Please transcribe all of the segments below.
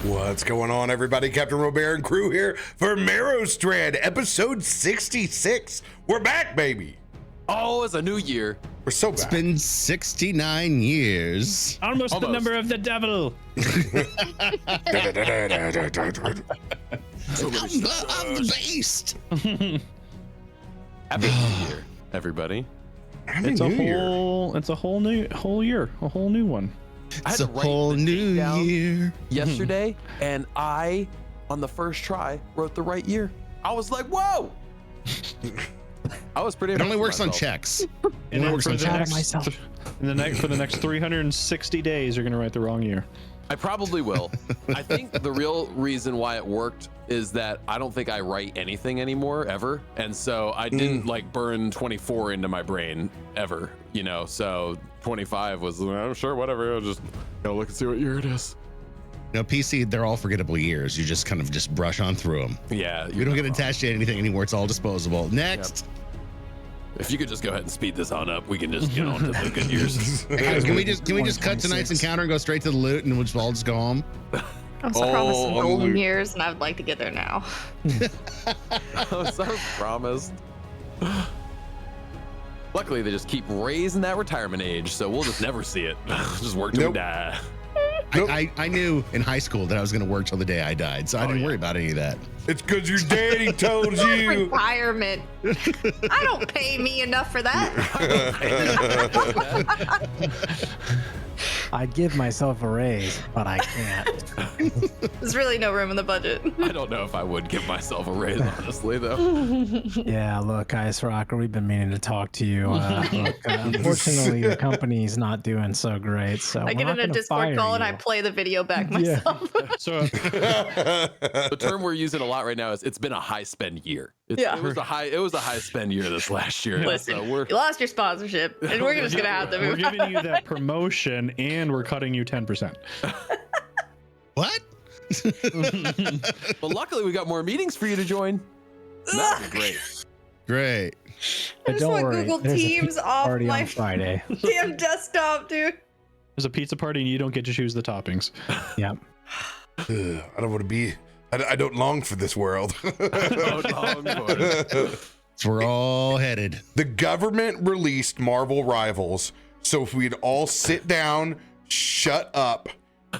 What's going on, everybody? CaptainRoBear and crew here for Merrowstrand, episode 66. We're back, baby. Oh, it's a new year. We're so back. It's been 69 years. Almost the number of the devil. I'm the beast. Happy New Year, everybody. It's a whole new year, a whole new one. It's a whole new year. Yesterday, and I, on the first try, wrote the right year. I was like, whoa. I was pretty. It only works on myself. checks. And then for the checks. for the next 360 days, you're gonna write the wrong year. I probably will. I think the real reason why it worked is that I don't think I write anything anymore ever, and so I didn't like burn 24 into my brain ever, you know. So 25 was, I'm sure, whatever. I'll just go look and see what year it is. You know, PC, they're all forgettable years. You just kind of just brush on through them. Yeah, You don't get attached to anything anymore. It's all disposable. Next. Yep. If you could just go ahead and speed this on up, we can just get on to the good years. Guys, can we just cut tonight's encounter and go straight to the loot, and we'll all just go home? I'm so promising golden years, and I would like to get there now. Oh, so promised. Luckily, they just keep raising that retirement age, so we'll just never see it. Just work till we die. I knew in high school that I was going to work till the day I died, so I didn't worry about any of that. It's because your daddy told you. Retirement. I don't pay me enough for that. I'd give myself a raise, but I can't. There's really no room in the budget. I don't know if I would give myself a raise, honestly, though. Yeah, look, IceRocker, we've been meaning to talk to you. Unfortunately, your company's not doing so great. So I get in a Discord call and I play the video back myself. Yeah. So the term we're using a lot right now is it's been a high spend year. It was a high spend year this last year. Listen, so you lost your sponsorship, and we're just gonna have to we're move. giving you that promotion, and we're cutting you 10%. What? Well, luckily we got more meetings for you to join. That'd be great. Great. I just want Google Teams off party my on Friday. damn desktop, dude. There's a pizza party, and you don't get to choose the toppings. Yeah. I don't want to be. I don't long for this world. So we're all headed. The government released Marvel Rivals, so if we'd all sit down, shut up,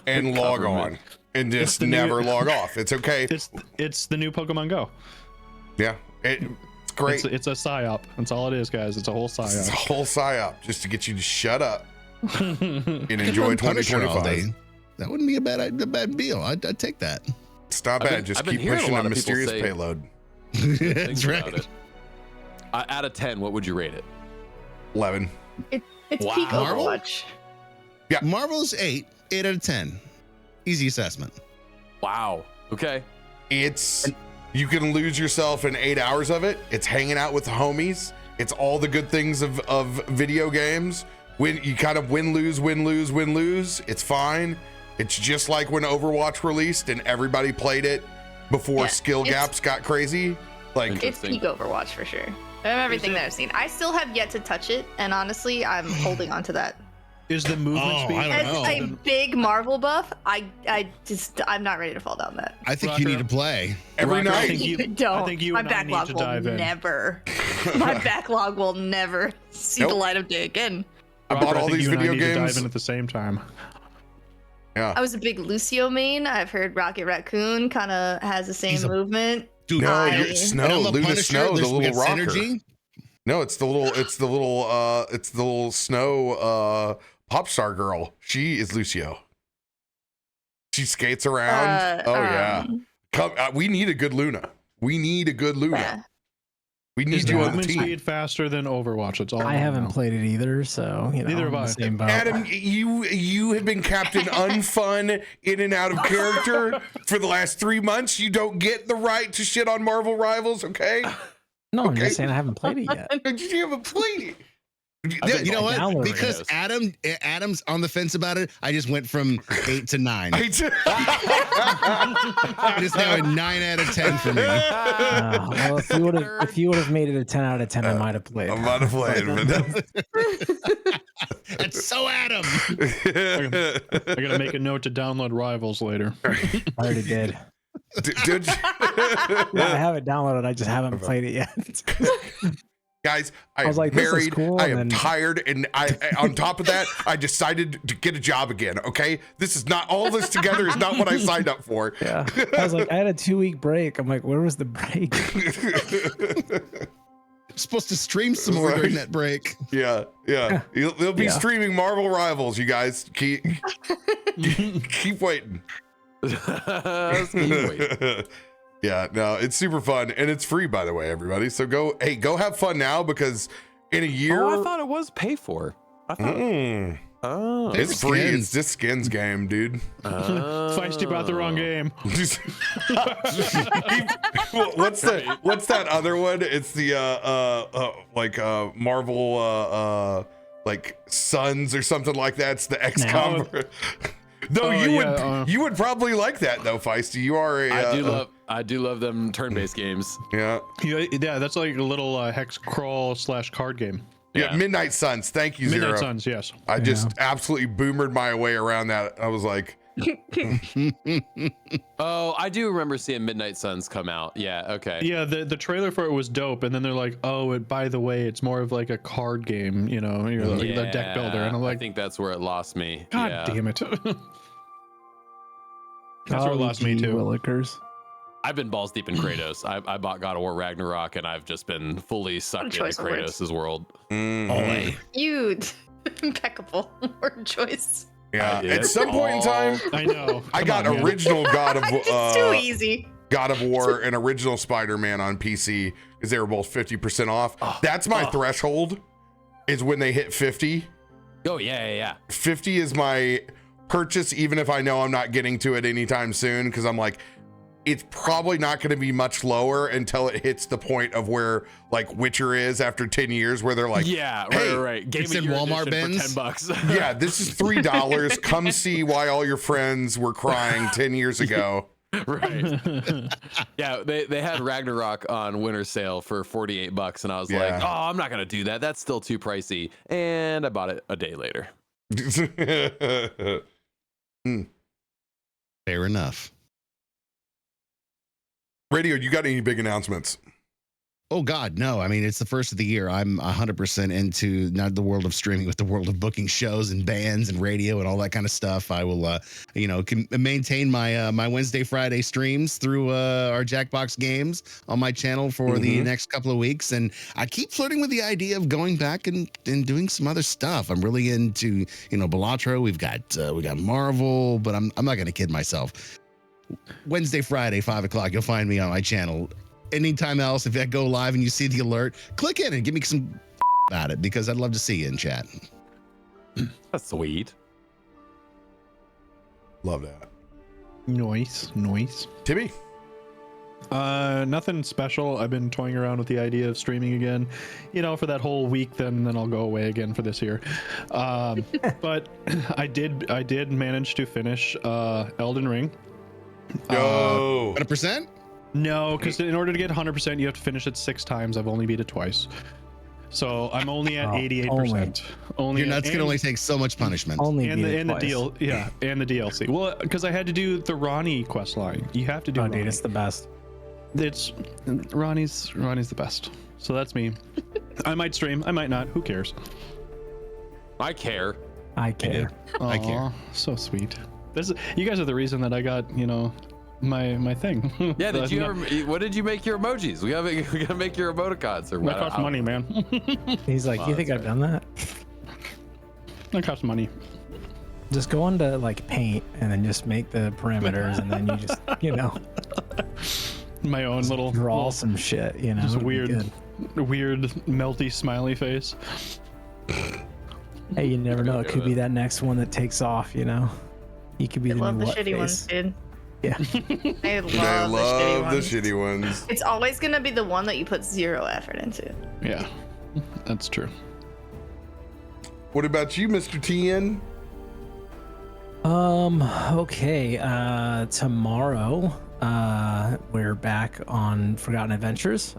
and log on, and just never log off. It's okay. It's the new Pokemon Go. Yeah, it's great. It's a psyop. That's all it is, guys. It's a whole psyop. It's a whole psyop just to get you to shut up and enjoy Punisher all day. 2025. That wouldn't be a bad deal. I'd take that. It's not bad. Just I've been keep hearing a pushing lot a of people mysterious say- payload. That's Think about right. it. Out of 10, what would you rate it? 11. It's Wow. peak Marvel? Overwatch. Marvel's 8 out of 10. Easy assessment. Wow. Okay. You can lose yourself in 8 hours of it. It's hanging out with the homies. It's all the good things of video games. When you kind of win, lose. It's fine. It's just like when Overwatch released and everybody played it before skill gaps got crazy. Like, It's peak Overwatch for sure. Everything that I've seen. I still have yet to touch it, and honestly, I'm holding on to that. Is the movement speed? I don't As know. a big Marvel buff, I'm not ready to fall down that. I think you need to play. every Rocker, I night. think You I don't. think you My and I need backlog to will dive in. never. My backlog will never see the light of day again. I bought Rocker, all think these you and I video need to dive games. in at the same time. Yeah. I was a big Lucio main. I've heard Rocket Raccoon kind of has the same He's a- movement. Dude, No, I- you're and Snow, I'm a Luna Punisher. Snow, the We little got rocker. synergy. No, it's the little Snow pop star girl. She is Lucio. She skates around. Yeah. Come, we need a good Luna. We need a good Luna. Yeah. We Is need the you on the movement team. speed faster than Overwatch? That's all. I haven't played it either, so you know. Neither have I'm in I. the same boat. Adam, you have been Captain Unfun in and out of character for the last 3 months. You don't get the right to shit on Marvel Rivals, okay? No, I'm Okay. just saying I haven't played it yet. You haven't played it. You know what? downloaded Because Adam's on the fence about it. I just went from 8 to 9. It is now a 9 out of 10 for me. Well, if you would have made it a 10 out of 10, I might have played. I'm about to play it. That's so Adam. I gotta make a note to download Rivals later. I already did. Did you? Yeah, I have it downloaded. I just haven't played it yet. Guys, I I was am like, this is married. cool, I and am then- tired, and on top of that, I decided to get a job again. Okay, this is not all this together is not what I signed up for. Yeah. I was like, I had a 2-week break. I'm like, where was the break? Supposed to stream some more during that break. Yeah. They'll be Yeah. streaming Marvel Rivals. You guys keep waiting. Yeah, no, it's super fun, and it's free, by the way, everybody. So go have fun now, because in a year, Oh, I thought it was pay for. I thought. Oh. it's free. skins. It's just skins game, dude. Feisty bought the wrong game. What's that other one? It's the Marvel like Sons or something like that. It's the XCOM. No, you would probably like that though, Feisty. You are a I do love them turn-based games. yeah. Yeah, that's like a little hex crawl / card game. Yeah, Midnight Suns. Thank you, Midnight Zero. Suns, yes. I just absolutely boomered my way around that. I was like, Oh, I do remember seeing Midnight Suns come out. Yeah, okay. Yeah, the trailer for it was dope, and then they're like, oh, by the way, it's more of like a card game, you know, you're like the deck builder, and I'm I like, think that's where it lost me. God Yeah. damn it. That's where it lost me too. Willikers. I've been balls deep in Kratos. I bought God of War Ragnarok, and I've just been fully sucked into choice of words. Kratos' world. You impeccable word choice. yeah. I did. At some point in time, I know. I Come got on, man. original It's too easy. God of War and original Spider-Man on PC because they were both 50% off. That's my threshold. Is when they hit 50. Oh yeah. 50 is my purchase, even if I know I'm not getting to it anytime soon, because I'm like, it's probably not going to be much lower until it hits the point of where like Witcher is after 10 years, where they're like, Yeah, hey, right. Game it's of in Year Walmart edition for bins. $10. yeah, this is $3. Come see why all your friends were crying 10 years ago. Right. Yeah, they had Ragnarok on winter sale for $48, and I was like, Yeah. oh, I'm not gonna do that. That's still too pricey. And I bought it a day later. Fair enough. Radio, you got any big announcements? Oh God, no. I mean, it's the first of the year. I'm 100% into not the world of streaming, but the world of booking shows and bands and radio and all that kind of stuff. I will, can maintain my my Wednesday, Friday streams through our Jackbox games on my channel for the next couple of weeks. And I keep flirting with the idea of going back and doing some other stuff. I'm really into, Balatro. We got Marvel, but I'm not going to kid myself. Wednesday, Friday, 5 o'clock, you'll find me on my channel. Anytime else, if I go live and you see the alert, click in and give me some about it, because I'd love to see you in chat. That's sweet. Love that. Noise. Timmy? Nothing special. I've been toying around with the idea of streaming again, for that whole week, then I'll go away again for this year. But I did manage to finish Elden Ring. Yo. 100%? No, because in order to get 100%, you have to finish it 6 times. I've only beat it twice. So I'm only at 88%. Your nuts can only take so much punishment. Only and beat it the twice. and the DLC. Well, because I had to do the Ronnie quest line. You have to do Oh, Ronnie. dude, it's the best. It's Ronnie's the best. So that's me. I might stream. I might not. Who cares? I care. I care. I care. Aw, so sweet. You guys are the reason that I got my thing. Yeah, That's what did you make your emojis? We gotta make your emoticons or That what? costs money, man. He's like, you think I've done that? That costs money. Just go into like paint and then just make the parameters and then you just, My own little draw some shit, just it'd be weird good. melty smiley face. Hey, you never know. It could be that next one that takes off, You could be I the love new the what shitty face. ones, dude. Yeah. I I love love the shitty the ones. shitty ones. It's always gonna be the one that you put 0 effort into. Yeah, that's true. What about you, Mr. TN? Okay. Tomorrow, we're back on Forgotten Adventures,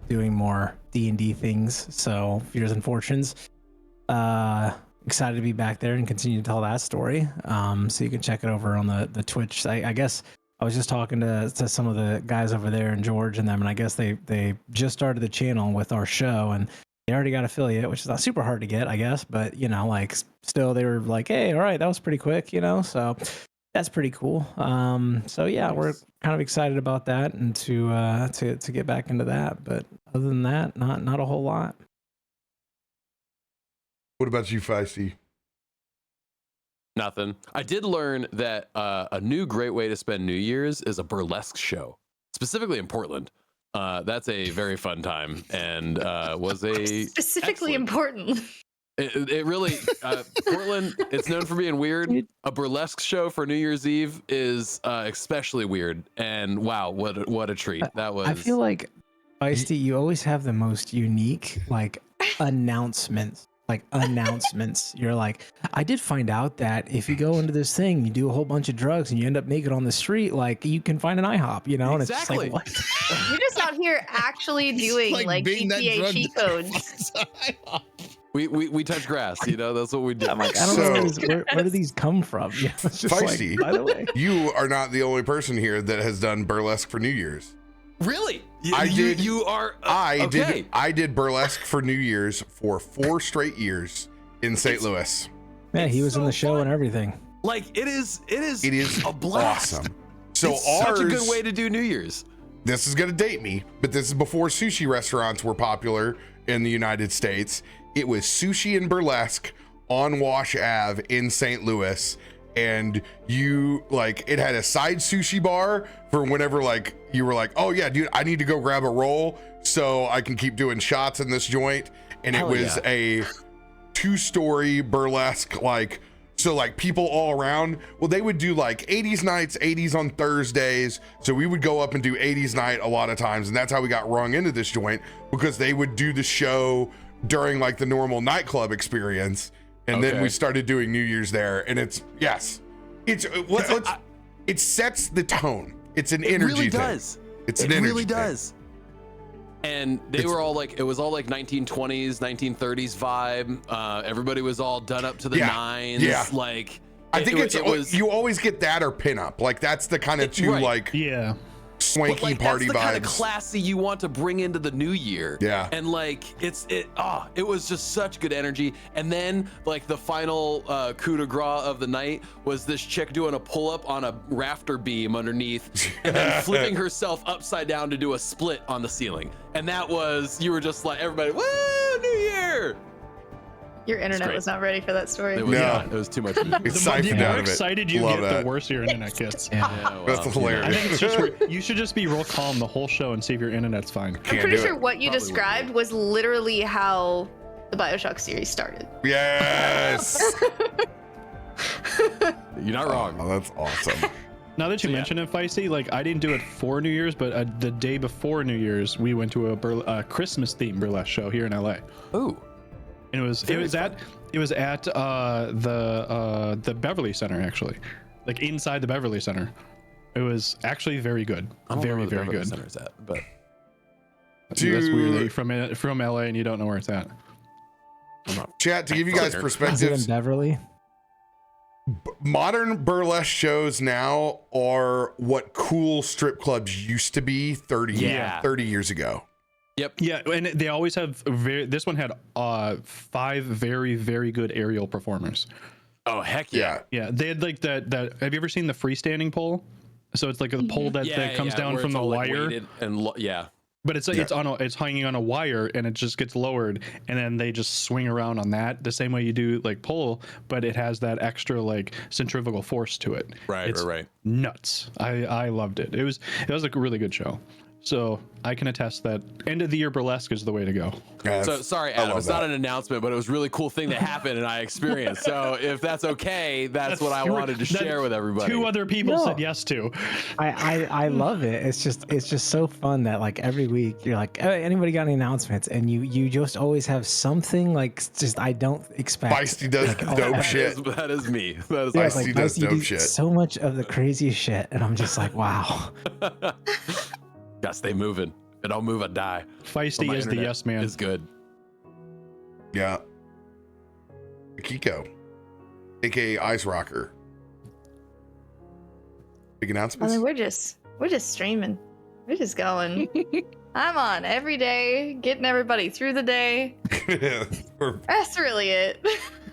doing more D&D things. So Fears and Fortunes. excited to be back there and continue to tell that story. So you can check it over on the Twitch. I guess I was just talking to some of the guys over there and George and them, and I guess they just started the channel with our show, and they already got affiliate, which is not super hard to get, I guess, but like still they were like, hey, all right, that was pretty quick, so that's pretty cool. So yeah, nice. We're kind of excited about that and to get back into that, but other than that, not a whole lot. What about you, Feisty? Nothing. I did learn that a new great way to spend New Year's is a burlesque show, specifically in Portland. That's a very fun time, and was a specifically important. It really Portland. It's known for being weird. A burlesque show for New Year's Eve is especially weird. And wow, what a treat that was. I feel like Feisty, you always have the most unique announcements. You're like, I did find out that if you go into this thing, you do a whole bunch of drugs and you end up naked on the street, like you can find an IHOP, and exactly. It's just like, what? You're just out here actually doing like GTA cheat codes. We touch grass, that's what we do. I'm like, I don't know where do these come from? Yeah, it's just Feisty, by the way, you are not the only person here that has done burlesque for New Year's. Really? I did. You are. Okay. I did burlesque for New Year's for 4 straight years in St. Louis. Yeah, he was in the show fun. And everything. Like it is a blast. Awesome. So it's such a good way to do New Year's. This is gonna date me, but this is before sushi restaurants were popular in the United States. It was sushi and burlesque on Wash Ave in St. Louis. And it had a side sushi bar for whenever you were like, oh yeah, dude, I need to go grab a roll so I can keep doing shots in this joint. And it was a 2-story burlesque, so people all around. Well, they would do 80s nights, 80s on Thursdays. So we would go up and do 80s night a lot of times. And that's how we got rung into this joint, because they would do the show during the normal nightclub experience. And then we started doing New Year's there, and it sets the tone. It's an energy really thing. Does. It's an energy really thing. does. And it was all 1920s, 1930s vibe. Everybody was all done up to the nines. Yeah. I think you always get that or pinup. That's the kind of swanky party that's the vibes. Kind of classy you want to bring into the new year. Yeah. And it was just such good energy. And then the final coup de grace of the night was this chick doing a pull-up on a rafter beam underneath and then flipping herself upside down to do a split on the ceiling. And you were just everybody, woo, New Year! Your internet was not ready for that story. It was not. It was too much. The more excited you get, the worse your internet gets. That's hilarious. I think it's just you should just be real calm the whole show and see if your internet's fine. I'm pretty sure what you described was literally how the BioShock series started. Yes. You're not wrong. Oh, that's awesome. Now that you mention it, Feisty, I didn't do it for New Year's, but the day before New Year's, we went to a Christmas themed burlesque show here in LA. Ooh. And it was at the Beverly Center, actually, inside the Beverly Center. It was actually very good, very good. Center's at, but that's weird that you're from LA and you don't know where it's at. Chat, to give you guys perspectives. Is it in Beverly? Modern burlesque shows now are what cool strip clubs used to be 30 years ago. Yep. Yeah, and they always have this one had 5 very, very good aerial performers. Oh heck yeah. Yeah, they had that have you ever seen the freestanding pole? So it's a pole that comes down from the wire. But it's hanging on a wire, and it just gets lowered, and then they just swing around on that the same way you do pole, but it has that extra centrifugal force to it. Right. Nuts. I loved it. It was a really good show. So I can attest that end of the year burlesque is the way to go. So sorry, Adam, it's not an announcement, but it was a really cool thing that happened and I experienced. So if that's okay, that's what I wanted to share with everybody. 2 other people said yes to. I love it. It's just so fun that every week you're like, hey, anybody got any announcements? And you just always have something I don't expect. Feisty does dope shit. That is me. That is Feisty does dope shit. So much of the craziest shit, and I'm just like, wow. Gotta stay moving. If I don't move, I die. Feisty is the yes man. Is good. Yeah. Akiko, aka IceRocker. Big announcements. I mean, we're just streaming. We're just going. I'm on every day, getting everybody through the day. That's really it.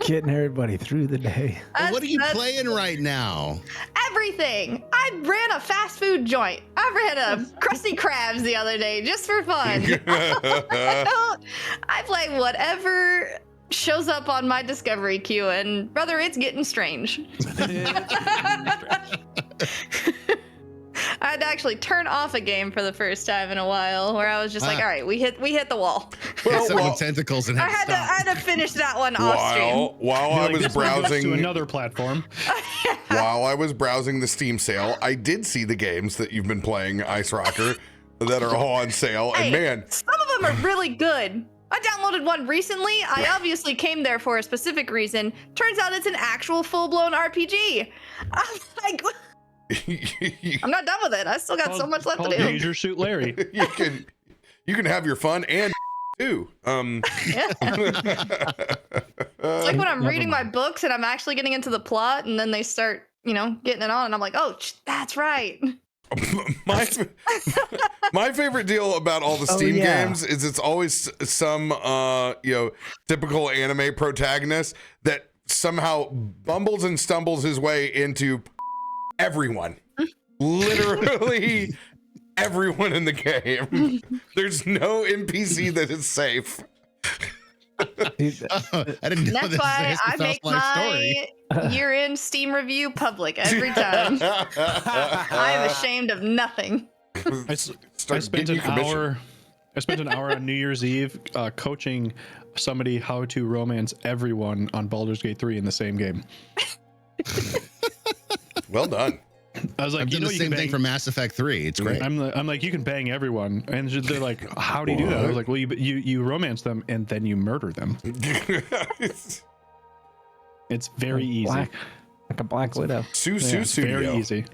Getting everybody through the day. What are you playing right now? Everything. I ran a fast food joint. I ran a Krusty Krabs the other day just for fun. I play whatever shows up on my discovery queue, and brother, it's getting strange. I had to actually turn off a game for the first time in a while, where I was just like, all right, we hit the wall. Well, tentacles and I had to finish that one off stream. While I was browsing to another platform. While I was browsing the Steam sale, I did see the games that you've been playing, IceRocker, that are all on sale. Hey, and man, some of them are really good. I downloaded one recently. I obviously came there for a specific reason. Turns out it's an actual full-blown RPG. I'm like, I'm not done with it. I still got so much left to do. Leisure Suit Larry. you can have your fun and too. Yeah. It's like when I'm reading my books and I'm actually getting into the plot, and then they start, getting it on, and I'm like, oh, that's right. my favorite deal about all the Steam games is it's always some typical anime protagonist that somehow bumbles and stumbles his way into everyone. Literally everyone in the game. There's no NPC that is safe. I didn't know That's why I make my year-end Steam review public every time. I am ashamed of nothing. I spent an hour on New Year's Eve coaching somebody how to romance everyone on Baldur's Gate 3 in the same game. Well done. I was like, I've done the same thing for Mass Effect 3. It's great. I'm like, you can bang everyone, and they're like, how do you do that? I was like, well, you romance them and then you murder them. It's very easy. Like a Black Widow. It's very easy.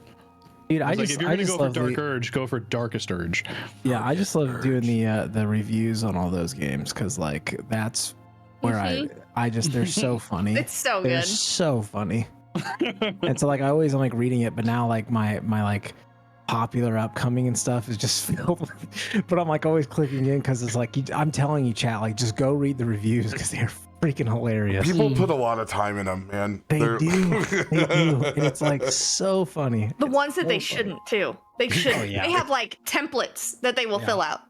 Dude, if you're gonna go for Dark Urge, go for Darkest Urge. Yeah, I just love doing the reviews on all those games, because like that's where I just they're so funny. It's so They're good. so funny. And so like I always like reading it, but now like my like popular upcoming and stuff is just filled with, but I'm like always clicking in because it's like I'm telling you, chat, like just go read the reviews because they're freaking hilarious. People put a lot of time in them, man. They do, and it's like so funny. The ones that they shouldn't too. They shouldn't. yeah. They have like templates that they will fill out.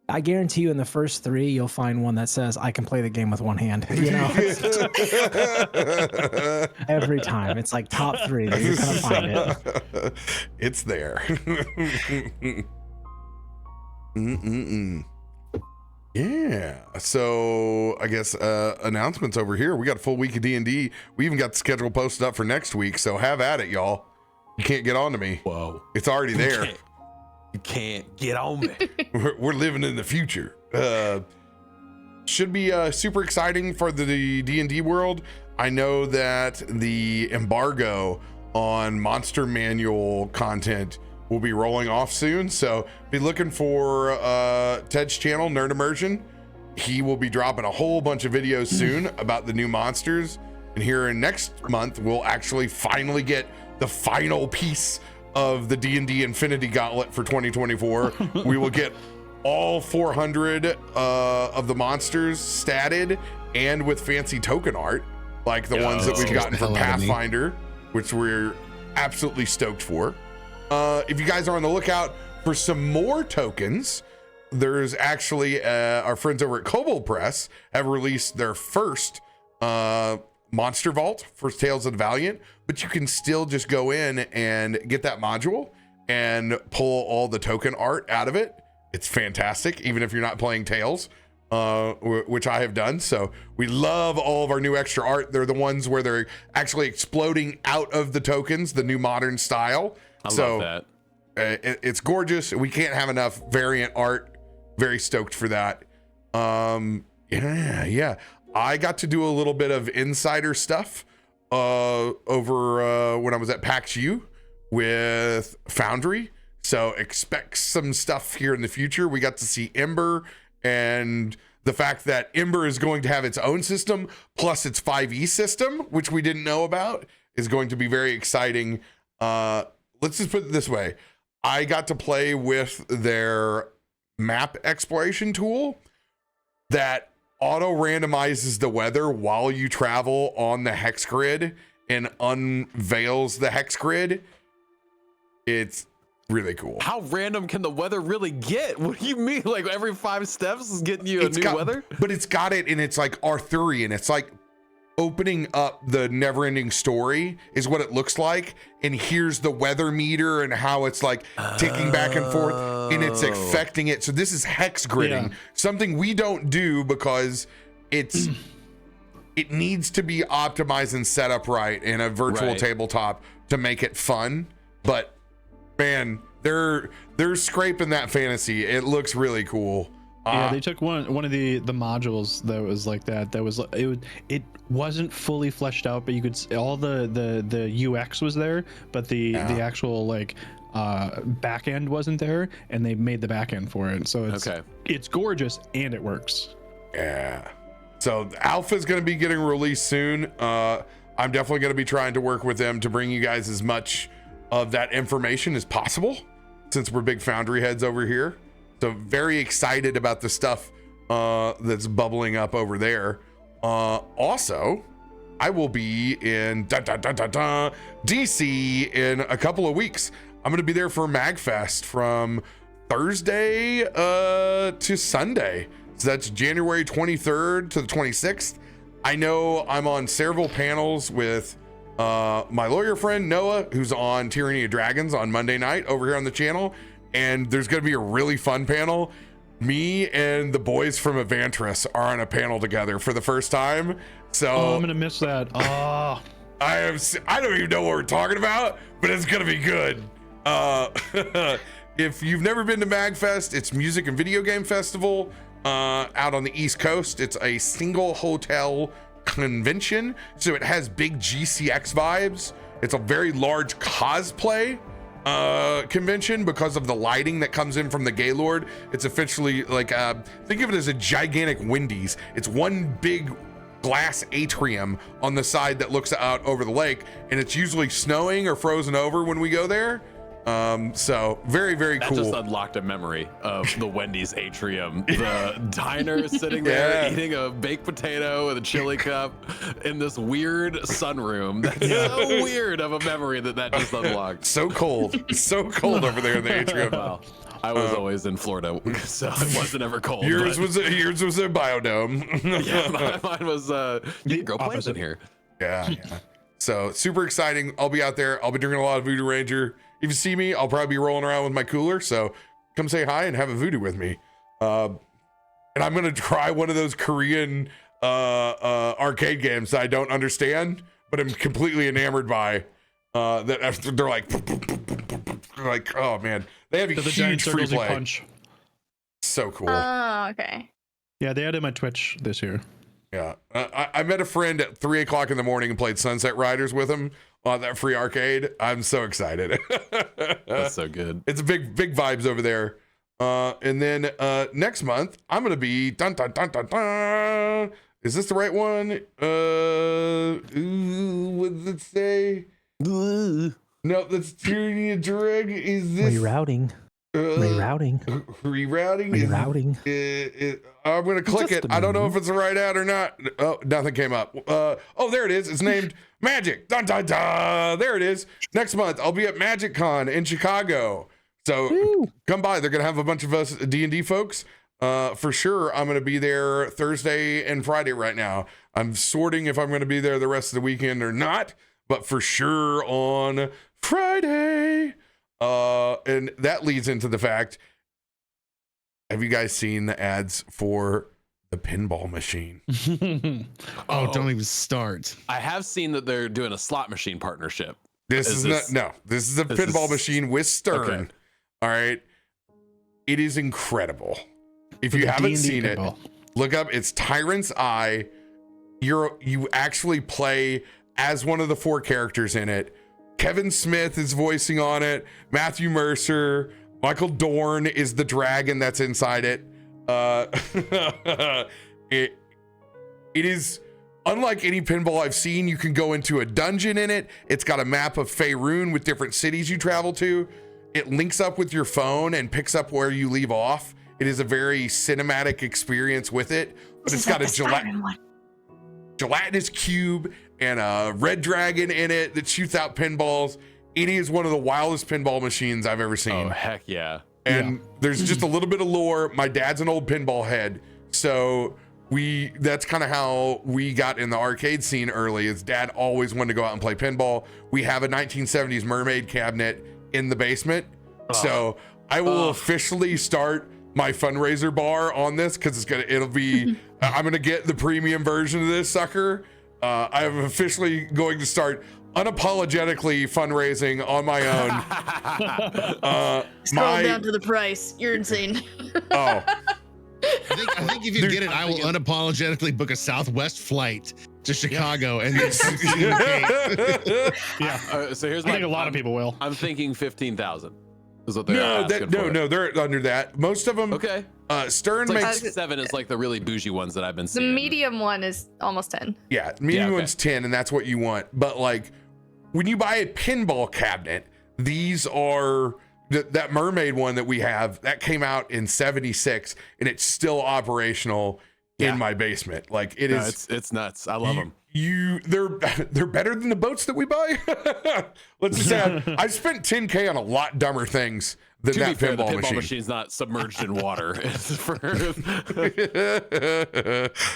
I guarantee you in the first 3 you'll find one that says I can play the game with one hand. Every time it's like top 3 that you're gonna find it. It's there. Yeah. So I guess announcements over here. We got a full week of D&D. We even got the schedule posted up for next week. So have at it, y'all. You can't get on to me. Whoa. It's already there. You can't get on me. We're living in the future. Should be super exciting for the D&D world. I know that the embargo on Monster Manual content will be rolling off soon, so be looking for Ted's channel, Nerd Immersion. He will be dropping a whole bunch of videos soon about the new monsters, and here in next month we'll actually finally get the final piece of the D&D Infinity Gauntlet for 2024. We will get all 400 of the monsters statted and with fancy token art, like the ones that we've gotten from Pathfinder, which we're absolutely stoked for. If you guys are on the lookout for some more tokens, there's actually our friends over at Kobold Press have released their first Monster Vault for Tales of the Valiant, but you can still just go in and get that module and pull all the token art out of it. It's fantastic, even if you're not playing Tales, which I have done. So we love all of our new extra art. They're the ones where they're actually exploding out of the tokens, the new modern style. I love that. It's gorgeous. We can't have enough variant art. Very stoked for that. Yeah. I got to do a little bit of insider stuff over when I was at PAX U with Foundry. So expect some stuff here in the future. We got to see Ember and the fact that Ember is going to have its own system plus its 5e system, which we didn't know about, is going to be very exciting. Let's just put it this way. I got to play with their map exploration tool that auto randomizes the weather while you travel on the hex grid and unveils the hex grid. It's really cool. How random can the weather really get? What do you mean? Like every 5 steps is getting you a new weather? But it's got it, and it's like Arthurian. It's like opening up the never-ending story is what it looks like. And here's the weather meter and how it's like ticking back and forth, and it's affecting it. So this is hex gridding, something we don't do because it's it needs to be optimized and set up right in a virtual tabletop to make it fun. But man, they're scraping that fantasy. It looks really cool. Yeah, they took one of the modules that was like that. That was it wasn't fully fleshed out, but you could all the UX was there, but the actual like back end wasn't there, and they made the back end for it. So it's gorgeous and it works. Yeah. So the alpha is going to be getting released soon. I'm definitely going to be trying to work with them to bring you guys as much of that information as possible, since we're big Foundry heads over here. So very excited about the stuff that's bubbling up over there. Also, I will be in DC in a couple of weeks. I'm going to be there for MagFest from Thursday to Sunday. So that's January 23rd to the 26th. I know I'm on several panels with my lawyer friend Noah, who's on Tyranny of Dragons on Monday night over here on the channel. And there's going to be a really fun panel. Me and the boys from Evantris are on a panel together for the first time. So I'm going to miss that. Oh, I don't even know what we're talking about, but it's going to be good. If you've never been to MagFest, it's music and video game festival out on the East Coast. It's a single hotel convention, so it has big GCX vibes. It's a very large cosplay convention because of the lighting that comes in from the Gaylord. It's officially like think of it as a gigantic Wendy's. It's one big glass atrium on the side that looks out over the lake, and it's usually snowing or frozen over when we go there. So very, very cool. That just unlocked a memory of the Wendy's atrium. The diner sitting there eating a baked potato with a chili cup in this weird sunroom. That's so weird of a memory that just unlocked. So cold. So cold over there in the atrium. Wow. I was always in Florida, so it wasn't ever cold. Yours was a biodome. Yeah, mine was you can grow plants in here. Yeah. So super exciting. I'll be out there. I'll be drinking a lot of Voodoo Ranger. If you see me, I'll probably be rolling around with my cooler. So come say hi and have a voodoo with me. And I'm going to try one of those Korean arcade games that I don't understand, but I'm completely enamored by. That they're like, oh man, they have a huge free play. Punch. So cool. Oh, okay. Yeah, they added my Twitch this year. Yeah, I met a friend at 3 o'clock in the morning and played Sunset Riders with him on that free arcade. I'm so excited. That's so good. It's big vibes over there. And then next month I'm gonna be dun. Is this the right one? What does it say? No, that's Tyranny of Drag. Is this rerouting? Rerouting. I'm gonna click it. I don't know if it's the right ad or not. Oh, nothing came up. Oh, there it is. It's named Magic. Dun. There it is. Next month I'll be at Magic Con in Chicago. So come by. They're gonna have a bunch of us D&D folks. For sure, I'm gonna be there Thursday and Friday right now. I'm sorting if I'm gonna be there the rest of the weekend or not, but for sure on Friday. And that leads into the fact, have you guys seen the ads for the pinball machine? Don't even start. I have seen that they're doing a slot machine partnership. This is a pinball machine with Stern. Okay. All right. It is incredible. If you haven't seen it, look up, it's Tyrant's Eye. You actually play as one of the 4 characters in it. Kevin Smith is voicing on it. Matthew Mercer, Michael Dorn is the dragon that's inside it. It is unlike any pinball I've seen. You can go into a dungeon in it. It's got a map of Faerun with different cities you travel to. It links up with your phone and picks up where you leave off. It is a very cinematic experience with it, but it's got a gelatinous cube and a red dragon in it that shoots out pinballs. It is one of the wildest pinball machines I've ever seen. Oh, heck yeah. And there's just a little bit of lore. My dad's an old pinball head, so that's kind of how we got in the arcade scene early. His dad always wanted to go out and play pinball. We have a 1970s mermaid cabinet in the basement. So I will officially start my fundraiser bar on this, because it'll be I'm gonna get the premium version of this sucker. I'm officially going to start unapologetically fundraising on my own. Scroll down to the price. You're insane. Oh. I think if you get it, I will unapologetically book a Southwest flight to Chicago and then So here's I think a lot of people will. I'm thinking 15,000 is what they're asking for. No, they're under that. Most of them. Okay. Stern It's like makes 7 is like the really bougie ones that I've been The seeing. medium one is almost 10. Yeah, medium okay. one's 10, and that's what you want. But like, when you buy a pinball cabinet, these are that mermaid one that we have that came out in '76, and it's still operational in my basement. Like it's nuts. I love them. They're better than the boats that we buy. Let's just say I spent $10K on a lot dumber things than To that be fair, the pinball pinball machine. machine's not submerged in water.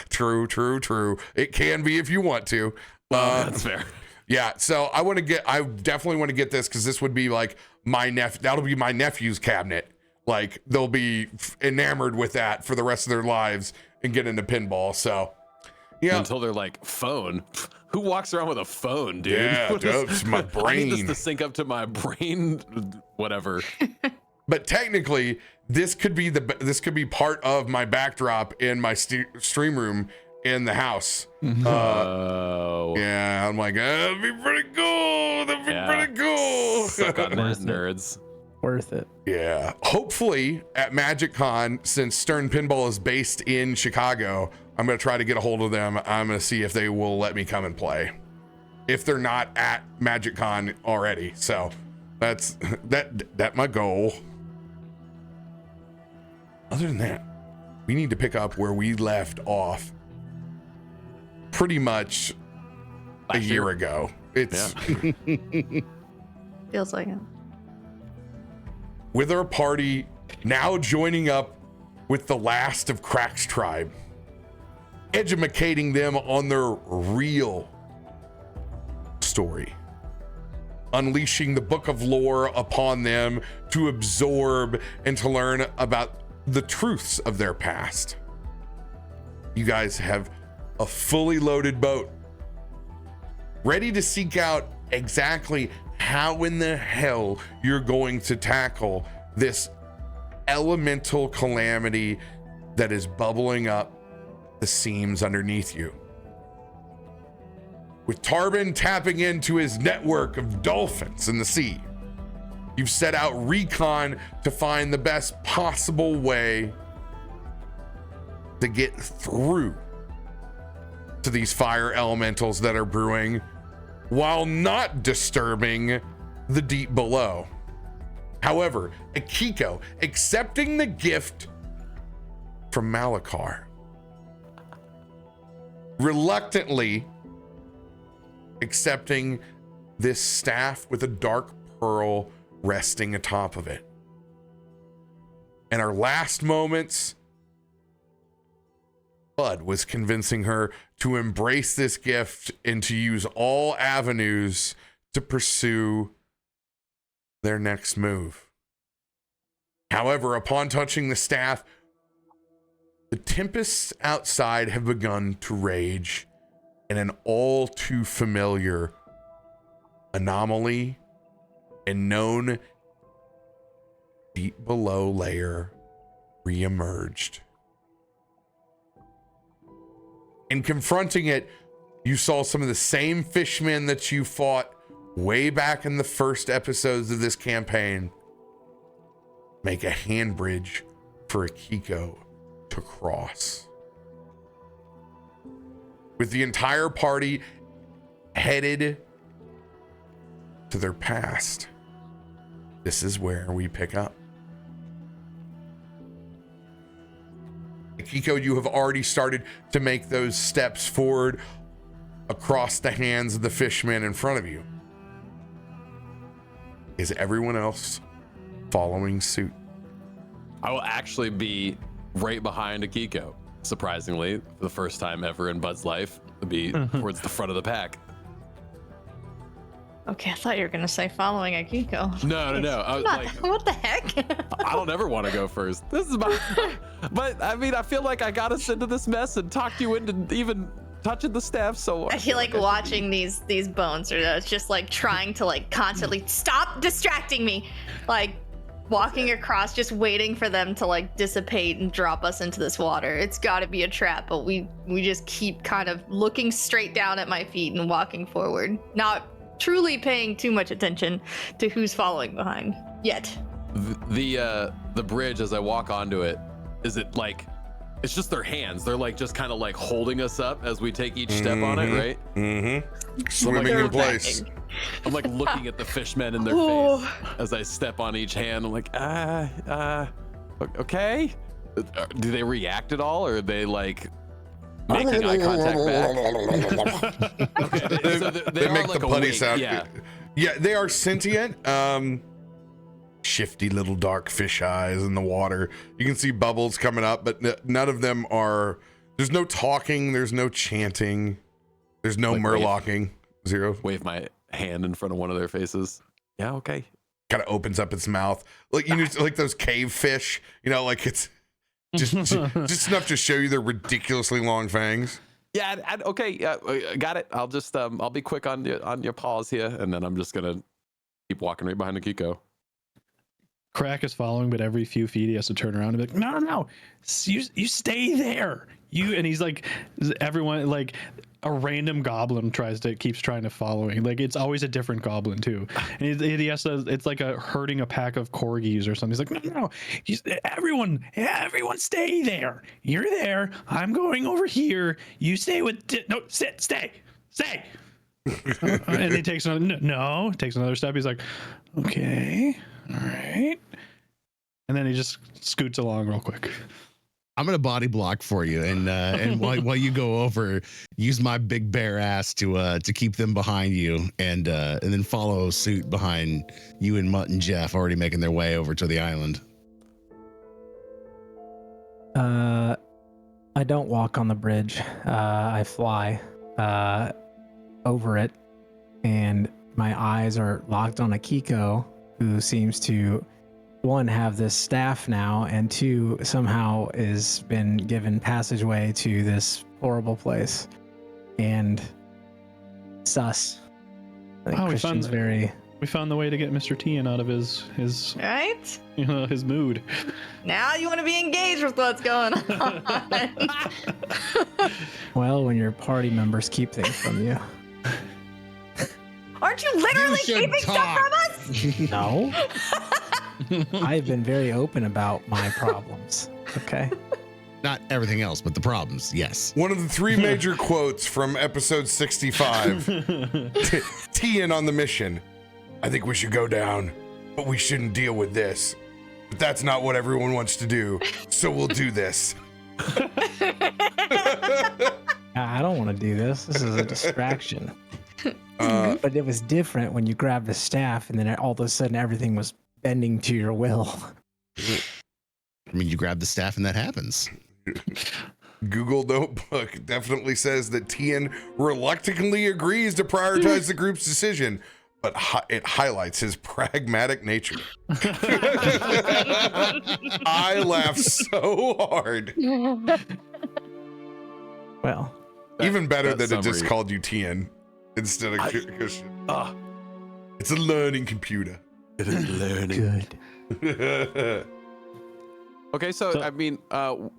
True. It can be if you want to. That's fair. Yeah, so I definitely want to get this, because this would be like that'll be my nephew's cabinet. Like, they'll be enamored with that for the rest of their lives and get into pinball. So yeah, Until they're like, phone. Who walks around with a phone, dude? Yeah, dude, it's my I need this brain. to sync up to my brain. Whatever. But technically, this could be part of my backdrop in my stream room in the house. Oh. Yeah, I'm like, that'd be pretty cool. That'd be pretty cool. Suck on that, nerds. Worth it. Yeah. Hopefully at MagicCon, since Stern Pinball is based in Chicago, I'm going to try to get a hold of them. I'm going to see if they will let me come and play, if they're not at MagicCon already. So that's my goal. Other than that, we need to pick up where we left off pretty much a year ago. It's Feels like it. with our party now joining up with the last of Krak's tribe, educating them on their real story, unleashing the book of lore upon them to absorb and to learn about the truths of their past. You guys have a fully loaded boat, ready to seek out exactly how in the hell you're going to tackle this elemental calamity that is bubbling up the seams underneath you. With Tarben tapping into his network of dolphins in the sea, you've set out recon to find the best possible way to get through to these fire elementals that are brewing, while not disturbing the deep below. However, Akiko, accepting the gift from Malachar, reluctantly accepting this staff with a dark pearl resting atop of it. In our last moments, Bud was convincing her to embrace this gift and to use all avenues to pursue their next move. However, upon touching the staff, the tempests outside have begun to rage, and an all too familiar anomaly and known deep below layer reemerged. In confronting it, you saw some of the same fishmen that you fought way back in the first episodes of this campaign make a hand bridge for Akiko to cross. With the entire party headed to their past, this is where we pick up. Akiko, you have already started to make those steps forward across the hands of the fishmen in front of you. Is everyone else following suit? I will actually be right behind Akiko, surprisingly, for the first time ever in Bud's life, to be towards the front of the pack. Okay, I thought you were gonna say following Akiko. No. I was like, What the heck? I don't ever want to go first. This is my. But I mean, I feel like I got us into this mess and talked you into even touching the staff. So I feel like watching these bones, or it's just like trying to like constantly stop distracting me, like walking across, just waiting for them to like dissipate and drop us into this water. It's got to be a trap, but we just keep kind of looking straight down at my feet and walking forward, not truly paying too much attention to who's following behind yet. The bridge, as I walk onto it, is it like it's just their hands? They're like just kind of like holding us up as we take each step on it, right? Mm-hmm. Swimming in place. I'm like looking at the fishmen in their face as I step on each hand. I'm like, okay. Do they react at all, or are they like making eye contact back? Okay, so they make like the putty sound. Yeah, they are sentient. Shifty little dark fish eyes in the water. You can see bubbles coming up, but none of them are. There's no talking. There's no chanting. There's no like murlocking. Zero. Wave my hand in front of one of their faces. Yeah, okay. Kind of opens up its mouth, like like those cave fish. Like it's just enough to show you their ridiculously long fangs. Yeah. Okay. Got it. I'll just I'll be quick on your paws here, and then I'm just gonna keep walking right behind Akiko. Krak is following, but every few feet he has to turn around and be like, no, you stay there. And he's like, everyone, like a random goblin keeps trying to follow him. Like it's always a different goblin too. And he has to, it's like herding a pack of corgis or something. He's like, no, everyone stay there. You're there. I'm going over here. You stay stay. And he takes another step. He's like, okay. All right. And then he just scoots along real quick. I'm gonna body block for you, and while you go over, use my big bare ass to keep them behind you, and then follow suit behind you and Mutt and Jeff, already making their way over to the island. I don't walk on the bridge. I fly over it, and my eyes are locked on Akiko, who seems to, one, have this staff now, and two, somehow is been given passageway to this horrible place. And sus. I think Christian's we found the way to get Mr. Tian out of his right? His mood. Now you want to be engaged with what's going on. Well, when your party members keep things from you. Aren't you literally keeping stuff from us? No. I've been very open about my problems. Okay. Not everything else, but the problems. Yes. One of the three major quotes from episode 65. Tian on the mission. I think we should go down, but we shouldn't deal with this. But that's not what everyone wants to do. So we'll do this. I don't want to do this. This is a distraction. But it was different when you grabbed the staff and then all of a sudden everything was bending to your will. I mean, you grab the staff and that happens. Google Notebook definitely says that Tian reluctantly agrees to prioritize the group's decision, but it highlights his pragmatic nature. I laugh so hard. Well, even better that it just summary. called you Tian instead of Christian. It's a learning computer. It is learning. good. Okay, so I mean, now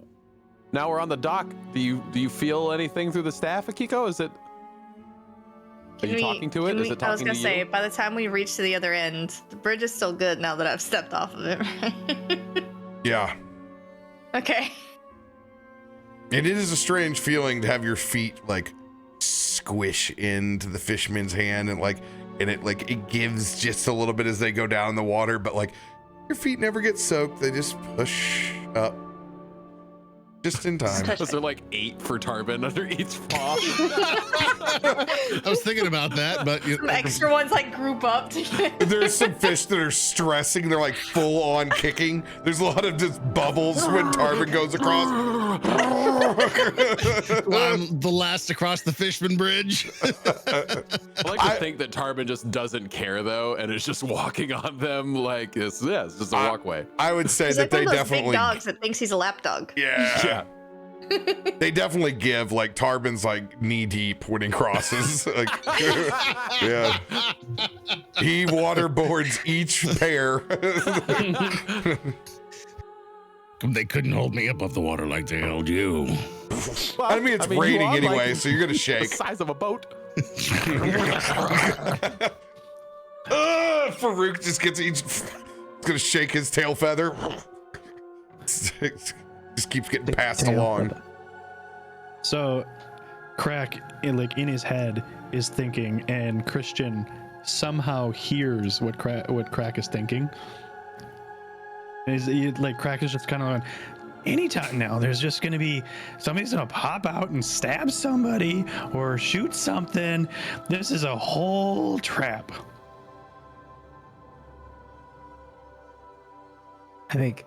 we're on the dock. Do you feel anything through the staff, Akiko? Is it? Are you talking to it? Is it talking to you? I was gonna say, by the time we reach to the other end, the bridge is still good now that I've stepped off of it, right? Yeah. Okay. And it is a strange feeling to have your feet like squish into the fishman's hand and it gives just a little bit as they go down the water, but like your feet never get soaked. They just push up just in time. Was there like 8 for Tarben under each paw? I was thinking about that, but Some extra ones like group up together. There's some fish that are stressing. They're like full on kicking. There's a lot of just bubbles when Tarben goes across. I'm the last across the Fishman Bridge. I like to think that Tarben just doesn't care though, and is just walking on them like it's just a walkway. I would say He's that like one they of those definitely big dogs that thinks he's a lap dog. Yeah. They definitely give, like Tarben's like knee deep when he crosses. Like, yeah. He waterboards each pair. They couldn't hold me above the water like they held you. I mean, it's you raining are, anyway, like, so you're gonna the shake. size of a boat. Farouk just gets he's gonna shake his tail feather. Just keeps getting passed along. So, Krak, in his head, is thinking, and Christian somehow hears what Krak is thinking. Krak is just kind of like, anytime now, there's just gonna be somebody's gonna pop out and stab somebody or shoot something. This is a whole trap. I think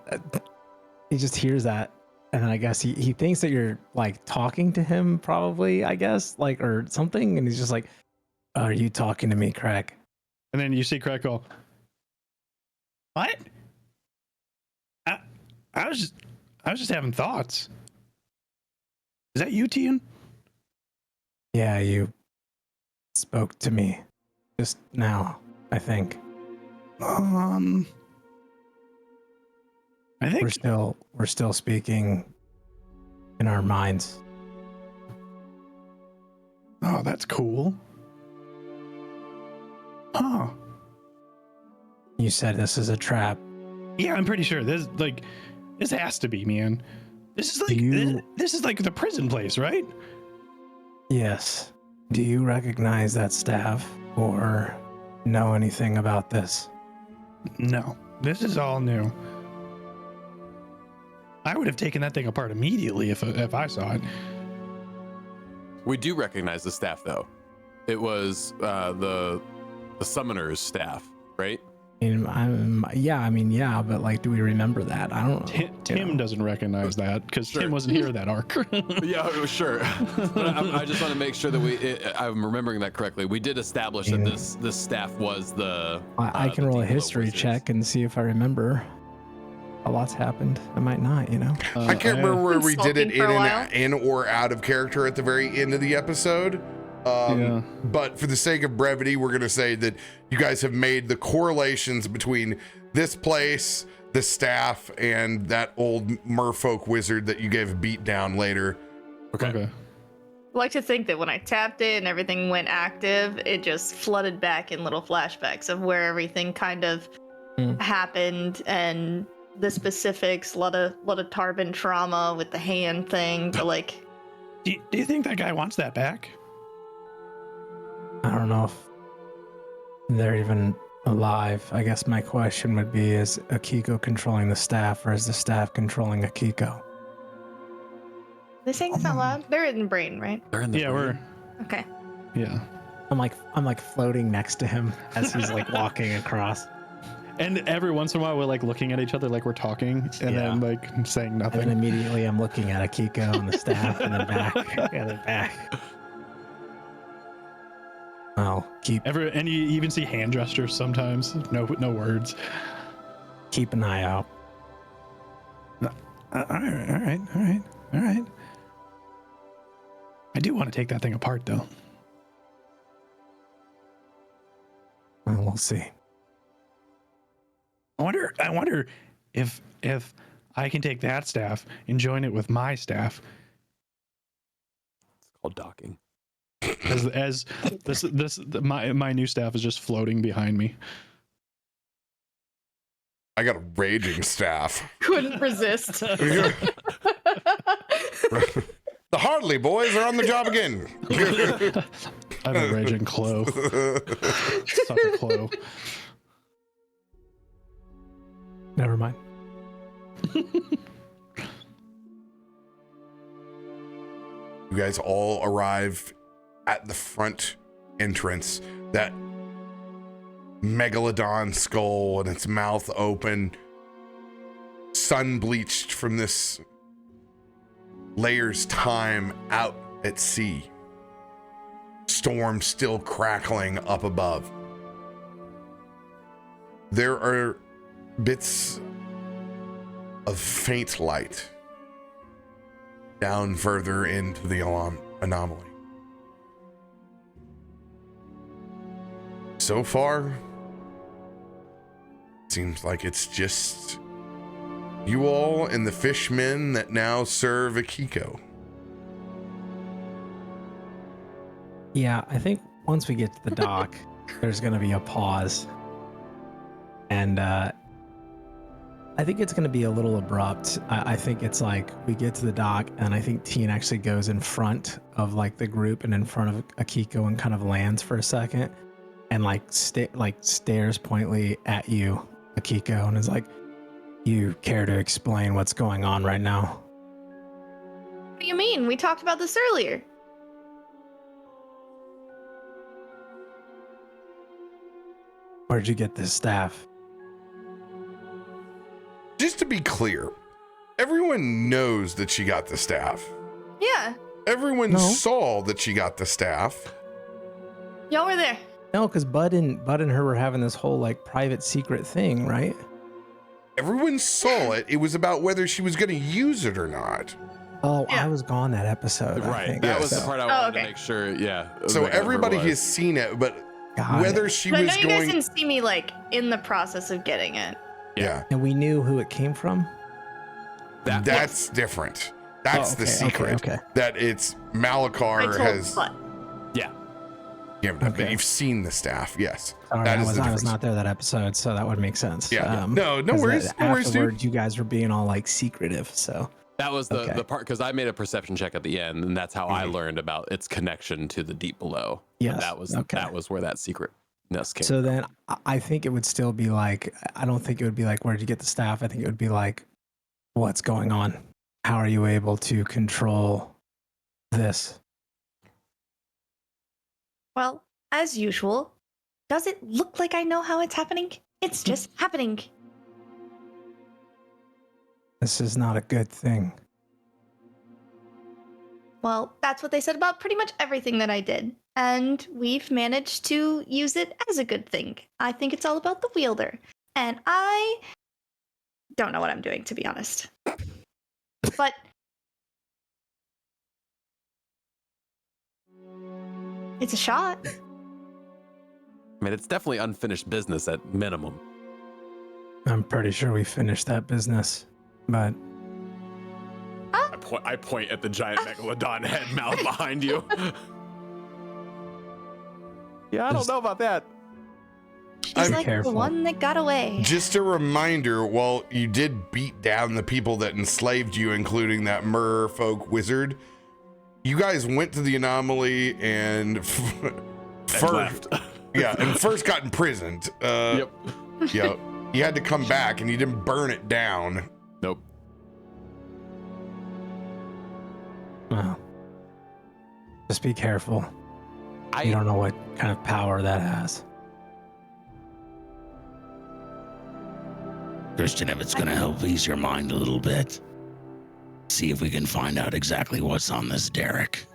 he just hears that, and then I guess he thinks that you're like talking to him, probably, I guess, like, or something, and he's just like, "Are you talking to me, Krak?" And then you see Krak go, "What? I was just having thoughts. Is that you, Tian?" Yeah, you spoke to me just now, I think. I think We're still speaking in our minds. Oh, that's cool. Huh. You said this is a trap. Yeah, I'm pretty sure this has to be, man. This is like this is like the prison place, right? Yes. Do you recognize that staff or know anything about this? No, this is all new. I would have taken that thing apart immediately if I saw it. We do recognize the staff though. It was the summoner's staff, right? Yeah, but like, do we remember that? I don't know. Tim doesn't recognize that because Tim wasn't here that arc. Yeah, sure. But I just want to make sure that I'm remembering that correctly. We did establish that this staff was the. I can roll a history check and see if I remember. A lot's happened. I might not, you know. I can't remember where we did it Sulking for a while. in or out of character at the very end of the episode. Yeah. But for the sake of brevity, we're going to say that you guys have made the correlations between this place, the staff, and that old merfolk wizard that you gave a beat down later. Okay. I like to think that when I tapped it and everything went active, it just flooded back in little flashbacks of where everything kind of happened and the specifics. A lot of Tarben trauma with the hand thing. But like, Do you think that guy wants that back? I don't know if they're even alive. I guess my question would be, is Akiko controlling the staff or is the staff controlling Akiko? this thing's not loud. They're in the brain, right? They're in the Yeah, Okay. I'm like floating next to him as he's like walking across. And every once in a while we're like looking at each other like we're talking and then like saying And then nothing. immediately I'm looking at Akiko and the staff and then back and then back. I'll And you even see hand gestures sometimes. No words. keep an eye out. All right. I do want to take that thing apart though. Well, we'll see. I wonder if I can take that staff and join it with my staff. It's called docking. As my new staff is just floating behind me. I got a raging staff. Couldn't resist. The Hardley boys are on the job again. I have a raging clo. Such a clo. Never mind. You guys all arrive at the front entrance. That megalodon skull and its mouth open, sun bleached from this layer's time out at sea. Storm still crackling up above. There are bits of faint light down further into the anomaly. So far, seems like it's just you all and the fishmen that now serve Akiko. Yeah, I think once we get to the dock, there's going to be a pause. And I think it's going to be a little abrupt. I think it's like we get to the dock, and I think Teen actually goes in front of like the group and in front of Akiko and kind of lands for a second and like stares pointedly at you, Akiko, and is like, "You care to explain what's going on right now?" What do you mean? We talked about this earlier. Where'd you get this staff? Just to be clear, everyone knows that she got the staff. Yeah, Everyone saw that she got the staff. y'all were there. No, because Bud and her were having this whole like private secret thing, right? Everyone saw it. It was about whether she was going to use it or not. Oh, Yeah. I was gone that episode. I Right. think. That Yes. was the So- part I wanted okay. to make sure. Yeah. So like, everybody whoever it has seen it, but Got whether it. she But I was know you guys going, didn't see me like in the process of getting it. yeah, And we knew who it came from. That that's different. That's Oh, the okay, secret. okay. That it's I Malachar told has Bud. given it, but Okay. you've seen the staff. Yes, Sorry, that I is was the I difference. was not there that episode, so that would make sense. Yeah. No 'cause worries. No worries, dude. Afterward, you guys were being all like secretive. So That was the, Okay. the part, because I made a perception check at the end, and that's how I Mhm. learned about its connection to the deep below. yes, That was okay. that was where that secretness came. So then I think it would still be like, I don't think it would be like, where'd you get the staff? I think it would be like, what's going on? How are you able to control this? Well, as usual, does it look like I know how it's happening? It's just happening. This is not a good thing. Well, that's what they said about pretty much everything that I did. And we've managed to use it as a good thing. I think it's all about the wielder. And I don't know what I'm doing, to be honest. But it's a shot. I mean, it's definitely unfinished business at minimum. I'm pretty sure we finished that business, but I point at the giant megalodon head mouth behind you. Yeah, I don't know about that. She's I'm like careful. the one that got away. Just a reminder, while you did beat down the people that enslaved you, including that Merrowstrand wizard, you guys went to the anomaly and first, and first got imprisoned. Yep. Yeah, you had to come back and you didn't burn it down. Nope. well, just be careful. You I don't know what kind of power that has. Christian, if it's going to help ease your mind a little bit, see if we can find out exactly what's on this derrick.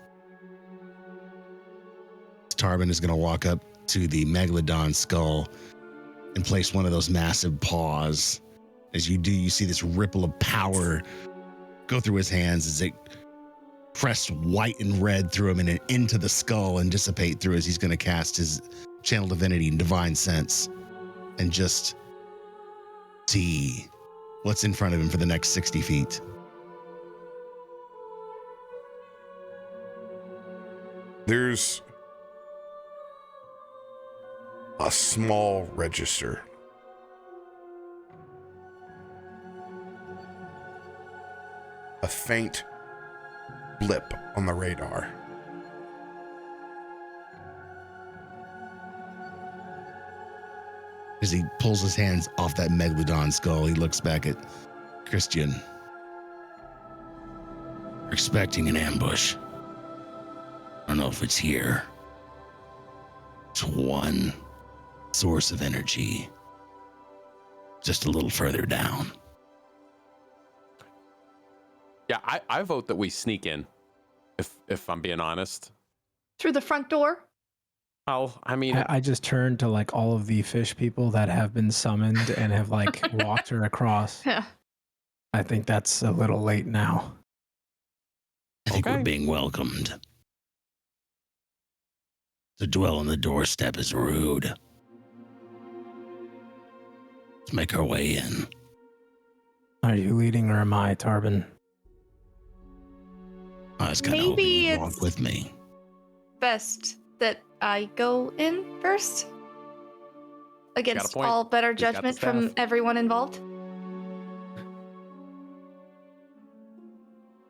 Tarben is going to walk up to the megalodon skull and place one of those massive paws. As you do, you see this ripple of power go through his hands as it press white and red through him and into the skull and dissipate through as he's going to cast his channel divinity and divine sense and just see what's in front of him for the next 60 feet. There's a small register. A faint blip on the radar. As he pulls his hands off that Megalodon skull, he looks back at Christian. We're expecting an ambush. I don't know if it's here. It's one source of energy. Just a little further down. Yeah, I vote that we sneak in, if I'm being honest. Through the front door? I mean, I just turned to like all of the fish people that have been summoned and have like walked her across. Yeah. I think that's a little late now. I think Okay. we're being welcomed. To dwell on the doorstep is rude. Let's make our way in. Are you leading or am I, Tarben? I was kind of hoping Maybe you'd it's- walk with me. Best that I go in first? Against point. all better He's got the judgment from staff. everyone involved?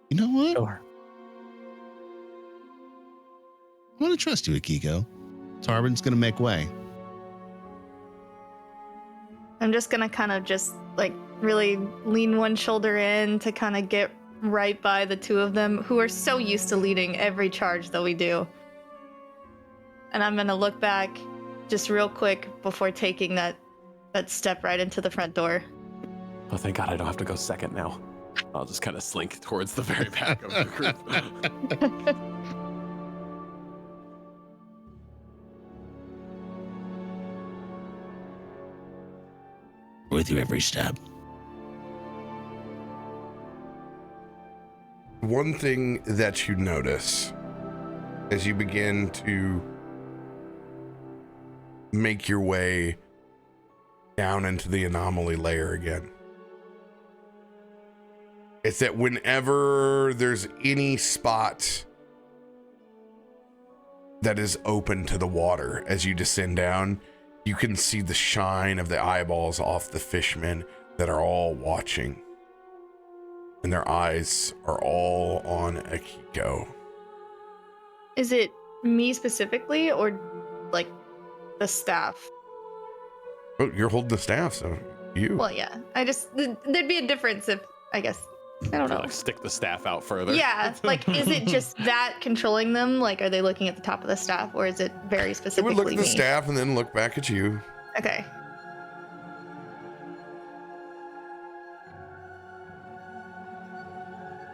You know what? Sure. I want to trust you, Akiko. Tarben's going to make way. I'm just gonna kind of just like really lean one shoulder in to kind of get right by the two of them who are so used to leading every charge that we do. And I'm gonna look back just real quick before taking that step right into the front door. oh, thank God I don't have to go second now. I'll just kind of slink towards the very back of the group. With you every step. One thing that you notice as you begin to make your way down into the anomaly layer again, is that whenever there's any spot that is open to the water as you descend down, you can see the shine of the eyeballs off the fishmen that are all watching. And their eyes are all on Akiko. Is it me specifically or like the staff? Oh, you're holding the staff, so you. Well, yeah. There'd be a difference if, I guess, I don't know. Like stick the staff out further. Yeah, like is it just that controlling them? Like, are they looking at the top of the staff, or is it very They would specifically look at the me? staff and then look back at you. Okay.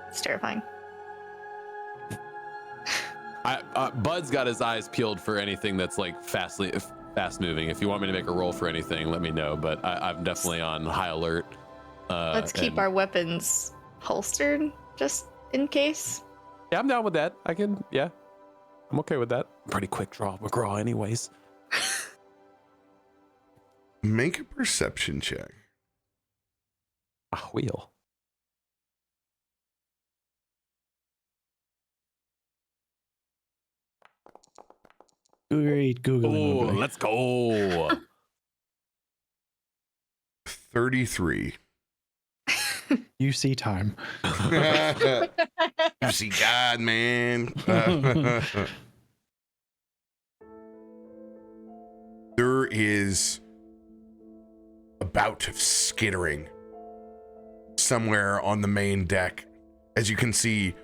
It's terrifying. Bud's got his eyes peeled for anything that's like fast moving. If you want me to make a roll for anything, let me know. But I'm definitely on high alert. Let's keep our weapons holstered just in case. Yeah, I'm down with that. I'm okay with that. Pretty quick draw McGraw, anyways. Make a perception check. A wheel. Great Googling. Oh, Googling. let's go. 33. You see time. You see God, man. There is a bout of skittering somewhere on the main deck. As you can see,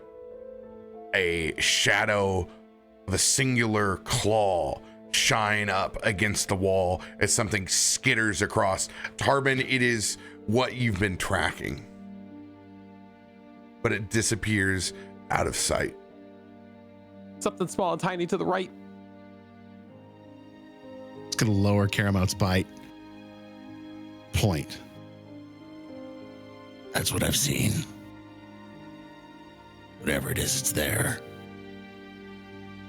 a shadow of a singular claw shine up against the wall as something skitters across. Tarben, it is what you've been tracking, but it disappears out of sight. Something small and tiny to the right. It's going to lower Caramount's bite. Point. That's what I've seen. Whatever it is, it's there.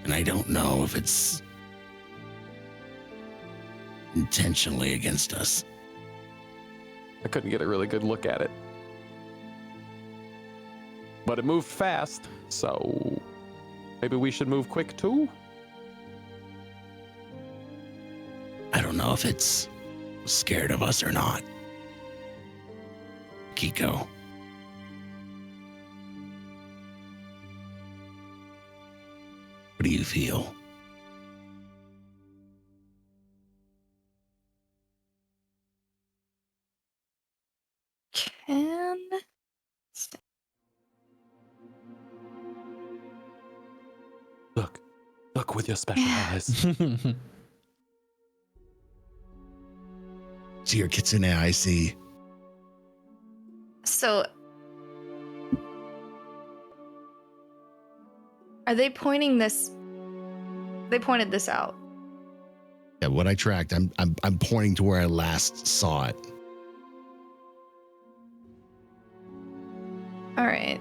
And I don't know if it's intentionally against us. I couldn't get a really good look at it. But it moved fast, so maybe we should move quick too? I don't know if it's scared of us or not. Kiko. What do you feel? Can Look with your special eyes. See your Kitsune, I see. so. Are they pointing this? They pointed this out. Yeah, what I tracked, I'm pointing to where I last saw it. All right.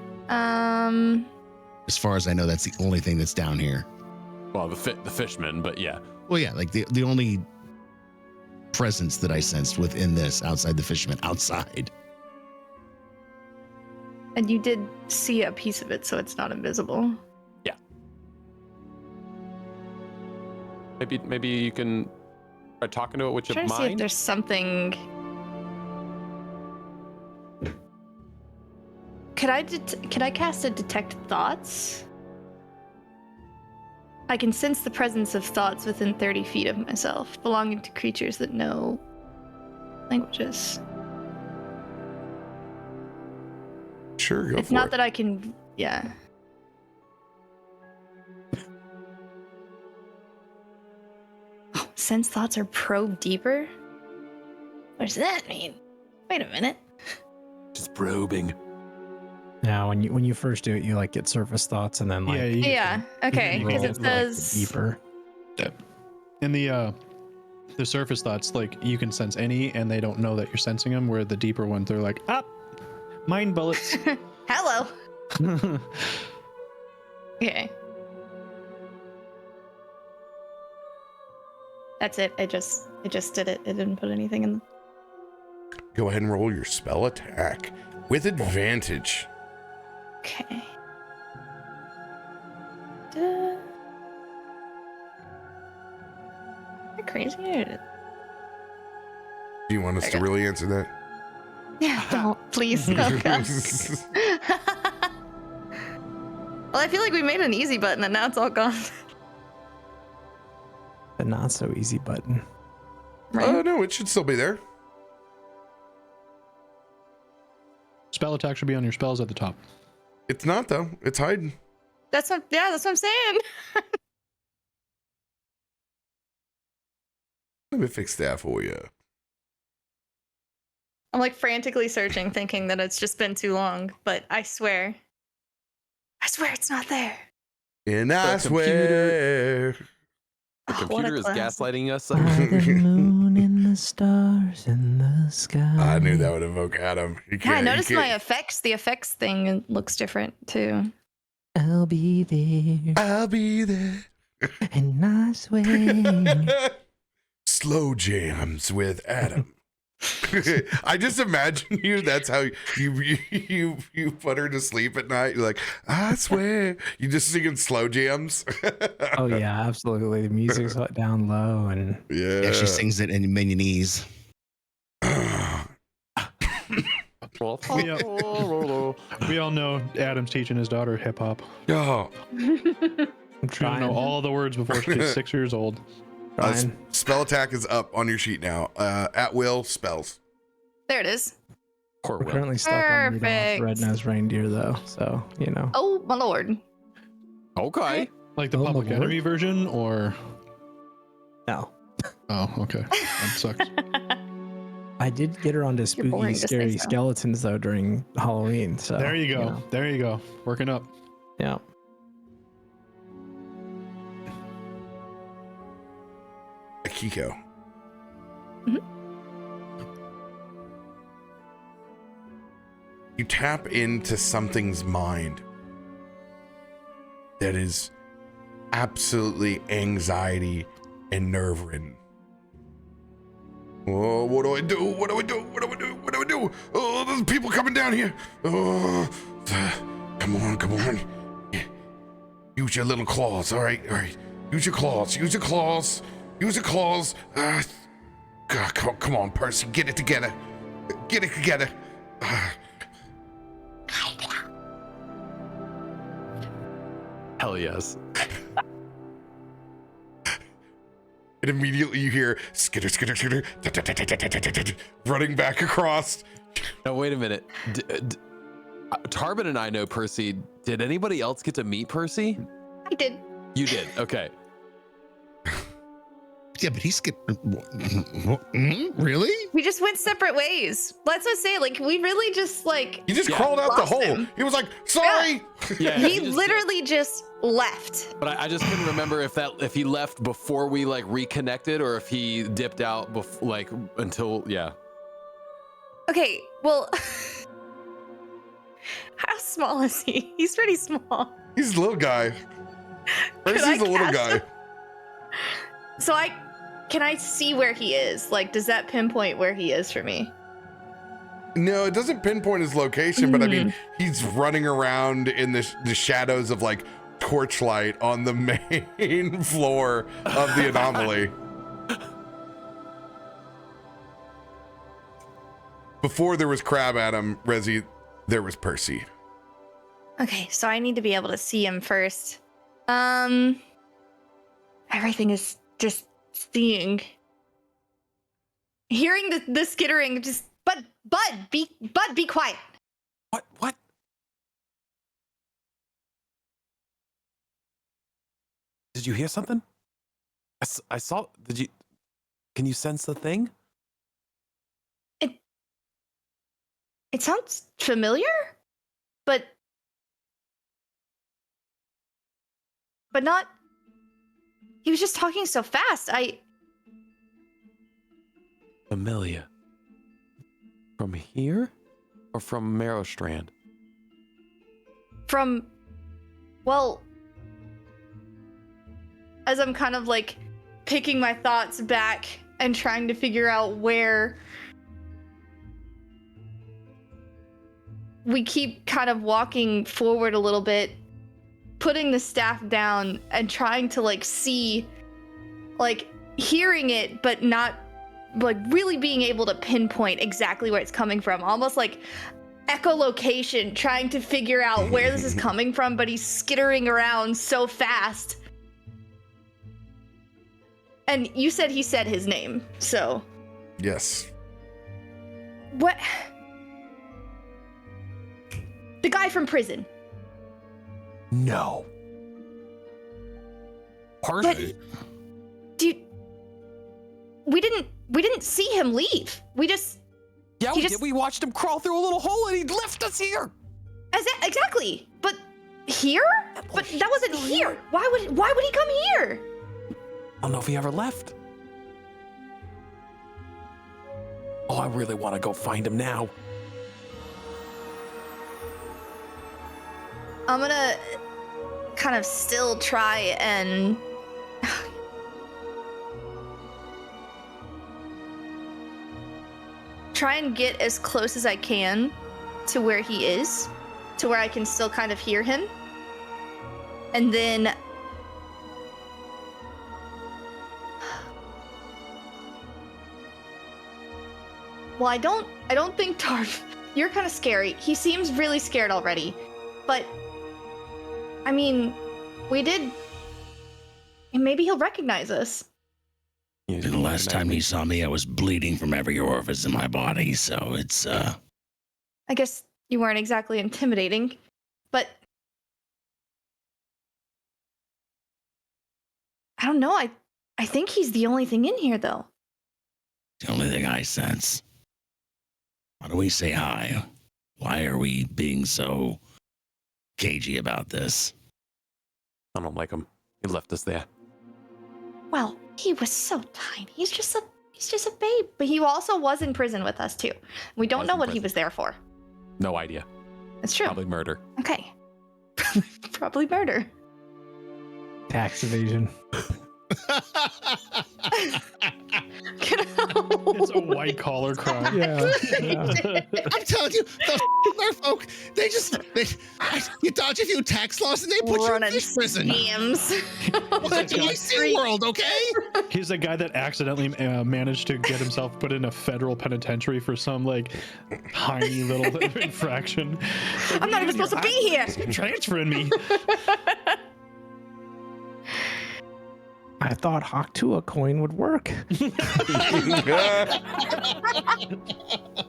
As far as I know, that's the only thing that's down here. Well, the fishman, but yeah. Well, yeah, like the only presence that I sensed within this, outside the fisherman, outside. And you did see a piece of it, so it's not invisible. Yeah. Maybe you can try talking to it with your Trying to see if mind. there's something. Could I cast a detect thoughts? I can sense the presence of thoughts within 30 feet of myself, belonging to creatures that know languages. Sure, go It's for not it. that I can. Yeah. Sense thoughts or probe deeper? What does that mean? Wait a minute. Just probing. Now, when you first do it, you like get surface thoughts, and then like Yeah. Okay. you Because roll it for, like, the says deeper. In the surface thoughts, like you can sense any, and they don't know that you're sensing them. Where the deeper ones, they're like, mind bullets. hello. Okay. That's it. It just did it. It didn't put anything in. Go ahead and roll your spell attack with advantage. Okay. Am I crazy? Do you want us to Okay. really answer that? Yeah, don't, please. Oh, God. Well, I feel like we made an easy button and now it's all gone. The not so easy button. Right? Oh, no, it should still be there. Spell attack should be on your spells at the top. It's not, though. It's hiding. That's what I'm saying. Let me fix that for you. I'm like frantically searching, thinking that it's just been too long, but I swear it's not there. And I The swear. The Oh, what a computer is classic. gaslighting us. By the moon and the stars in the sky. I knew that would evoke Adam. You Yeah, I can't- you noticed my can't- effects. The effects thing looks different too. I'll be there, I'll be there. and I swear. Slow jams with Adam. I just imagine you. That's how you put her to sleep at night. You're like, I swear. You just singing slow jams. Oh yeah, absolutely. The music's down low, and Yeah. He actually sings it in Minionese. We all know Adam's teaching his daughter hip hop. Oh, I'm She's gonna trying. know all the words before she's 6 years old. trying. spell attack is up on your sheet now. At will spells. There it is. Poor We're Will. currently stuck on Perfect. Red-Nosed Reindeer, though, so you know. Oh my lord. Okay. Like the Oh, my public lord. enemy version, or No, oh, okay, that sucks. I did get her onto spooky, boring to say scary so. skeletons though during Halloween. So There you go. know, There you go. Working up. yeah. Akiko. You tap into something's mind that is absolutely anxiety and nerve-ridden. Oh, what do I do? What do I do? What do I do? What do I do? Oh, there's people coming down here. Oh, come on, come on. Use your little claws. All right, all right. Use your claws. Use your claws. Use your claws. God, come on, Percy. Get it together. Get it together. Hell yes. and immediately you hear skitter, skitter, skitter, running back across. Now, wait a minute. Tarben and I know Percy. Did anybody else get to meet Percy? I did. You did. Okay. Yeah, but he's really? We just went separate ways. Let's just say, like, we really just like. He just crawled out the lost hole. him. He was like, sorry. Yeah. He literally just left. But I just couldn't remember if he left before we like reconnected or if he dipped out until Okay, well, how small is he? He's pretty small. He's a little guy. Percy's a little cast guy. him? So can I see where he is? Like, does that pinpoint where he is for me? No, it doesn't pinpoint his location, but I mean, he's running around in the shadows of like torchlight on the main floor of the anomaly. Before there was CaptainRoBear, Resi, there was Percy. Okay, so I need to be able to see him first. Everything is just seeing. Hearing the skittering, just Bud, be quiet. What? Did you hear something? I saw. Can you sense the thing? It sounds familiar, but not. He was just talking so fast. Familiar. From here or from Merrowstrand? Well, as I'm kind of like picking my thoughts back and trying to figure out where we keep kind of walking forward a little bit, putting the staff down and trying to like see, like hearing it, but not like really being able to pinpoint exactly where it's coming from. Almost like echolocation, trying to figure out where this is coming from, but he's skittering around so fast. And you said he said his name, so. Yes. What? The guy from prison. No. Percy? We didn't see him leave. We just. Yeah, we did. We watched him crawl through a little hole and he left us here. Exactly. But here? But that wasn't here. Why would he come here? I don't know if he ever left. Oh, I really want to go find him now. I'm gonna kind of still try and get as close as I can to where he is, to where I can still kind of hear him. And then well, I don't think Tarf, you're kind of scary. He seems really scared already. But I mean, we did, and maybe he'll recognize us. And the last time he saw me, I was bleeding from every orifice in my body, so it's, I guess you weren't exactly intimidating, but I don't know. I think he's the only thing in here, though. the only thing I sense. Why do we say hi? Why are we being so cagey about this? I don't like him. He left us there. Well, he was so tiny. He's just a babe. But he also was in prison with us too. We don't know what he was there for. No idea. It's true. Probably murder. Okay. Probably murder. Tax evasion. It's a white collar crime. Yeah. I'm telling you, the Bearfolk, you dodge a few tax laws and they put you in Running fish prison. scams. It's like Sea World, okay? He's the guy that accidentally managed to get himself put in a federal penitentiary for some like tiny little infraction. Like, I'm not even supposed to be here. Transferring me. I thought Hawk-Tuah coin would work.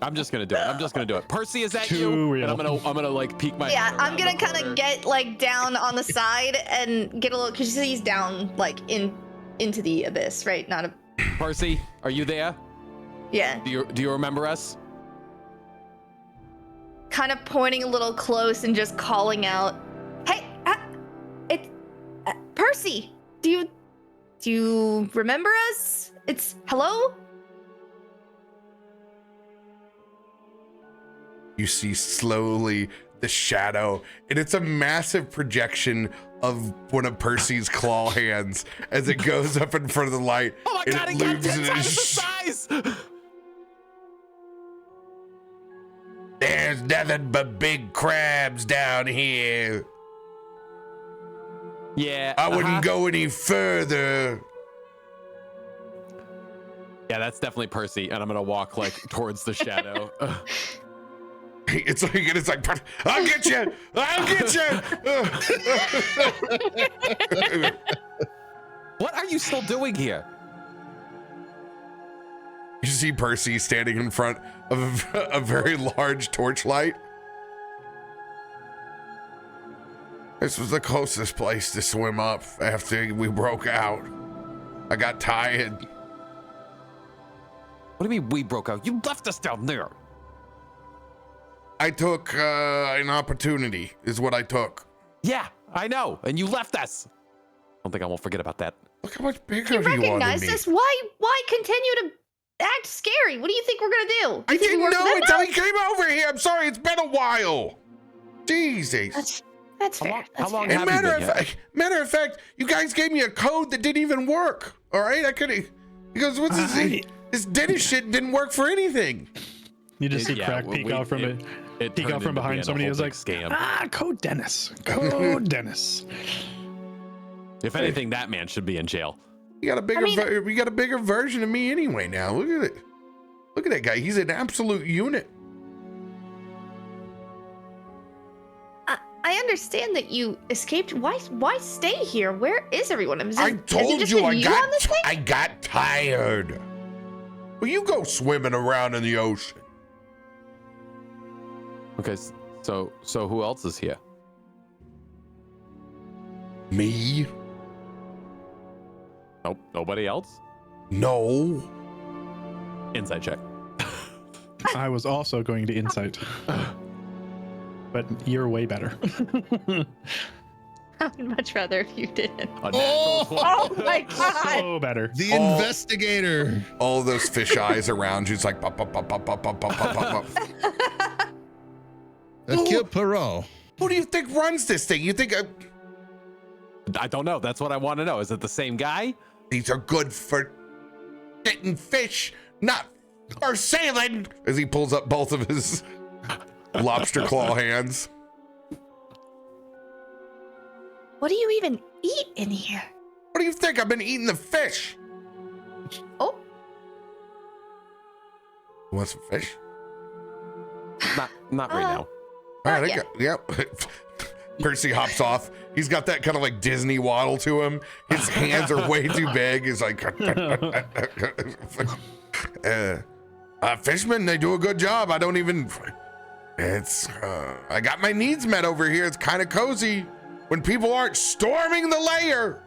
I'm just gonna do it. Percy, is that Too you? real. And I'm gonna like peek my. Yeah, head I'm around gonna the kind corner. of get like down on the side and get a little, because he's down like into the abyss, right? Not a. Percy, are you there? Yeah. Do you remember us? Kind of pointing a little close and just calling out, "Hey, it's Percy. Do you remember us? It's hello." You see slowly the shadow, and it's a massive projection of one of Percy's claw hands as it goes up in front of the light. Oh my and god, it it got looms 10 in times the his- size! There's nothing but big crabs down here. Yeah. I wouldn't go any further. Yeah, that's definitely Percy, and I'm gonna walk like towards the shadow. It's like, I'll get you. I'll get you. What are you still doing here? You see Percy standing in front of a very large torchlight. This was the closest place to swim up after we broke out. I got tired. What do you mean we broke out? You left us down there. I took an opportunity, is what I took. Yeah, I know, and you left us. I don't think I won't forget about that. Look how much bigger You you are than recognize me. this? Why continue to act scary? What do you think we're gonna do? I You think we didn't work for know them until now? he came over here. I'm sorry, it's been a while. Jesus. That's How fair. long- That's how long fair. have And you been here? matter of fact, you guys gave me a code that didn't even work. All right, I couldn't. He goes, "What's this? This dentist shit didn't work for anything." You just see Yeah, Krak peek out from it. Peek turned out from into behind being a somebody. whole Is big like, scam. Code Dennis. Code Dennis. If anything, that man should be in jail. You got a bigger, we got a bigger version of me anyway. Now look at it. Look at that guy. He's an absolute unit. I understand that you escaped. Why stay here? Where is everyone? I told you on this thing? I got tired. Well, you go swimming around in the ocean. Okay, so who else is here? Me? Nope, nobody else. No. Inside check. I was also going to insight. But you're way better. I would much rather if you didn't. A natural 20. Oh my god! So better. The Oh. investigator. All those fish eyes around you. It's like pop, pop, pop, pop, pop, pop, pop, pop, pop. Akiko Perot. Who do you think runs this thing? You think I don't know. That's what I want to know. Is it the same guy? these are good for getting fish, not for sailing? As he pulls up both of his lobster claw hands. What do you even eat in here? What do you think? I've been eating the fish. Oh, You want some fish? Not right now. All right, yeah. yep. Percy hops off. He's got that kind of like Disney waddle to him. His hands are way too big. He's like, fishermen, they do a good job. I don't even, I got my needs met over here. It's kind of cozy when people aren't storming the lair.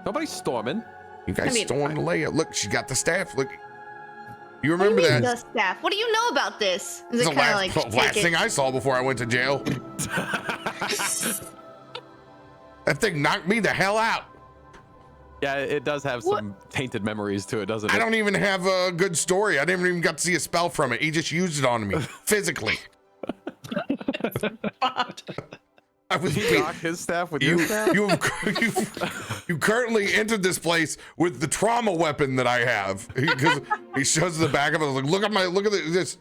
Nobody's storming. You guys I mean, storm the lair. Look, she's got the staff. Look, you what do you remember mean that? the staff? What do you know about this? Is It's it the kind of last, like last take thing it? I saw before I went to jail. That thing knocked me the hell out. Yeah, it does have some tainted memories to it, doesn't it? I don't even have a good story. I didn't even got to see a spell from it. He just used it on me physically. I was Did he knock his staff with your staff? you currently entered this place with the trauma weapon that I have, because he shows the back of it. Like, look at this,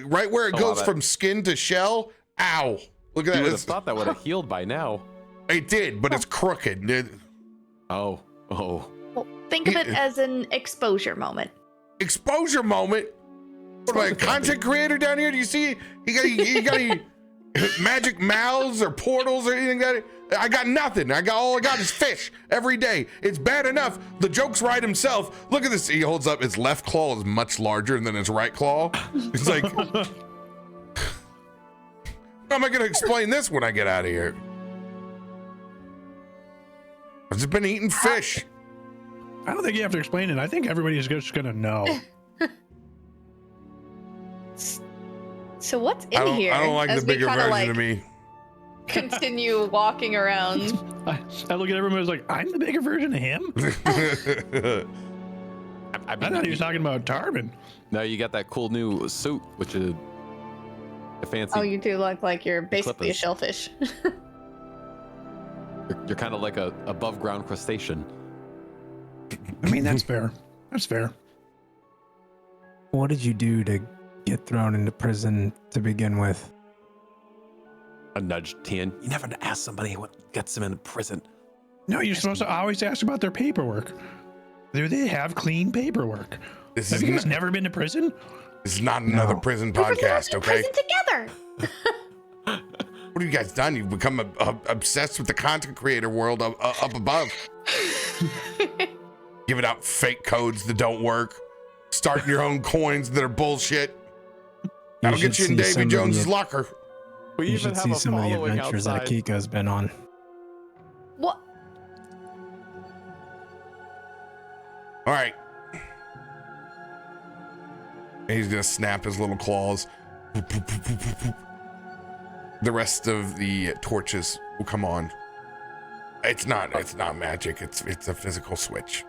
right where it goes from skin to shell. Ow! Look at You would that. have thought that would have healed by now. It did, but it's crooked. Oh. Well, think of it as an exposure moment. Exposure moment. What am I, a content creator down here? Do you see? magic mouths or portals or anything that I got nothing. All I got is fish every day. It's bad enough. The joke's right himself. Look at this. He holds up his left claw is much larger than his right claw. It's like, how am I going to explain this when I get out of here? I've just been eating fish. I don't think you have to explain it. I think everybody's just gonna know. So what's in here? I don't like as the bigger we kinda, version of me. Continue walking around. I look at everyone who's like, I'm the bigger version of him. I thought he was talking about Tarben. No, you got that cool new suit, which is a fancy. Oh, you do look like you're basically a Clippers. shellfish. You're kind of like a above ground crustacean. I mean, that's fair. That's fair. What did you do to get thrown into prison to begin with? I nudged Tien. You never ask somebody what gets them in prison. No, you're supposed to always ask about their paperwork. Do they have clean paperwork? This Have is you guys not, never been to prison? this is not another No. prison We were podcast, in okay? prison together. What have you guys done? You've become obsessed with the content creator world up above. Giving out fake codes that don't work. Starting your own coins that are bullshit. That'll get you in Davy Jones's locker. We You even should have see a some of the following adventures outside. that Akiko's been on. What? All right. And he's gonna snap his little claws. The rest of the torches will come on. It's not magic. It's a physical switch.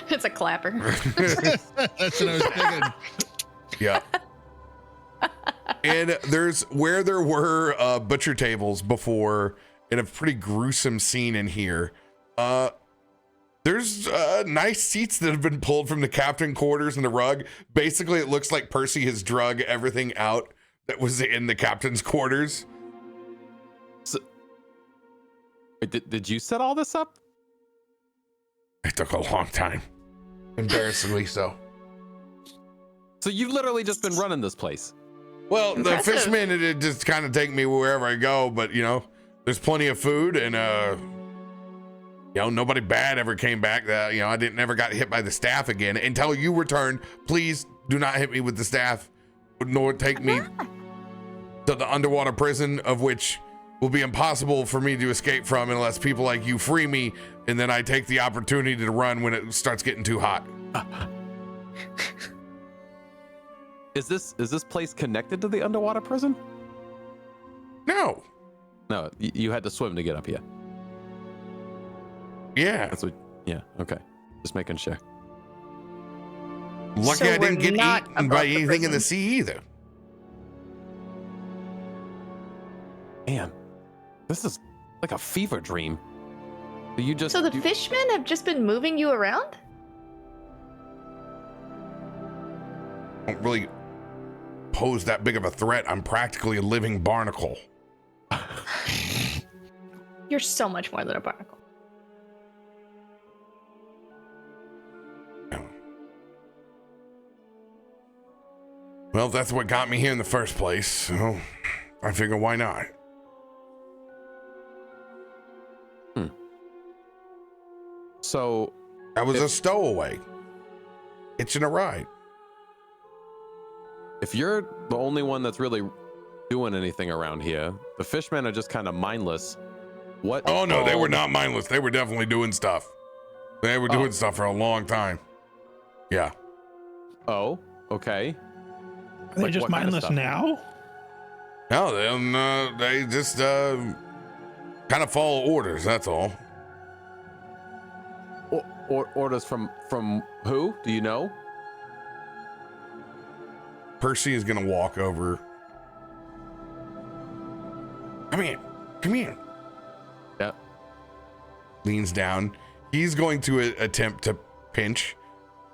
It's a clapper. That's what I was thinking. Yeah. And there's where there were butcher tables before in a pretty gruesome scene in here. There's nice seats that have been pulled from the captain quarters and the rug. Basically, it looks like Percy has drug everything out that was in the captain's quarters. So, wait, did you set all this up? It took a long time. Embarrassingly so. So you've literally just been running this place. Well, Impressive. the fishmen, it just kind of take me wherever I go, but you know, there's plenty of food and you know, nobody bad ever came back. That, you know, I never got hit by the staff again until you returned. Please do not hit me with the staff, nor take me to the underwater prison, of which will be impossible for me to escape from unless people like you free me, and then I take the opportunity to run when it starts getting too hot. Is this place connected to the underwater prison? No. No, you had to swim to get up here. Yeah. That's what. Yeah. Okay. Just making sure. Lucky So I didn't we're get not eaten by above the anything in the prison. sea either. Man, this is like a fever dream. You just. So the you- fishmen have just been moving you around? Don't really pose that big of a threat. I'm practically a living barnacle. You're so much more than a barnacle. Well, if that's what got me here in the first place, so I figure why not? So I was a stowaway. Hitching a ride. if you're the only one that's really doing anything around here, the fishmen are just kind of mindless. What? Oh no, they were not mindless. They were definitely doing stuff. They were doing stuff for a long time. Yeah. Oh, okay. Are they Like just what kind of mindless stuff? now? No, they just kind of follow orders. That's all. Orders from who? Do you know? Percy is gonna walk over. Come here. Yeah. Leans down. He's going to attempt to pinch.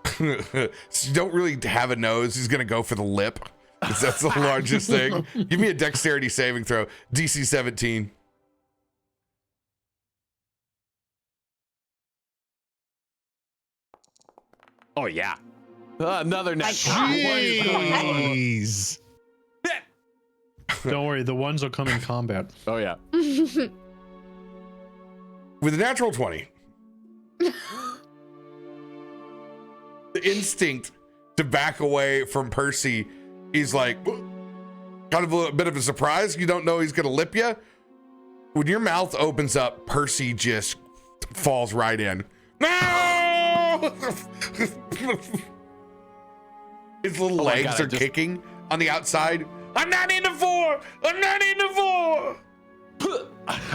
So you don't really have a nose. He's gonna go for the lip, 'cause that's the largest thing. Give me a dexterity saving throw. DC 17. Oh yeah. Another My net. God. Jeez. Don't worry, the ones will come in combat. Oh yeah. With a natural 20, the instinct to back away from Percy is like kind of a bit of a surprise. You don't know he's going to lip you. When your mouth opens up, Percy just falls right in. No! His little legs are kicking on the outside. I'm not in the 4. I'm not in the 4.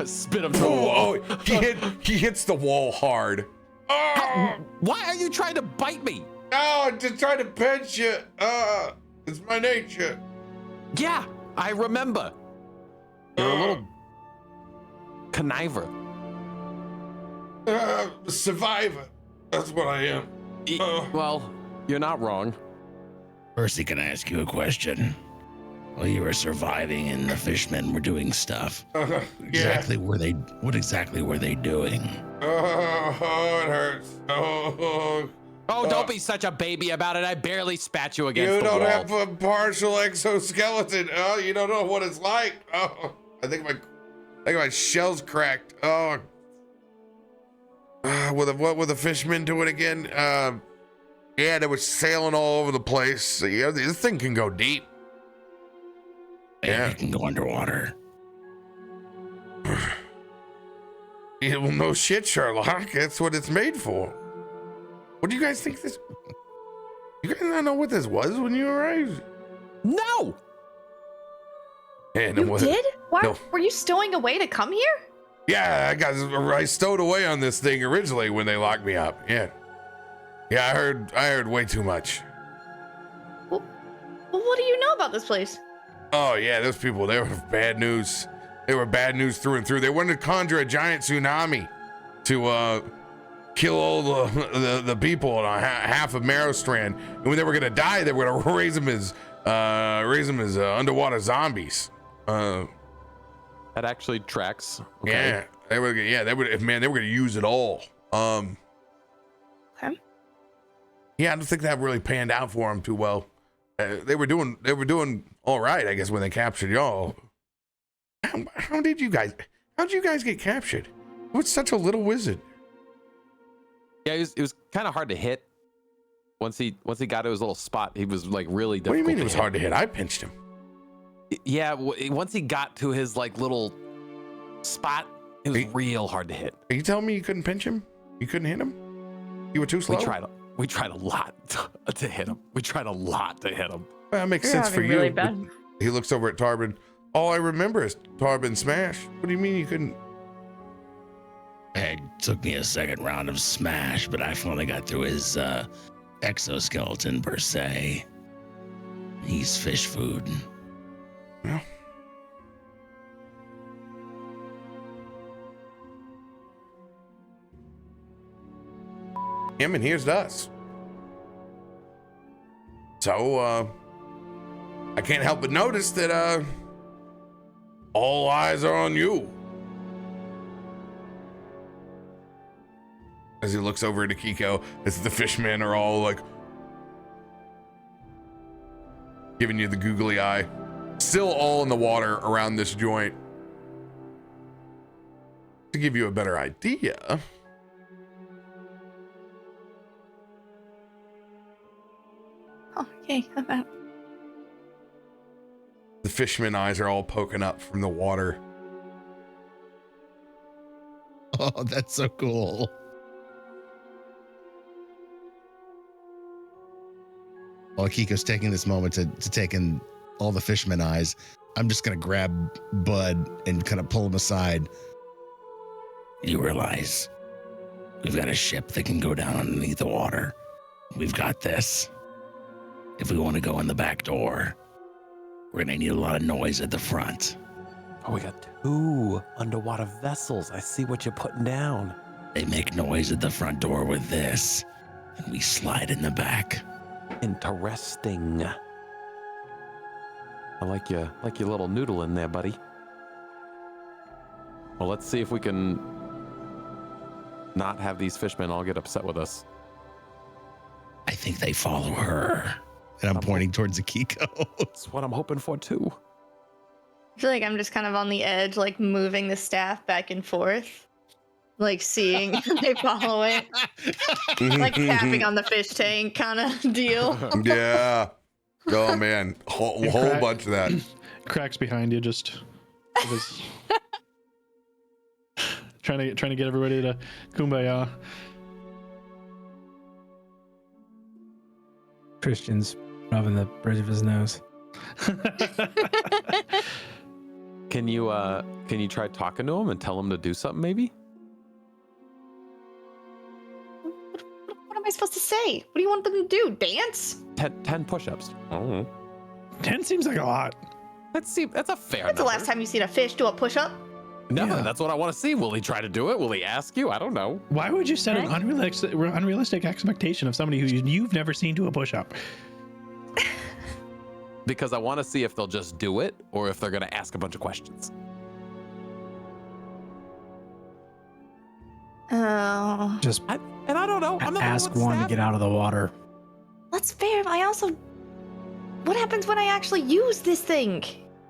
Spit him to the wall. Oh, he hits the wall hard. Oh, Why are you trying to bite me? no, I'm just trying to pinch you. It's my nature. Yeah, I remember. You're a little conniver. Survivor. That's what I am. Well, you're not wrong. Percy, can I ask you a question? While you were surviving and the fishmen were doing stuff, what exactly were they doing? Oh, it hurts. Oh, Don't be such a baby about it. I barely spat you against you the don't wall. have a partial exoskeleton. Oh, you don't know what it's like. Oh, I think my shell's cracked. Oh, what were the fishmen doing again? Yeah, they were sailing all over the place. Yeah, this thing can go deep. Yeah, it can go underwater. Yeah, well, no shit, Sherlock. That's what it's made for. What do you guys think this? You guys not know what this was when you arrived? No. And You did? Why were you stowing away to come here? Yeah, I stowed away on this thing originally when they locked me up. Yeah, I heard way too much. Well, what do you know about this place? Oh yeah, those people, they were bad news. They were bad news through and through. They wanted to conjure a giant tsunami to kill all the people on half of Merrowstrand. And when they were gonna die, they were gonna raise them as underwater zombies. That actually tracks. Okay. Yeah, they were gonna use it all. Okay. Yeah, I don't think that really panned out for them too well. They were doing all right, I guess, when they captured y'all. How'd you guys get captured? What's such a little wizard? Yeah, it was kind of hard to hit. Once he got to his little spot, he was like really difficult. What do you mean it to was hit. hard to hit? I pinched him. Yeah, once he got to his like little spot, it was real hard to hit. Are you telling me you couldn't pinch him? You couldn't hit him? You were too slow? We tried a lot to hit him. Well, that makes sense for Really you. bad. He looks over at Tarben. All I remember is Tarben smash. What do you mean you couldn't? It took me a second round of smash, but I finally got through his exoskeleton per se. He's fish food. Well. Him and here's us. So, I can't help but notice that, all eyes are on you. As he looks over at Akiko, as the fishmen are all like giving you the googly eye. Still all in the water around this joint. To give you a better idea, Oh, okay. the fisherman eyes are all poking up from the water. Oh, that's so cool. While Akiko's taking this moment to take in all the fisherman eyes, I'm just going to grab Bud and kind of pull him aside. You realize we've got a ship that can go down underneath the water. We've got this. If we want to go in the back door, we're going to need a lot of noise at the front. Oh, we got 2 underwater vessels. I see what you're putting down. They make noise at the front door with this, and we slide in the back. Interesting. I like your little noodle in there, buddy. Well, let's see if we can not have these fishmen all get upset with us. I think they follow her. And I'm pointing towards Akiko. That's what I'm hoping for too. I feel like I'm just kind of on the edge, like moving the staff back and forth, like seeing if they follow it, like tapping on the fish tank kind of deal. Yeah. Oh man, whole Krak- bunch of that. Krak's behind you, just trying to get everybody to kumbaya. Christian's rubbing the bridge of his nose. Can you try talking to him and tell him to do something maybe? What am I supposed to say? What do you want them to do? Dance? 10 push-ups. Oh. 10 seems like a lot. That's a fair When's the number. last time you seen a fish do a push-up? No, Yeah. that's what I want to see. Will he try to do it? Will he ask you? I don't know. Why would you set an unrealistic expectation of somebody who you've never seen do a push-up? Because I want to see if they'll just do it or if they're going to ask a bunch of questions. Oh, Just I don't know. I'm not ask one to get out of the water. that's fair. I also, what happens when I actually use this thing?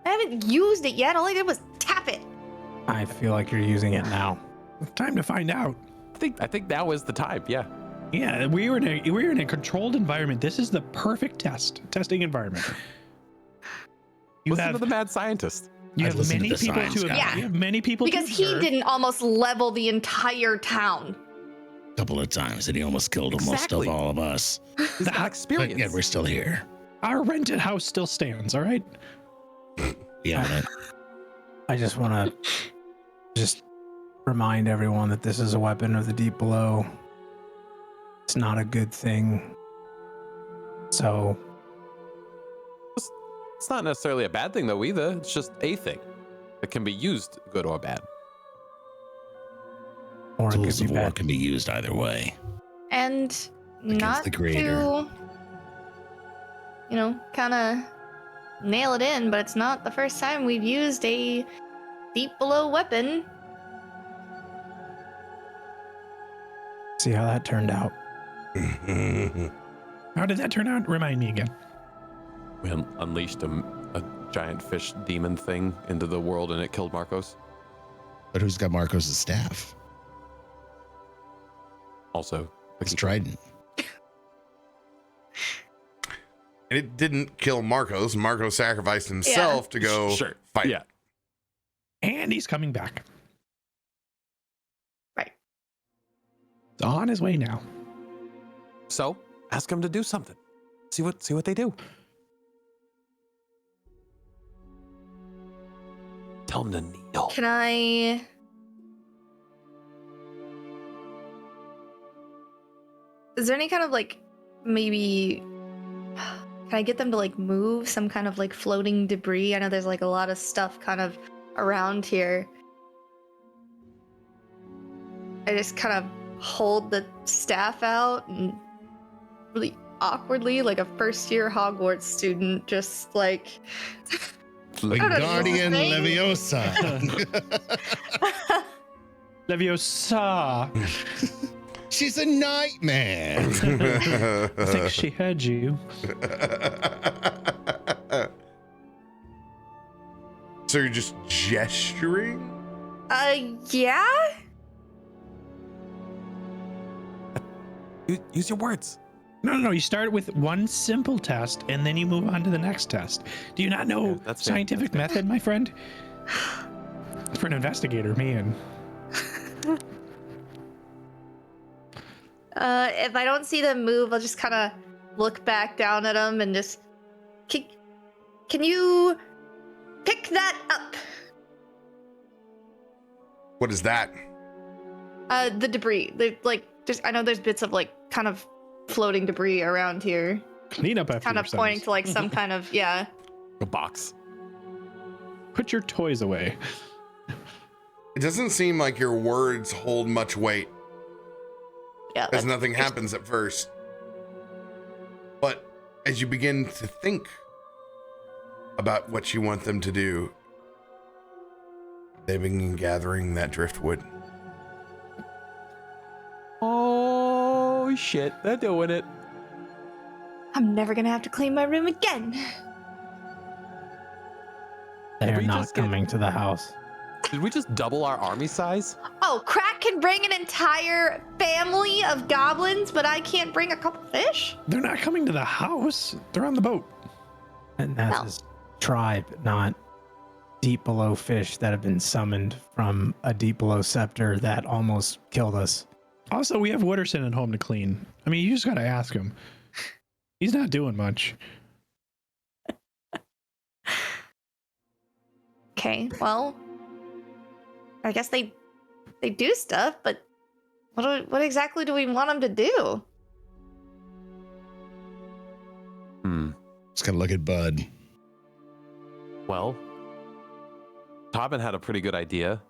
I haven't used it yet. All I did was tap it. I feel like you're using it now. Time to find out. I think now is the time. Yeah. Yeah, we were in a controlled environment. This is the perfect testing environment. Listen to the mad scientist. You I'd have listen to many the people science to guy. Yeah. you have many people Because to he observe. didn't almost level the entire town. A couple of times, and he almost killed almost Exactly. of all of us. He's got But experience. yet we're still here. Our rented house still stands. All right. Yeah. I just want to just remind everyone that this is a weapon of the deep below. It's not a good thing. So It's not necessarily a bad thing though either. It's just a thing that can be used good or bad. or it Tools could of be war bad. can be used either way. And not the creator. to, kind of nail it in, but it's not the first time we've used a deep below weapon. See how that turned out. How did that turn out? Remind me again. We unleashed a giant fish demon thing into the world and it killed Marcos. But who's got Marcos' staff? Also, It's Trident. And it didn't kill Marcos. Marcos sacrificed himself to go Sure. fight. Yeah. And he's coming back. Right. It's on his way now. So ask them to do something. See what they do. Tell them to kneel. Can I? Is there any kind of maybe? Can I get them to move some kind of floating debris? I know there's a lot of stuff kind of around here. I just kind of hold the staff out and really awkwardly, like a first-year Hogwarts student, just Wingardium know. Leviosa. Leviosa. She's a nightmare. I think she had you. So you're just gesturing? Yeah? Use your words. No. You start with one simple test and then you move on to the next test. Do you not know Yeah, that's fair. scientific method, my friend? For an investigator, man. If I don't see them move, I'll just kind of look back down at them and just... Can you pick that up? What is that? The debris. I know there's bits of kind of floating debris around here. Clean up after Kind of pointing yourselves. to some kind of, yeah. A box. Put your toys away. It doesn't seem like your words hold much weight, Yeah. as nothing happens at first. But as you begin to think about what you want them to do, they begin gathering that driftwood. Oh shit, they're doing it. I'm never gonna have to clean my room again. They're we not just get- coming to the house. Did we just double our army size? Oh, Krak can bring an entire family of goblins, but I can't bring a couple fish? They're not coming to the house. They're on the boat. And that's No. his tribe, not deep below fish that have been summoned from a deep below scepter that almost killed us. Also, we have Wooderson at home to clean. I mean, you just got to ask him. He's not doing much. Okay, well, I guess they do stuff, but what exactly do we want them to do? Just gotta look at Bud. Well, Tarben had a pretty good idea.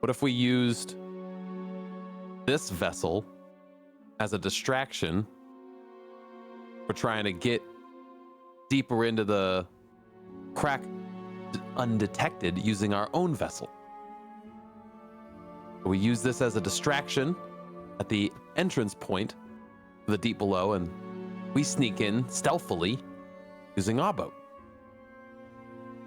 What if we used this vessel as a distraction for trying to get deeper into the Krak undetected using our own vessel? We use this as a distraction at the entrance point of the deep below, and we sneak in stealthily using our boat.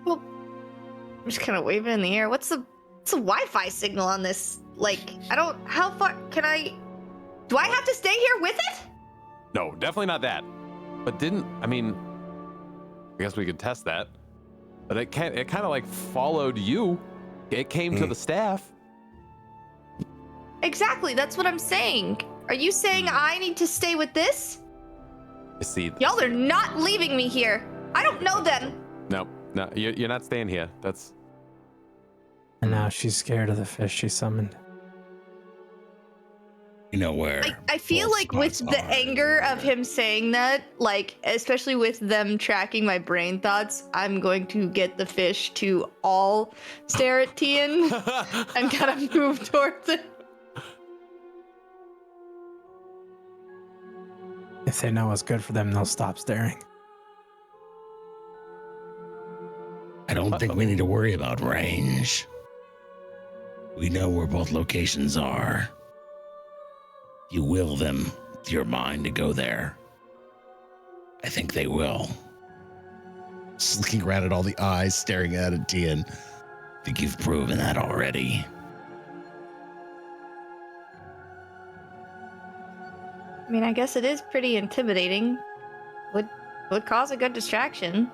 Well, I'm just kind of waving in the air. What's the Wi-Fi signal on this? Like, how far do I have to stay here with it? No, definitely not that. But I guess we could test that. But it kind of like followed you. It came to the staff. Exactly, that's what I'm saying. Are you saying I need to stay with this? You see, Y'all are not leaving me here. I don't know them. no, you're not staying here. That's And now she's scared of the fish she summoned. You know where? I feel both like with spots the are. anger of him saying that, like, especially with them tracking my brain thoughts, I'm going to get the fish to all stare at Tian and kind of move towards it. If they know what's good for them, they'll stop staring. I don't think we need to worry about range. We know where both locations are. You will them with your mind to go there. I think they will. Just looking around at all the eyes staring at it, Tian. I think you've proven that already. I mean, I guess it is pretty intimidating. Would cause a good distraction.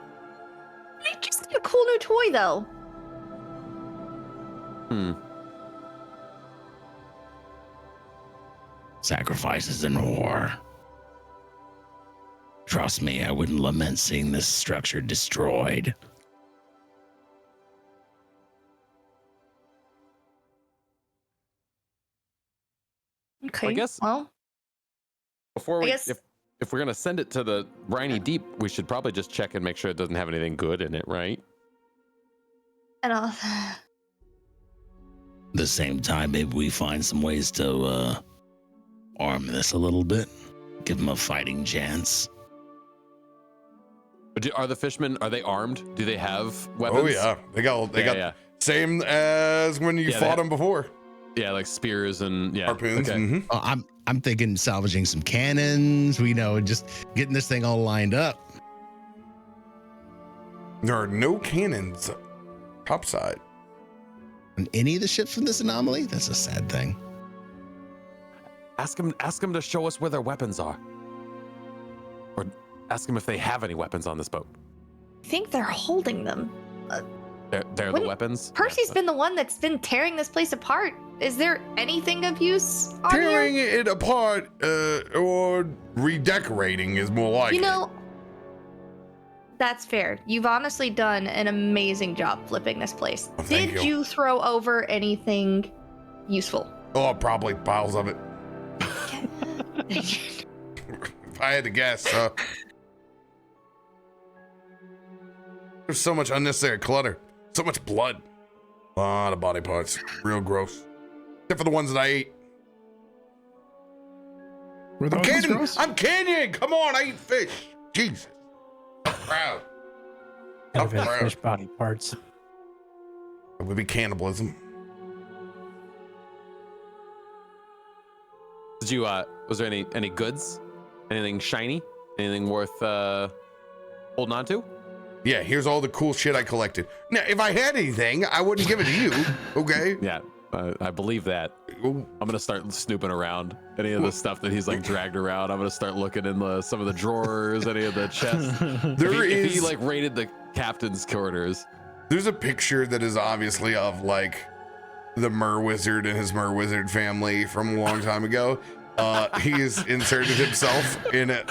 I just got a cool new toy, though. Sacrifices in war. Trust me, I wouldn't lament seeing this structure destroyed. Okay. I guess- Well, before I we guess- if we're gonna send it to the briny deep, we should probably just check and make sure it doesn't have anything good in it, right? and I'll. At the same time, maybe we find some ways to arm this a little bit. Give them a fighting chance. But are the fishmen, are they armed? Do they have weapons? Oh yeah, they got yeah. same as when you Yeah, fought them before. Yeah, like spears and Harpoons. Okay. Mhm. I'm thinking salvaging some cannons. We know, just getting this thing all lined up. There are no cannons topside. On any of the ships from this anomaly, that's a sad thing. Ask them to show us where their weapons are, or ask them if they have any weapons on this boat. I think they're holding them. They're the Wouldn't- weapons. Percy's been the one that's been tearing this place apart. Is there anything of use on Tearing here? it apart or redecorating is more like You know, that's fair. You've honestly done an amazing job flipping this place. Oh, thank Did you. you throw over anything useful? Oh, probably piles of it. If I had to guess, there's so much unnecessary clutter, so much blood, a lot of body parts, real gross. Except for the ones that I ate. Were I'm those ones kidding. gross? I'm kidding. Come on, I eat fish. Jesus. I'm proud. Could have been proud. fish body parts. It would be cannibalism. Did you? Was there any goods? Anything shiny? Anything worth holding on to? Yeah, here's all the cool shit I collected. Now, if I had anything, I wouldn't give it to you. Okay. Yeah, I believe that. I'm gonna start snooping around any of the stuff that he's like dragged around. I'm gonna start looking in some of the drawers, any of the chests. If he like raided the captain's quarters. There's a picture that is obviously of like the Merwizard and his Merwizard family from a long time ago. He's inserted himself in it.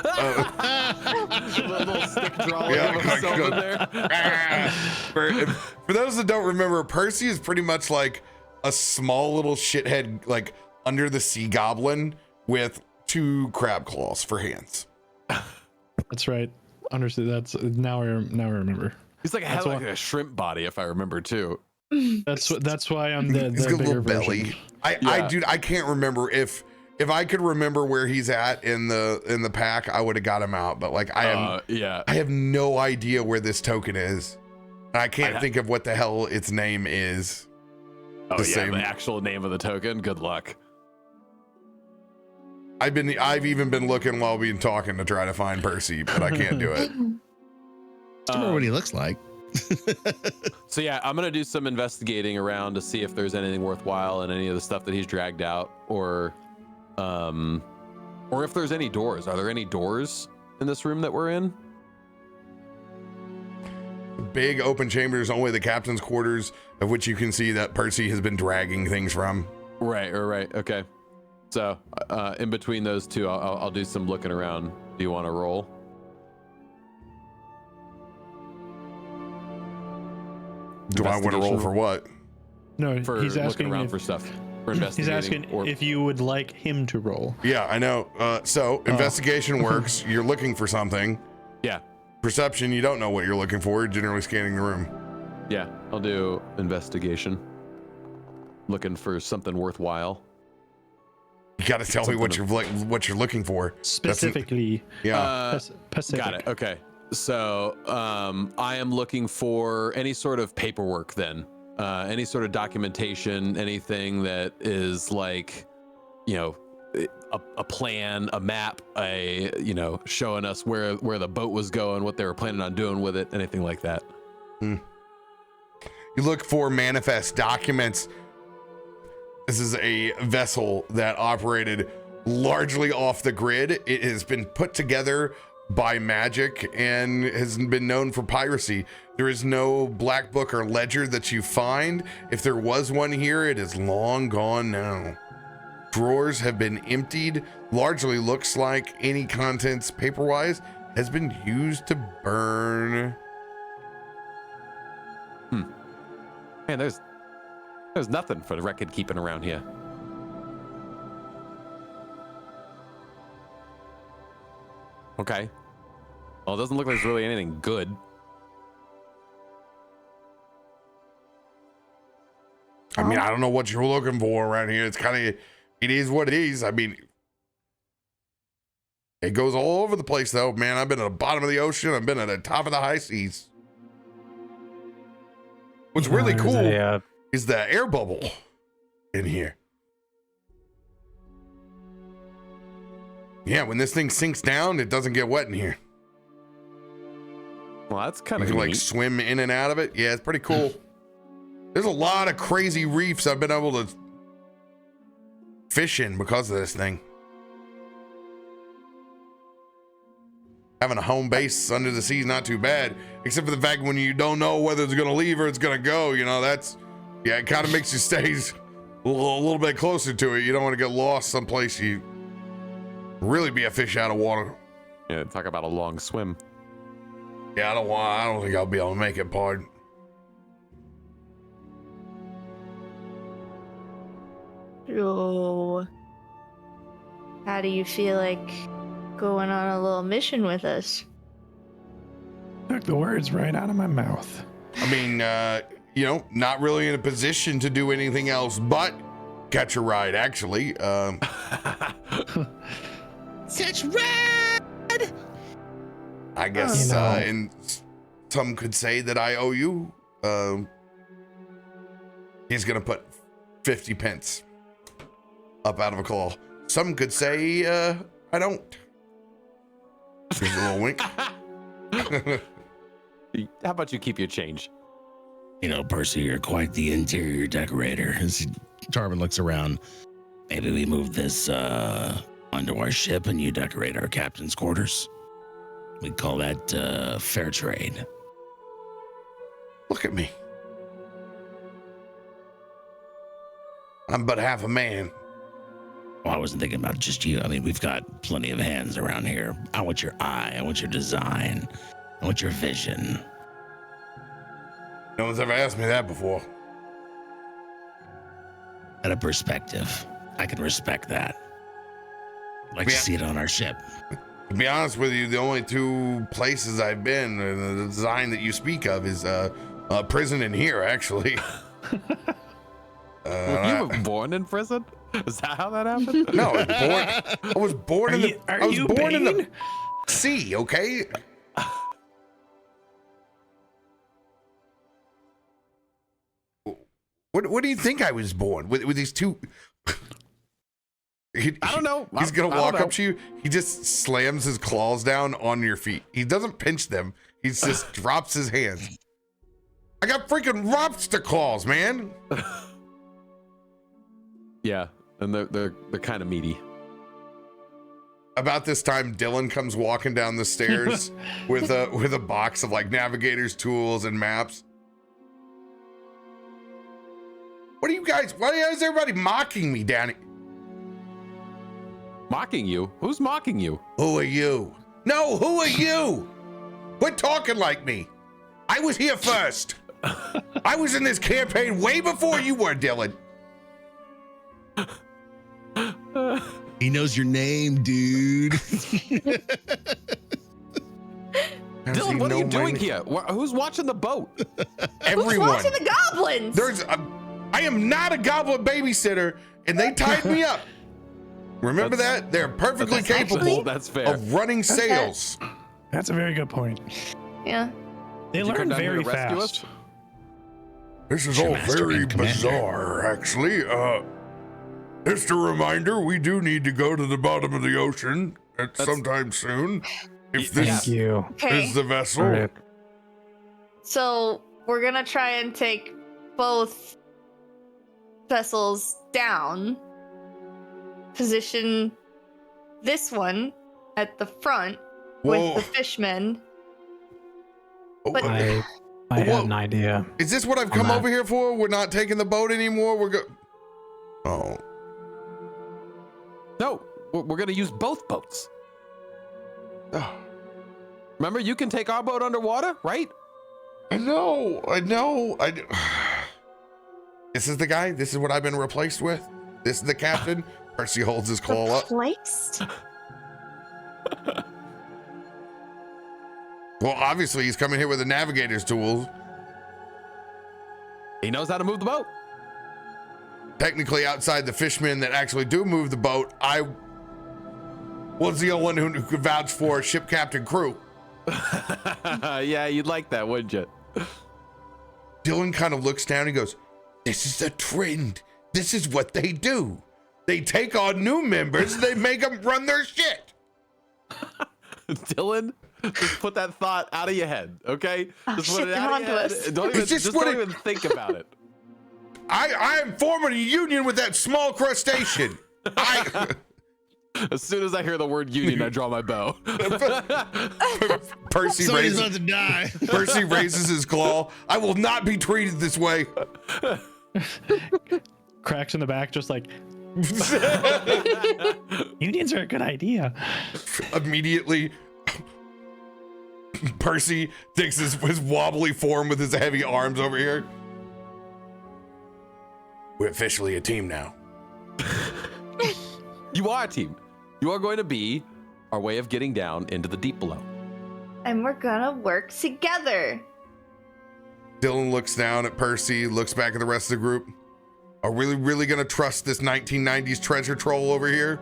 Little stick drawing of himself in there. For those that don't remember, Percy is pretty much like a small little shithead, like under the sea goblin with 2 crab claws for hands. That's right. Understood. That's now I remember. He's like had like a shrimp body, if I remember too. That's why I'm the He's got a bigger little belly. version. I can't remember if I could remember where he's at in the pack, I would have got him out. But like I have no idea where this token is. And I can't think of what the hell its name is. The actual name of the token. Good luck. I've even been looking while we've been talking to try to find Percy, but I can't do it. I don't know what he looks like. So yeah, I'm gonna do some investigating around to see if there's anything worthwhile in any of the stuff that he's dragged out, or if there's any doors. Are there any doors in this room that we're in? Big open chambers, only the captain's quarters, of which you can see that Percy has been dragging things from. Right. Okay. So in between those two, I'll do some looking around. Do you want to roll? Do I want to roll for what? No, For he's asking looking around if, for stuff. For he's investigating. asking if you would like him to roll. Yeah, I know. So investigation works. You're looking for something. Yeah. Perception, you don't know what you're looking for. You're generally scanning the room. Yeah, I'll do investigation. Looking for something worthwhile. You got to tell me what you're looking for. Specifically. Pacific. Got it. Okay. So I am looking for any sort of paperwork then. Any sort of documentation, anything that is like, a plan, a map, showing us where the boat was going, what they were planning on doing with it, anything like that. You look for manifest documents. This is a vessel that operated largely off the grid. It has been put together by magic and has been known for piracy. There is no black book or ledger that you find. If there was one here, it is long gone now. Drawers have been emptied. Largely looks like any contents paper-wise has been used to burn. Man, there's nothing for the record keeping around here. Okay. Well, it doesn't look like there's really anything good. I mean, I don't know what you're looking for around here. It is what it is. I mean, it goes all over the place though, man. I've been at the bottom of the ocean. I've been at the top of the high seas. What's really cool is the air bubble in here. Yeah, when this thing sinks down, it doesn't get wet in here. Well, that's kind of You can neat. like swim in and out of it. Yeah, it's pretty cool. There's a lot of crazy reefs I've been able to fish in because of this thing. Having a home base under the sea is not too bad, except for the fact when you don't know whether it's going to leave or it's going to go, it kind of makes you stay a little bit closer to it. You don't want to get lost someplace you really be a fish out of water. Yeah, talk about a long swim. Yeah, I don't think I'll be able to make it, pardon. So, how do you feel like going on a little mission with us? Took the words right out of my mouth. I mean, not really in a position to do anything else but catch a ride, actually. Such rad! I guess, and some could say that I owe you. He's gonna put 50 pence up out of a claw. Some could say I don't. Here's a little wink. How about you keep your change? You know, Percy, you're quite the interior decorator. As Tarben looks around, maybe we move this onto our ship and you decorate our captain's quarters. We call that fair trade. Look at me. I'm but half a man. Well, I wasn't thinking about just you. I mean, we've got plenty of hands around here. I want your eye. I want your design. I want your vision. No one's ever asked me that before. And a perspective. I can respect that. I'd like to see it on our ship. To be honest with you, the only two places I've been, the design that you speak of is a prison in here, actually. You were born in prison? Is that how that happened? No, I was born in the sea, okay? What do you think I was born with these two? I don't know. He's gonna walk up to you. He just slams his claws down on your feet. He doesn't pinch them. He just drops his hands. I got freaking lobster claws, man. Yeah, and they're kind of meaty. About this time, Dylan comes walking down the stairs with a box of like navigator's tools and maps. What are you guys? Why is everybody mocking me, Danny? Mocking you? Who's mocking you? Who are you? No, who are you? Quit talking like me. I was here first. I was in this campaign way before you were, Dylan. He knows your name, dude. Dylan, what are you doing here? Who's watching the boat? Everyone. Who's watching the goblins? I am not a goblin babysitter, and they tied me up. Remember that? They're perfectly capable That's fair. of running sails. That's a very good point. Yeah. They learn very fast. This is all very bizarre, actually. Just a reminder, we do need to go to the bottom of the ocean at sometime soon. If this Thank you. is the vessel. Right. So we're gonna try and take both vessels down. Position this one at the front with the fishmen. But I have an idea. Is this what I've come over here for? We're not taking the boat anymore? Oh. No, we're going to use both boats. Oh. Remember, you can take our boat underwater, right? I know. This is the guy? This is what I've been replaced with? This is the captain? Percy holds his claw up. Replaced? Well, obviously he's coming here with the navigator's tools. He knows how to move the boat. Technically, outside the fishmen that actually do move the boat, I was the only one who could vouch for ship captain crew. Yeah, you'd like that, wouldn't you? Dylan kind of looks down and goes, "This is a trend. This is what they do. They take on new members and they make them run their shit." Dylan, just put that thought out of your head, okay? Just put it out of your head. Don't even think about it. I am forming a union with that small crustacean. As soon as I hear the word union, I draw my bow. Percy Somebody's about to die. Percy raises his claw. I will not be treated this way. Cracks in the back, just like, unions are a good idea. Immediately, Percy takes his wobbly form with his heavy arms over here. We're officially a team now. You are a team. You are going to be our way of getting down into the deep below. And we're gonna work together. Dylan looks down at Percy, looks back at the rest of the group. Are we really gonna trust this 1990s treasure troll over here?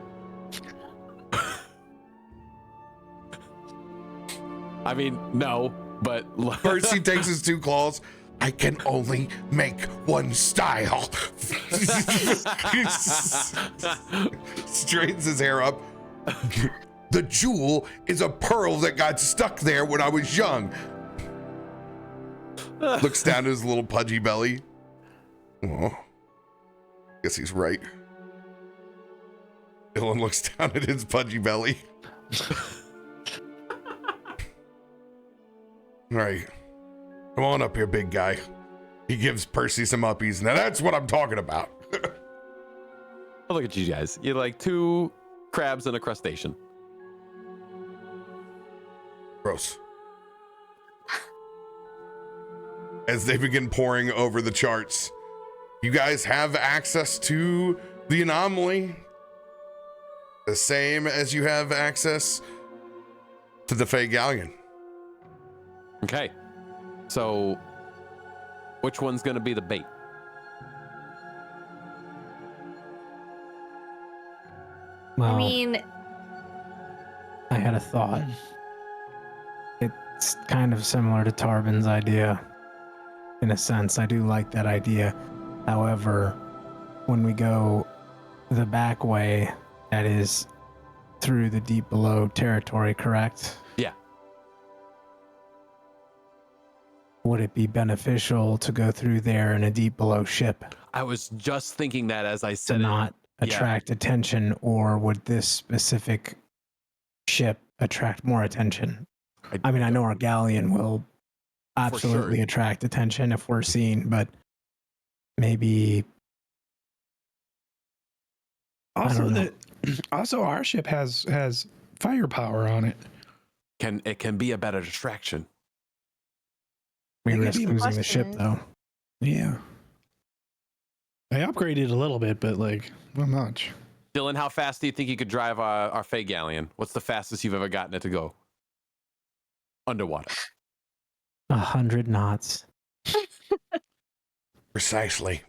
I mean, no, but Percy takes his two claws. I can only make one style. Straightens his hair up. The jewel is a pearl that got stuck there when I was young. Looks down at his little pudgy belly. Oh, guess he's right. Dylan looks down at his pudgy belly. All right, come on up here, big guy. He gives Percy some uppies. Now that's what I'm talking about. Oh, look at you guys. You're like 2 crabs and a crustacean. Gross. As they begin pouring over the charts, you guys have access to the anomaly, the same as you have access to the Fey Galleon. Okay. So, which one's going to be the bait? Well, I mean, I had a thought. It's kind of similar to Tarben's idea. In a sense, I do like that idea. However, when we go the back way, that is through the deep below territory, correct? Yeah. Would it be beneficial to go through there in a deep below ship I was just thinking that as I to said it. not attract attention, or would this specific ship attract more attention? I mean, I know our galleon will absolutely sure. attract attention if we're seen, but maybe Also, don't also our ship has firepower on it. It can be a better distraction. we That could risk be the losing the ship, question is- though. Yeah. I upgraded a little bit, but like not much. Dylan, how fast do you think you could drive our Fey Galleon? What's the fastest you've ever gotten it to go? Underwater. 100 knots. Precisely.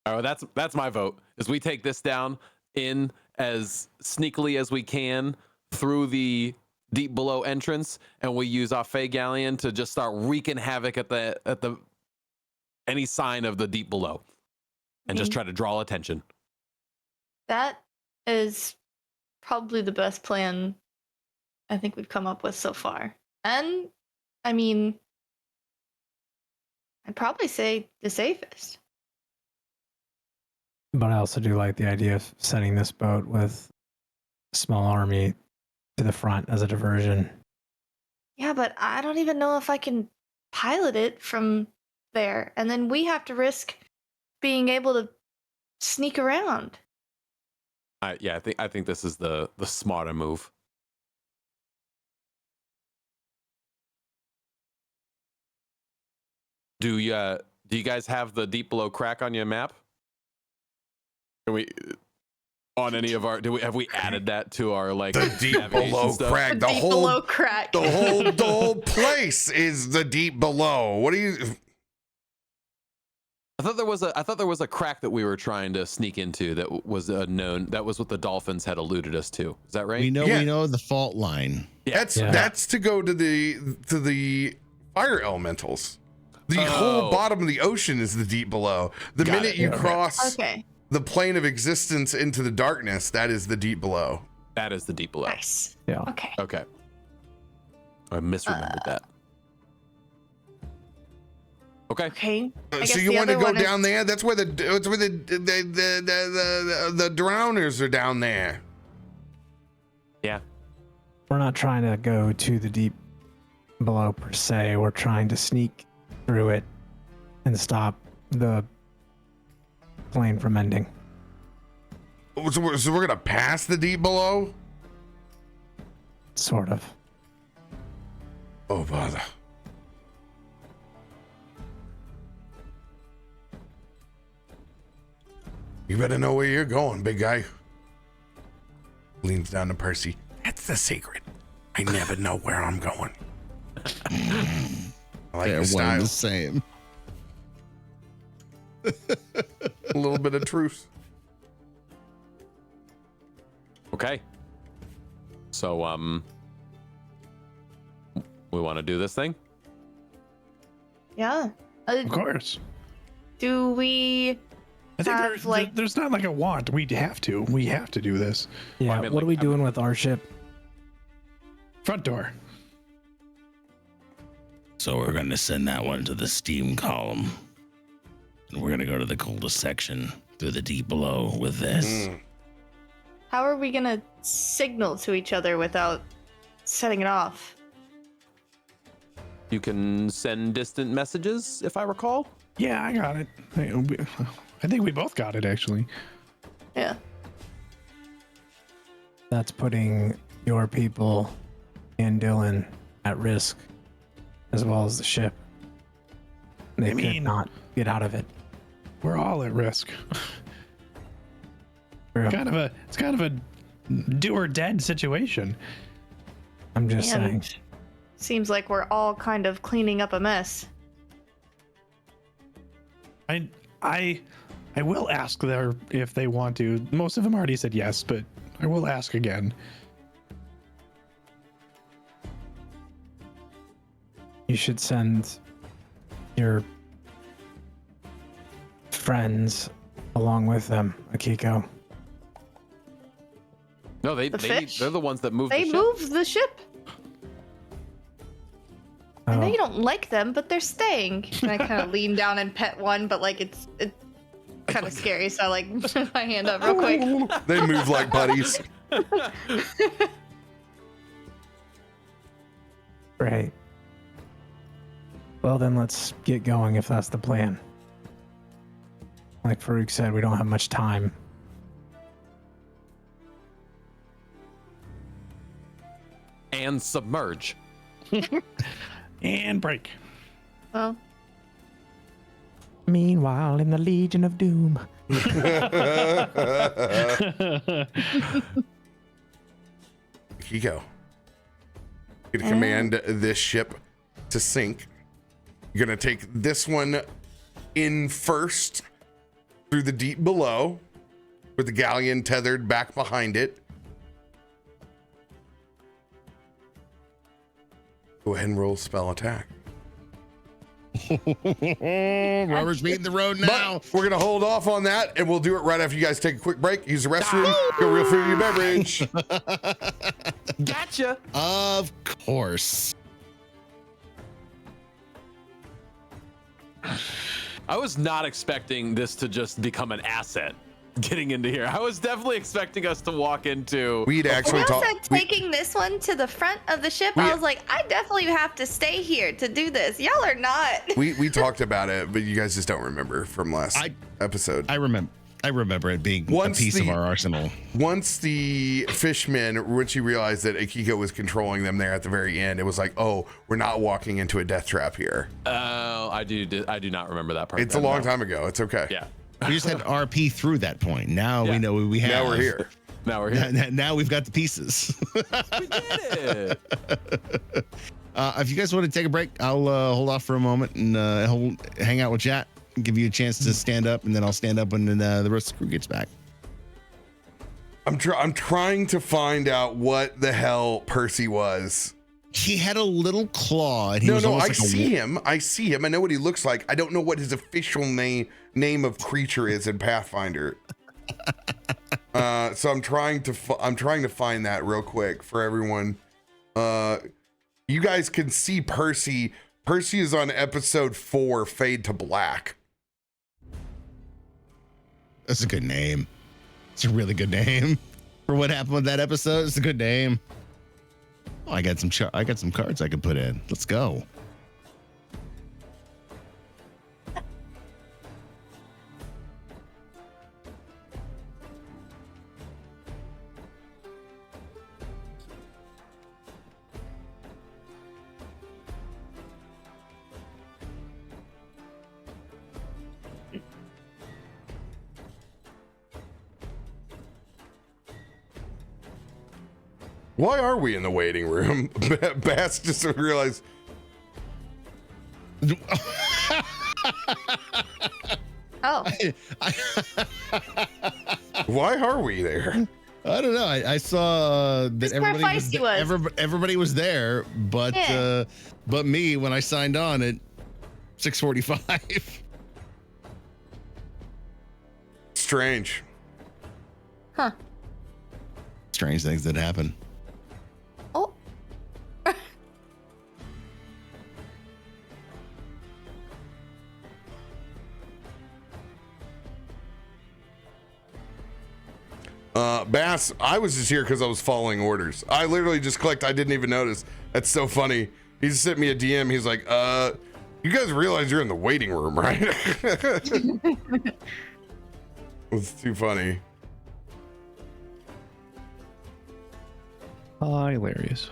Oh, that's my vote. Is we take this down in as sneakily as we can through the deep below entrance, and we use our Fey Galleon to just start wreaking havoc at the any sign of the deep below, and just try to draw attention. that is probably the best plan I think we've come up with so far. And, I mean, I'd probably say the safest. But I also do like the idea of sending this boat with a small army to the front as a diversion. Yeah, but I don't even know if I can pilot it from there. And then we have to risk being able to sneak around. I think this is the smarter move. Do you guys have the deep below Krak on your map? Can we on any of our have we added that to our like The deep navigation below stuff? Krak. Deep below Krak. The whole place is the deep below. What do you? I thought there was a Krak that we were trying to sneak into that was known. That was what the dolphins had eluded us to. Is that right? We Yeah. know the fault line. That's to go to the fire elementals. The whole bottom of the ocean is the deep below. The Got minute it. you Okay. cross Okay, the plane of existence into the darkness, that is the deep below. That is the deep below. nice. Yeah. Okay. Okay. I misremembered that. Okay. Okay. I So guess you the want to other go one is- down there? That's where the drowners are down there. Yeah. We're not trying to go to the deep below per se. We're trying to sneak through it and stop the plane from ending. So we're gonna pass the deep below. Sort of. Oh bother. You better know where you're going, big guy. Leans down to Percy. That's the secret. I never know where I'm going. I like They're your one style. and the same. A little bit of truce. Okay. So we want to do this thing? Yeah. Of course. Do we? I think Have, there's not like a want. We have to. We have to do this. Yeah. I mean, what like, are we doing with our ship? Front door. So we're going to send that one to the steam column. And we're going to go to the coldest section through the deep below with this. How are we gonna signal to each other without setting it off? You can send distant messages, if I recall. Yeah, I got it. I think we both got it, actually. Yeah. That's putting your people and Dylan at risk, as well as the ship. They could not get out of it. We're all at risk. True. It's kind of a do or dead situation. I'm just Man, saying. Seems like we're all kind of cleaning up a mess. I will ask there if they want to. Most of them already said yes, but I will ask again. You should send your friends along with them, Akiko. No, The fish? they're the ones that moved They the ship. moved the ship. I know Oh. you don't like them, but they're staying. And I kind of lean down and pet one, but like it's kind of scary, so I like put my hand up real quick. They move like buddies. Great. Well, then let's get going if that's the plan. Like Farouk said, we don't have much time. And submerge. And break. Well, Meanwhile, in the Legion of Doom. Akiko, you're gonna command this ship to sink. You're gonna take this one in first through the deep below, with the galleon tethered back behind it. Go ahead and roll spell attack. Rubber's meeting the road now. But we're gonna hold off on that, and we'll do it right after you guys take a quick break. Use the restroom. Go refill your beverage. Gotcha. Of course. I was not expecting this to just become an asset getting into here. I was definitely expecting us to walk into. We'd actually when I talked. said taking this one to the front of the ship, I was like, I definitely have to stay here to do this. Y'all are not. We talked about it, but you guys just don't remember from last episode. I remember it being Once a piece of the- our arsenal. Once the fishmen, once you realized that Akiko was controlling them there at the very end, it was like, oh, we're not walking into a death trap here. Oh, I do not remember that part. It's a long time ago. It's okay. Yeah. We just had RP through that point. Now we know what we have. Now we're here. Now we're here. Now we've got the pieces. We did it. If you guys want to take a break, I'll hold off for a moment and hang out with chat. Give you a chance to stand up, and then I'll stand up when the rest of the crew gets back. I'm trying to find out what the hell Percy was. He had a little claw. And he was No, almost I like see him. I see him. I know what he looks like. I don't know what his official name of creature is in Pathfinder. So I'm trying to find that real quick for everyone. You guys can see Percy. Percy is on episode 4, Fade to Black. That's a good name. It's a really good name for what happened with that episode. It's a good name. Oh, I got some cards I can put in. Let's go. Why are we in the waiting room? Bass just realized. Oh, Why are we there? I don't know. I saw that That's where Feisty was. everybody was there, but Yeah. but me when I signed on at 6:45. Strange. huh. Strange things that happen. Oh, Bass, I was just here because I was following orders. I literally just clicked. I didn't even notice. That's so funny. He just sent me a DM. He's like, you guys realize you're in the waiting room, right? It's too funny. Hilarious.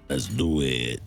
Let's do it.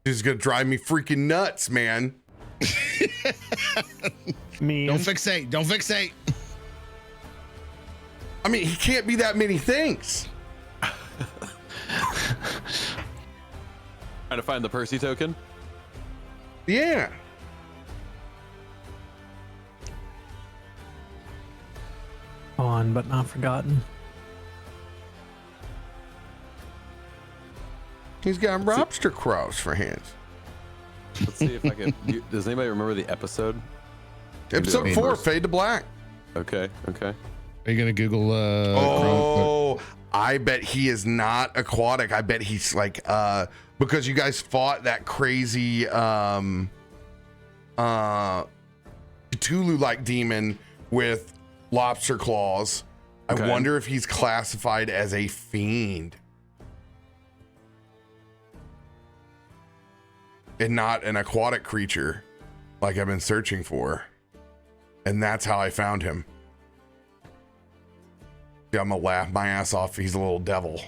This is gonna drive me freaking nuts, man. Me. Don't fixate. Don't fixate. I mean, he can't be that many things. Trying to find the Percy token. Yeah. On but not forgotten. He's got lobster crows for hands. Let's see if I can. Does anybody remember the episode? Episode 4, Fade to Black. Okay. Are you gonna Google? Oh, I bet he is not aquatic. I bet he's like because you guys fought that crazy Cthulhu-like demon with lobster claws. Okay. I wonder if he's classified as a fiend and not an aquatic creature like I've been searching for. And that's how I found him. Yeah, I'm gonna laugh my ass off. He's a little devil.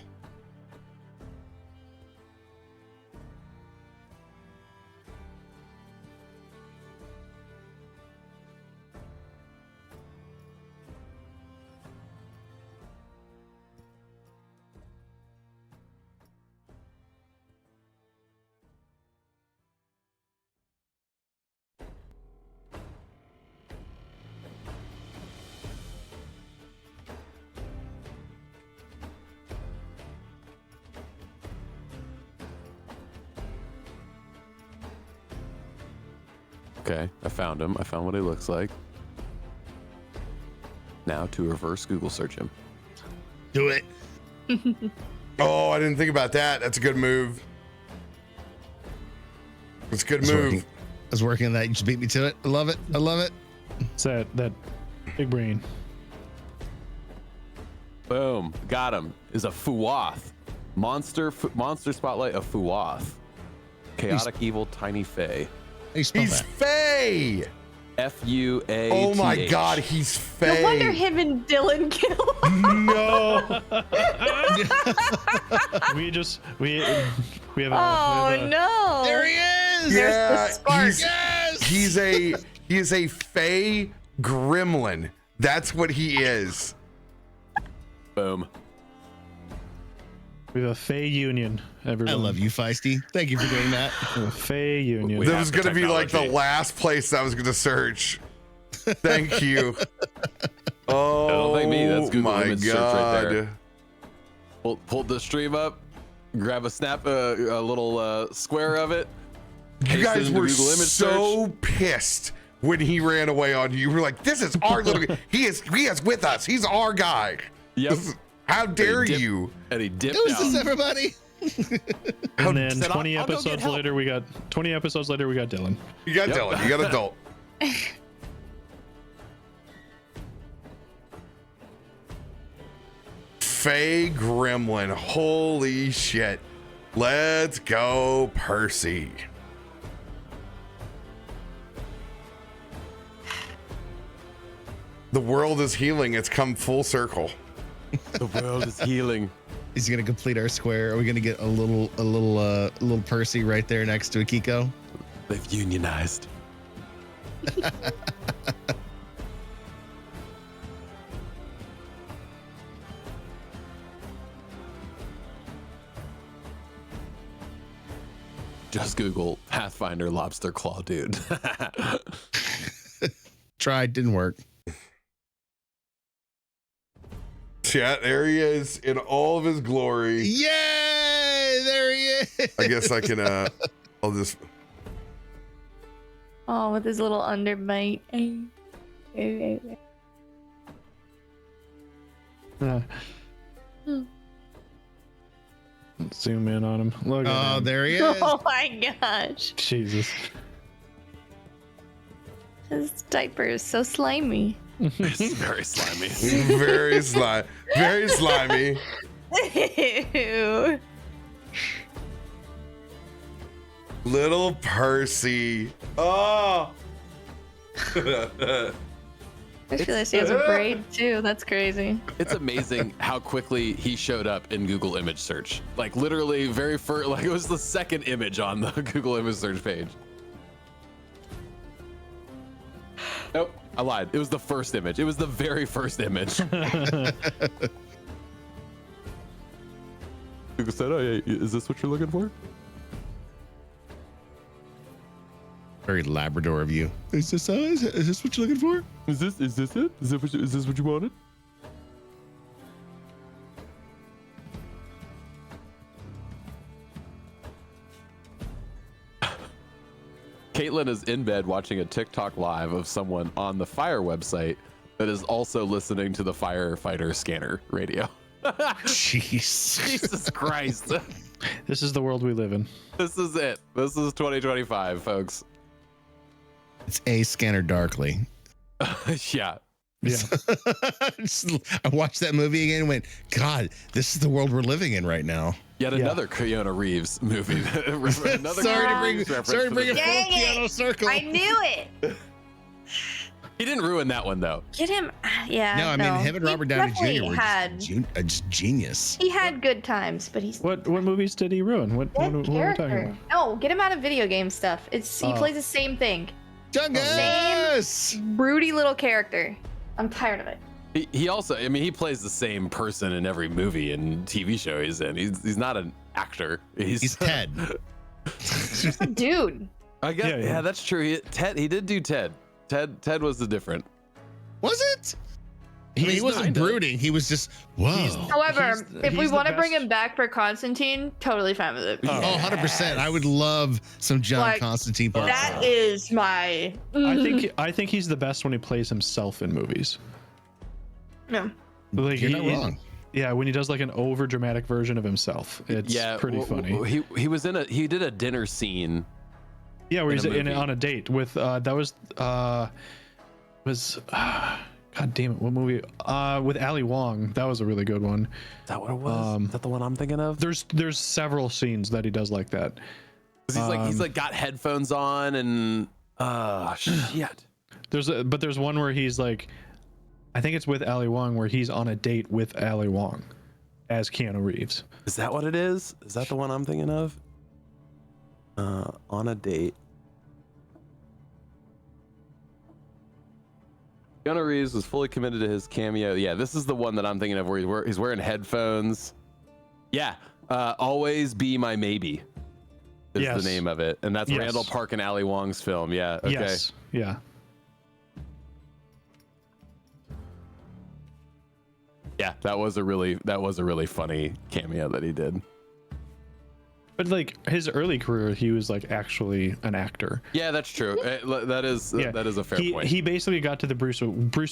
Okay, I found him. I found what he looks like. Now to reverse Google search him. Do it. Oh, I didn't think about that. That's a good move. It's a good move. I was working on that. You just beat me to it. I love it. I love it. It's that big brain. Boom, got him. Is a Fuwath. Monster spotlight of Fuwath. Chaotic evil tiny fae. He's Fae. F-U-A. Oh my God, he's Fae. No wonder him and Dylan kill. No. we have Oh no. There he is. There's Yeah, the spark. he is a Fae gremlin. That's what he is. Boom. We have a Fey Union, everyone. I love you, Feisty. Thank you for doing that. A Fey Union. We That have was the going to be like the technology. last place I was going to search. Thank you. Oh, Don't thank me. That's Google my image search right there. God. Pulled the stream up, grab a little square of it. You paste it guys into were Google image so search. pissed when he ran away on you. You were like, "This is our little. He is with us. He's our guy. Yep. How dare dipped- you?" And he dipped Who's out. this, everybody? And then Said, 20 I'll go get episodes help. later, we got Dylan. You got Yep. Dylan. You got adult. Faye Gremlin. Holy shit. Let's go, Percy. The world is healing. It's come full circle. The world is healing. He's gonna complete our square. Are we gonna get a little Percy right there next to Akiko? They've unionized. Just Google Pathfinder lobster claw dude. Tried, didn't work. Yeah, there he is in all of his glory. Yay! There he is. I guess I can I'll just Oh, with his little underbite. Let's zoom in on him. Look at Oh, him. there he is. Oh my gosh. Jesus. His diaper is so slimy. It's very slimy. very slimy. Ew. Little Percy. Oh. I just realized he has a braid too. That's crazy. It's amazing how quickly he showed up in Google image search. Like literally very first, like it was the second image on the Google image search page. Nope, I lied. It was the first image. It was the very first image. Google said, "Oh yeah, is this what you're looking for?" Very Labrador of you. Is this what you're looking for? Is this it? Is this what you wanted? Caitlin is in bed watching a TikTok live of someone on the Fire website that is also listening to the firefighter scanner radio. Jeez. Jesus Christ. This is the world we live in. This is it. This is 2025, folks. It's a Scanner Darkly. Yeah. Yeah. I watched that movie again and went, God, this is the world we're living in right now. Yet another Keanu Reeves movie. Another Sorry to Keanu bring Reeves reference sorry to for bring the- it full Dang it. Keanu circle. I knew it. He didn't ruin that one though. Get him. Yeah. No, I mean him and He Robert Downey definitely Jr. were had. just genius. He had good times, but he's What movies did he ruin? What are we talking character. about? No, get him out of video game stuff. He Oh. plays the same thing. Jungus! Broody little character. I'm tired of it. He also, I mean, he plays the same person in every movie and TV show he's in. He's not an actor. He's Ted. Just a dude. I guess, Yeah, yeah, yeah. that's true. He did do Ted. Ted was the different. Was it? I mean, he He's wasn't not. brooding. He was just, whoa. However, if we he's the want to bring best- him back for Constantine, totally fine with it. Oh, 100%. I would love some John Like, Constantine parts. That is my. I think he's the best when he plays himself in movies. No. Like You're not wrong. Yeah, when he does like an over dramatic version of himself, it's pretty funny. He was in he did a dinner scene. Yeah, where in he's a movie. on a date with God damn it, what movie? With Ali Wong. That was a really good one. Is that what it was? Is that the one I'm thinking of? There's several scenes that he does like that. 'Cause he's like got headphones on and shit. But there's one where he's like, I think it's with Ali Wong, where he's on a date with Ali Wong as Keanu Reeves. Is that what it is? Is that the one I'm thinking of? On a date. Keanu Reeves was fully committed to his cameo. Yeah, this is the one that I'm thinking of where he's wearing headphones. Yeah, Always Be My Maybe is Yes. the name of it. And that's Yes. Randall Park and Ali Wong's film. Yeah. Okay. Yes. Yeah. Yeah, that was a really funny cameo that he did. But like his early career, he was like actually an actor. Yeah, that's true. That is a fair point. He basically got to the Bruce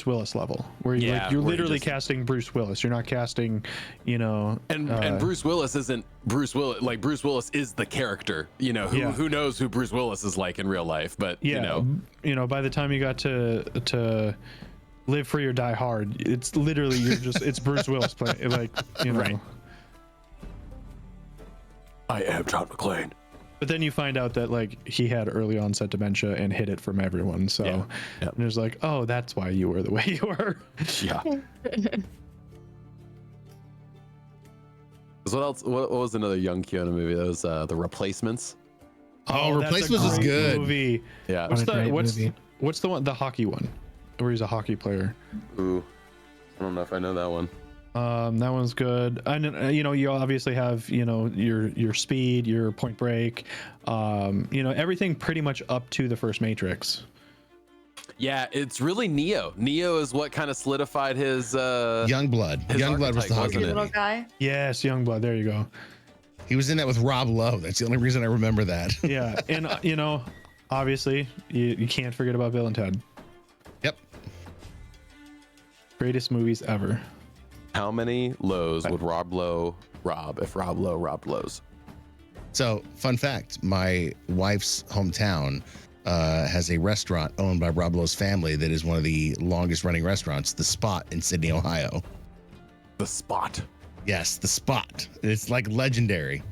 Willis level, where you Yeah, you're where he literally just- casting Bruce Willis. You're not casting, And Bruce Willis isn't Bruce Willis. Like Bruce Willis is the character. Who knows who Bruce Willis is like in real life? But by the time you got to Live Free or Die Hard, it's literally it's Bruce Willis playing Right. I am John McClane. But then you find out that like he had early onset dementia and hid it from everyone. So Yeah. and it was like, oh, that's why you were the way you were. Yeah. What else? What was another young Keanu movie? That was The Replacements. Oh, that's a Replacements was great good. Movie. Yeah. What a great movie. What's the one? The hockey one, where he's a hockey player. Ooh. I don't know if I know that one. That one's good. And you obviously have your Speed, your Point Break, everything pretty much up to the first Matrix. Yeah, it's really Neo. Neo is what kind of solidified his Youngblood. his Youngblood was the archetype, hockey wasn't it? Little movie. guy. Yes, Youngblood. There you go. He was in that with Rob Lowe. That's the only reason I remember that. Yeah, and obviously you can't forget about Bill and Ted. Yep. Greatest movies ever. How many lows would Rob Lowe rob if Rob Lowe robbed Lowe's? So, fun fact: my wife's hometown has a restaurant owned by Rob Lowe's family that is one of the longest-running restaurants, The Spot in Sydney, Ohio. The Spot. Yes, The Spot. It's like legendary.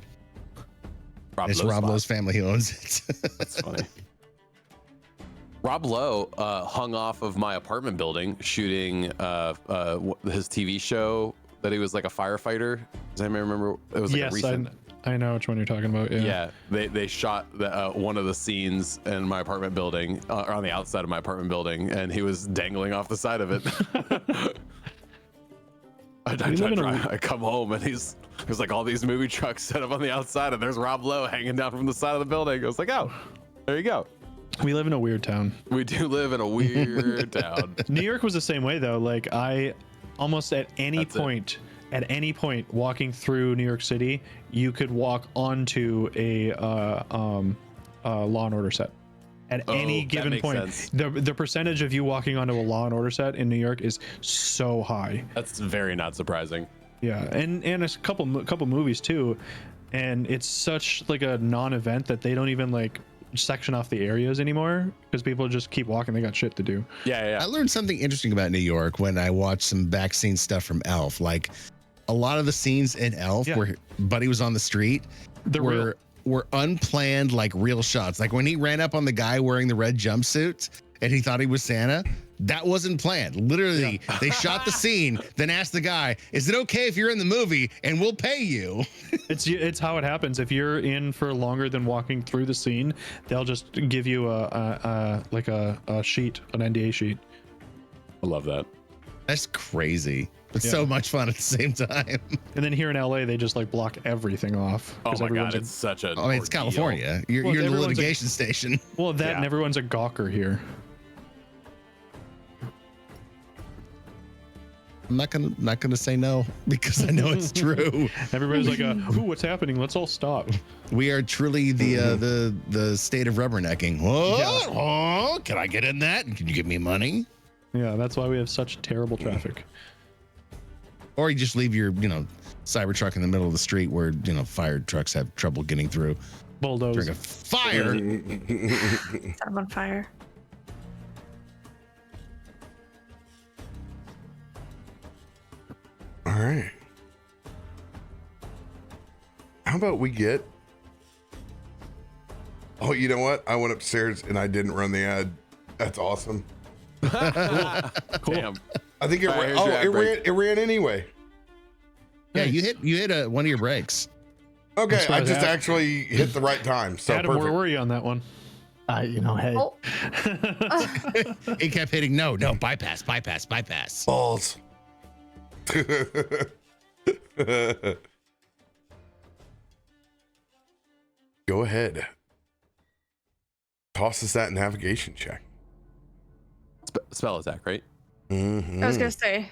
It's Lowe's Rob Spot. Lowe's family who owns it. That's funny. Rob Lowe hung off of my apartment building shooting his TV show that he was like a firefighter. Does anybody remember? It was like a Yes, recent. I know which one you're talking about. Yeah, they shot one of the scenes in my apartment building, or on the outside of my apartment building, and he was dangling off the side of it. I come home and there's like all these movie trucks set up on the outside, and there's Rob Lowe hanging down from the side of the building. I was like, oh, there you go. We live in a weird town. We do live in a weird town. New York was the same way though. Like I almost at any point walking through New York City, you could walk onto a Law and Order set. At any that given makes point, sense. the percentage of you walking onto a Law and Order set in New York is so high. That's very not surprising. Yeah, and a couple movies too, and it's such like a non-event that they don't even like section off the areas anymore because people just keep walking. They got shit to do. Yeah. I learned something interesting about New York when I watched some back scene stuff from Elf. Like a lot of the scenes in Elf where Buddy was on the street were unplanned, like real shots. Like when he ran up on the guy wearing the red jumpsuit and he thought he was Santa, that wasn't planned. Literally, they shot the scene, then asked the guy, "Is it okay if you're in the movie and we'll pay you?" It's how it happens. If you're in for longer than walking through the scene, they'll just give you a sheet, an NDA sheet. I love that. That's crazy. It's so much fun at the same time. And then here in LA, they just like block everything off. Oh 'cause my everyone's god, it's such a. I mean, it's ordeal. California. You're in the everyone's litigation station. well, that and Yeah. everyone's a gawker here. I'm not gonna say no because I know it's true. Everybody's like, "Ooh, what's happening? Let's all stop." We are truly the state of rubbernecking. What? Oh, can I get in that? Can you give me money? Yeah, that's why we have such terrible traffic. Or you just leave your Cybertruck in the middle of the street where fire trucks have trouble getting through. Bulldoze. During a fire. Set him on fire. All right. How about we get? Oh, you know what? I went upstairs and I didn't run the ad. That's awesome. Damn. I think it All right, ran. here's your ad It break. ran anyway. Yeah, you hit one of your brakes. Okay, That's what I just happened. actually hit the right time. So Adam, where perfect. were you on that one? Hey, Oh, He kept hitting no, bypass. Balls. go ahead. Toss us that navigation check. Spell attack, right? I was gonna say.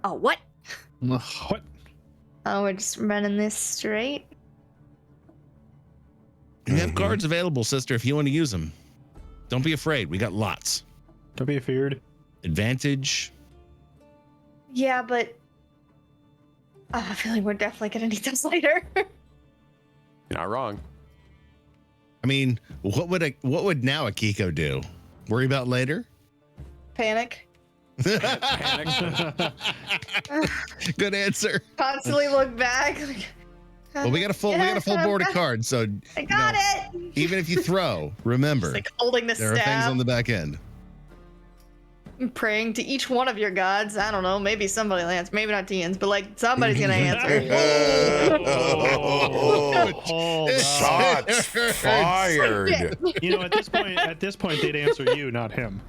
Oh, what? What? Oh, we're just running this straight. You have cards available, sister, if you want to use them. Don't be afraid. We got lots. Don't be afeared. Advantage. Yeah, but I have a feeling we're definitely gonna need those later. You're not wrong. I mean, what would now Akiko do? Worry about later? Panic. Panic. Good answer. Constantly look back. Like, Well, we got a full board of cards, so I got it. even if you throw, remember Just like holding the there are things staff. on the back end. I'm praying to each one of your gods. I don't know. Maybe somebody will answer. Maybe not Tian's, but like somebody's gonna answer. Hold Shots fired. You know, at this point, they'd answer you, not him.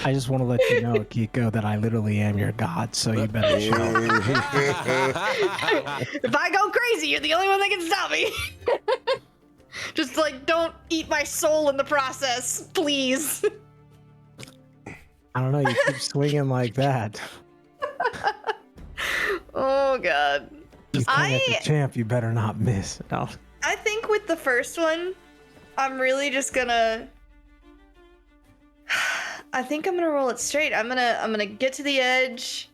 I just want to let you know, Akiko, that I literally am your god, so you better show. If I go crazy, you're the only one that can stop me. Just like, don't eat my soul in the process, please. I don't know, you keep swinging like that. Oh god. Just at the champ, you better not miss. No. I think with the first one, I'm really just gonna. I think I'm gonna roll it straight. I'm gonna get to the edge,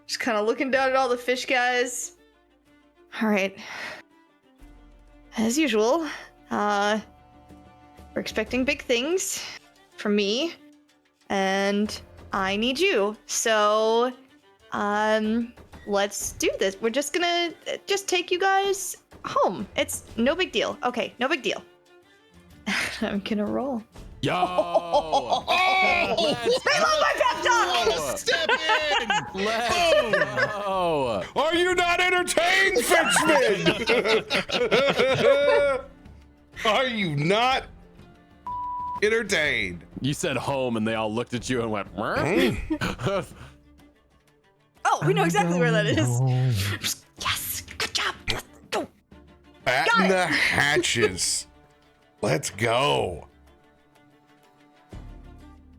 just kind of looking down at all the fish guys. All right. As usual, we're expecting big things from me, and I need you. So, let's do this. We're just gonna take you guys home. It's no big deal. Okay, no big deal. I'm gonna roll. Yo! I love my pep talk! Step in! Let's go! Are you not entertained, Fitchman? Are you not entertained? You said home, and they all looked at you and went, "Meh?" Oh, we know exactly where that is. Yes, good job. Let's go. Batten the hatches. Let's go.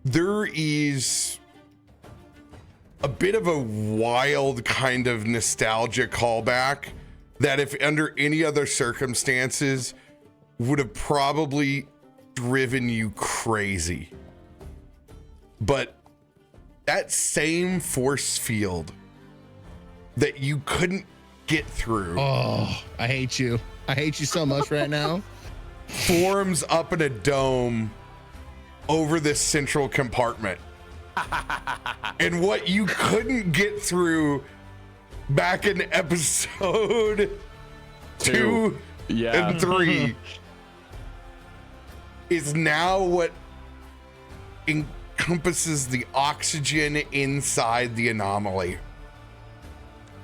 There is a bit of a wild kind of nostalgia callback that, if under any other circumstances, would have probably driven you crazy. But that same force field that you couldn't get through Oh, I hate you. I hate you so much right now. forms up in a dome over this central compartment. And what you couldn't get through back in episode 2 and 3 is now what encompasses the oxygen inside the anomaly.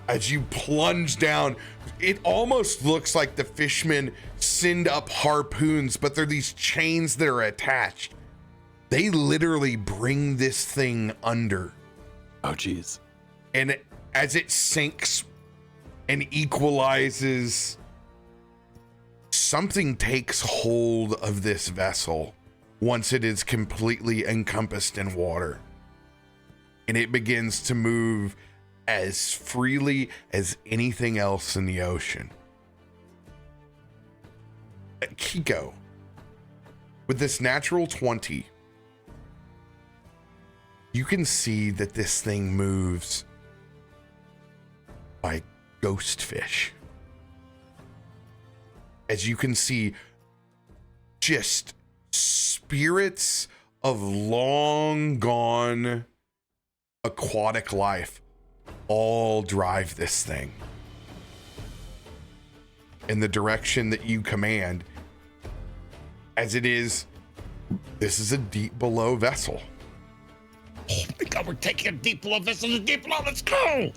As you plunge down, it almost looks like the fishmen send up harpoons, but they're these chains that are attached. They literally bring this thing under. Oh, geez. And as it sinks and equalizes, something takes hold of this vessel once it is completely encompassed in water. And it begins to move as freely as anything else in the ocean. Akiko, with this natural 20, you can see that this thing moves by ghost fish. As you can see, just spirits of long gone aquatic life all drive this thing in the direction that you command, as this is a deep below vessel. Oh my God, we're taking a deep below vessel to deep below. Let's go.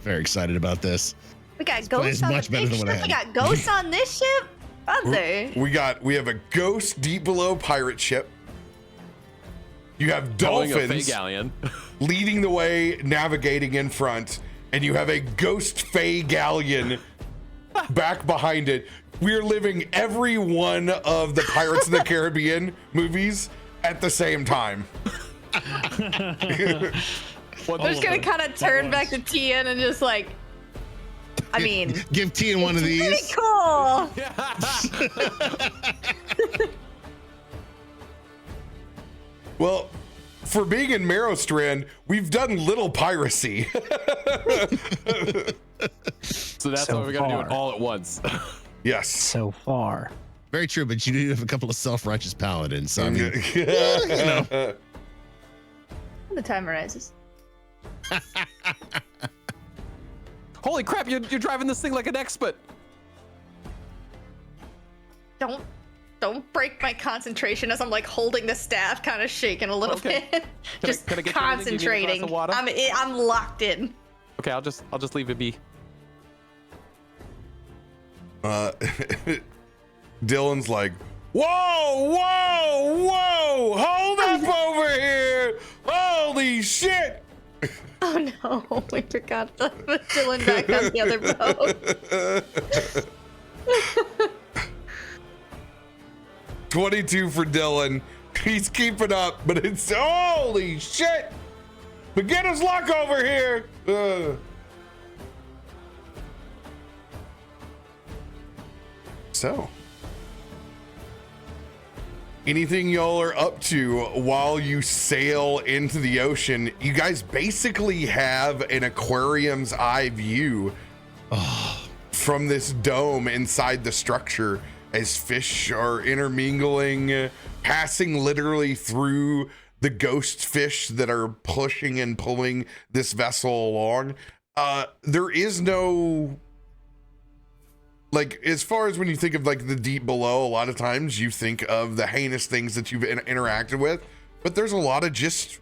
Very excited about this. We got This ghosts on much the better big than what I ship. We had. got ghosts on this ship. Other. We have a ghost deep below pirate ship. You have Towing a dolphins. fake galleon. leading the way, navigating in front, and you have a ghost fey galleon back behind it. We're living every one of the Pirates of the Caribbean movies at the same time. I'm just gonna kind of turn back to Tian and just like, I mean, give Tian one of these. pretty cool. Well, for being in Merrowstrand, we've done little piracy. So that's why we got to do it all at once. Yes. So far. Very true, but you do have a couple of self-righteous paladins. So I mean, When the time arises. Holy crap, you're driving this thing like an expert. Don't break my concentration as I'm like holding the staff, kind of shaking a little bit. Just can I get you anything? You need a glass concentrating. of water? I'm locked in. Okay, I'll just leave it be. Dylan's like, whoa, hold up over here. Holy shit. Oh no, we forgot to put Dylan back on the other boat. 22 for Dylan. He's keeping up, but it's holy shit. Beginner's luck over here. So, anything y'all are up to while you sail into the ocean? You guys basically have an aquarium's eye view from this dome inside the structure as fish are intermingling, passing literally through the ghost fish that are pushing and pulling this vessel along. There is no, like, as far as when you think of like the deep below, a lot of times you think of the heinous things that you've interacted with, but there's a lot of just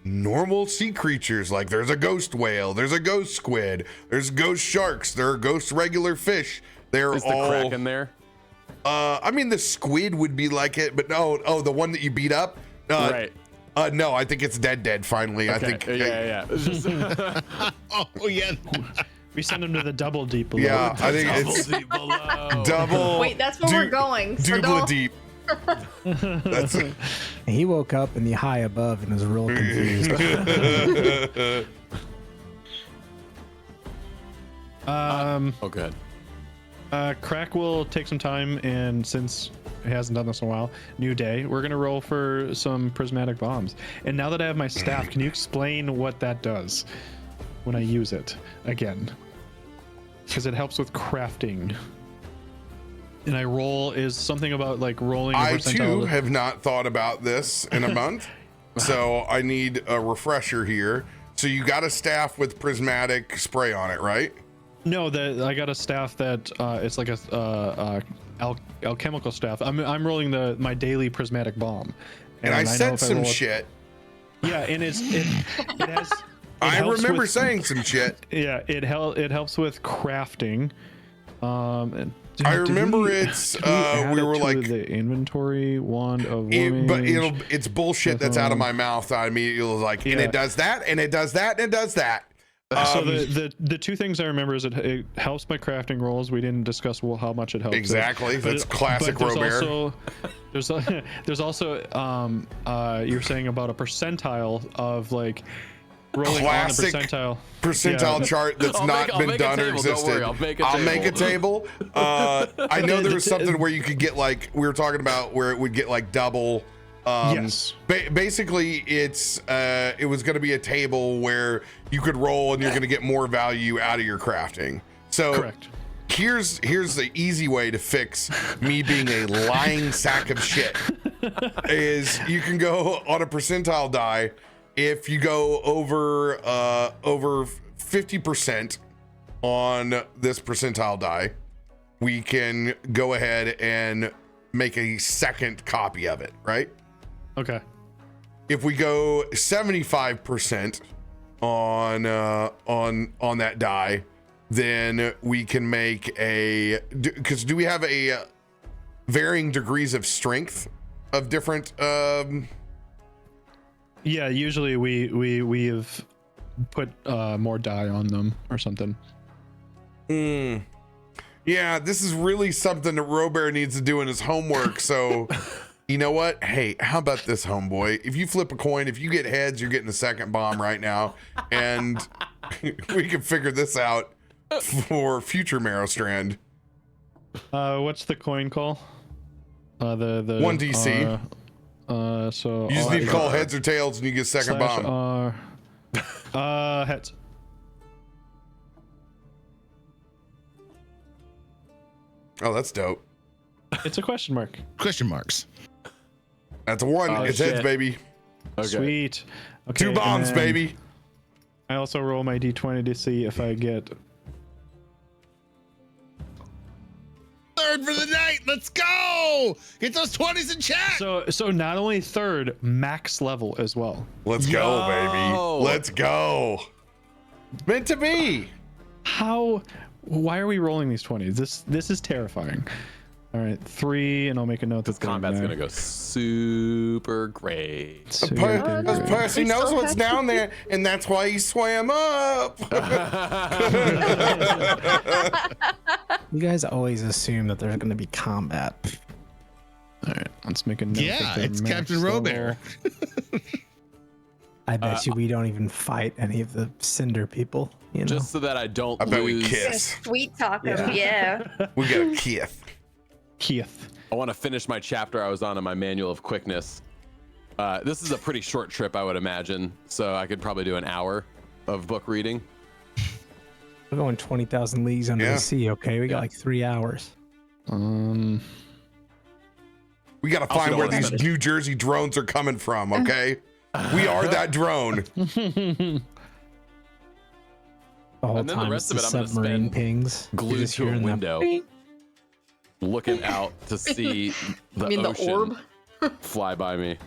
normal sea creatures. Like there's a ghost whale, there's a ghost squid, there's ghost sharks, there are ghost regular fish. They're Is all the Krak in there? I mean the squid would be like it, but no, the one that you beat up. Right. No, I think it's dead finally. Okay. I think Yeah. It's just, oh yeah. We send him to the double deep below. yeah, I think it's deep below. double. Wait, that's where we're going. So Dubla don't- deep. That's He woke up in the high above and was real confused. Oh, good. Krak will take some time, and since he hasn't done this in a while, new day, we're gonna roll for some prismatic bombs. And now that I have my staff, can you explain what that does when I use it again? Because it helps with crafting. And I roll is something about like rolling. I too have not thought about this in a month, so I need a refresher here. So you got a staff with prismatic spray on it, right? No, I got a staff that it's like a alchemical staff. I'm rolling my daily prismatic bomb, And I know said if I some roll shit. Yeah, and it has. I helps remember with- saying some shit. Yeah, it helps with crafting. And I remember it's we were like the inventory wand of but Lineage. it's bullshit that's out of my mouth. I immediately was like, and Yeah. it does that, and it does that, and it does that. So the two things I remember is it helps my crafting rolls. We didn't discuss how much it helps. Exactly. That's classic there's RoBear. There's also you're saying about a percentile of like rolling Classic on a percentile. percentile Yeah. chart that's I'll not make- I'll been make a done or table, don't existed. worry, I'll make a table. I know there was something where you could get like we were talking about where it would get like double. Yes. Basically, it was going to be a table where you could roll and you're going to get more value out of your crafting. So Correct. here's the easy way to fix me being a lying sack of shit. Is you can go on a percentile die. If you go over 50% on this percentile die, we can go ahead and make a second copy of it, right? Okay. If we go 75% on that die, then we can make because do we have a varying degrees of strength of different Yeah, usually we have put more dye on them or something. Yeah, this is really something that RoBear needs to do in his homework. So, you know what? Hey, how about this, homeboy? If you flip a coin, if you get heads, you're getting a second bomb right now, and we can figure this out for future Merrowstrand. What's the coin call? The 1DC. So You just need to call heads or tails, and you get a second bomb. Heads. Oh, that's dope. It's a question mark. Question marks. That's a 1. Oh, it's heads, shit. baby. Okay. Sweet. Okay, 2 bombs, and then baby. I also roll my d20 to see if I get. Third for the night. Let's go. Get those 20s in chat. So not only third, max level as well. Let's go, baby. Let's go. Meant to be. How? Why are we rolling these 20s? This is terrifying. All right, 3, and I'll make a note. This combat's gonna go super great. Because Percy knows what's down there, and that's why he swam up. You guys always assume that there's going to be combat. All right, let's make a note. Yeah, that it's max Captain RoBear. level- I bet you we don't even fight any of the cinder people. You know, Just so that I don't I bet we lose. kiss. Sweet talk him, yeah. We got a kiss. Keith. I want to finish my chapter I was on in my manual of quickness. This is a pretty short trip, I would imagine, so I could probably do an hour of book reading. we're going 20,000 leagues under Yeah. the sea. Okay, we got like 3 hours. We got to Also find don't where wanna these spend it. New Jersey drones are coming from, okay? We are that drone. The whole And then the time rest it's of the it I'm gonna submarine spend pings. You're Glued just to a hearing them. window, looking out to see the I mean, the ocean orb. fly by me.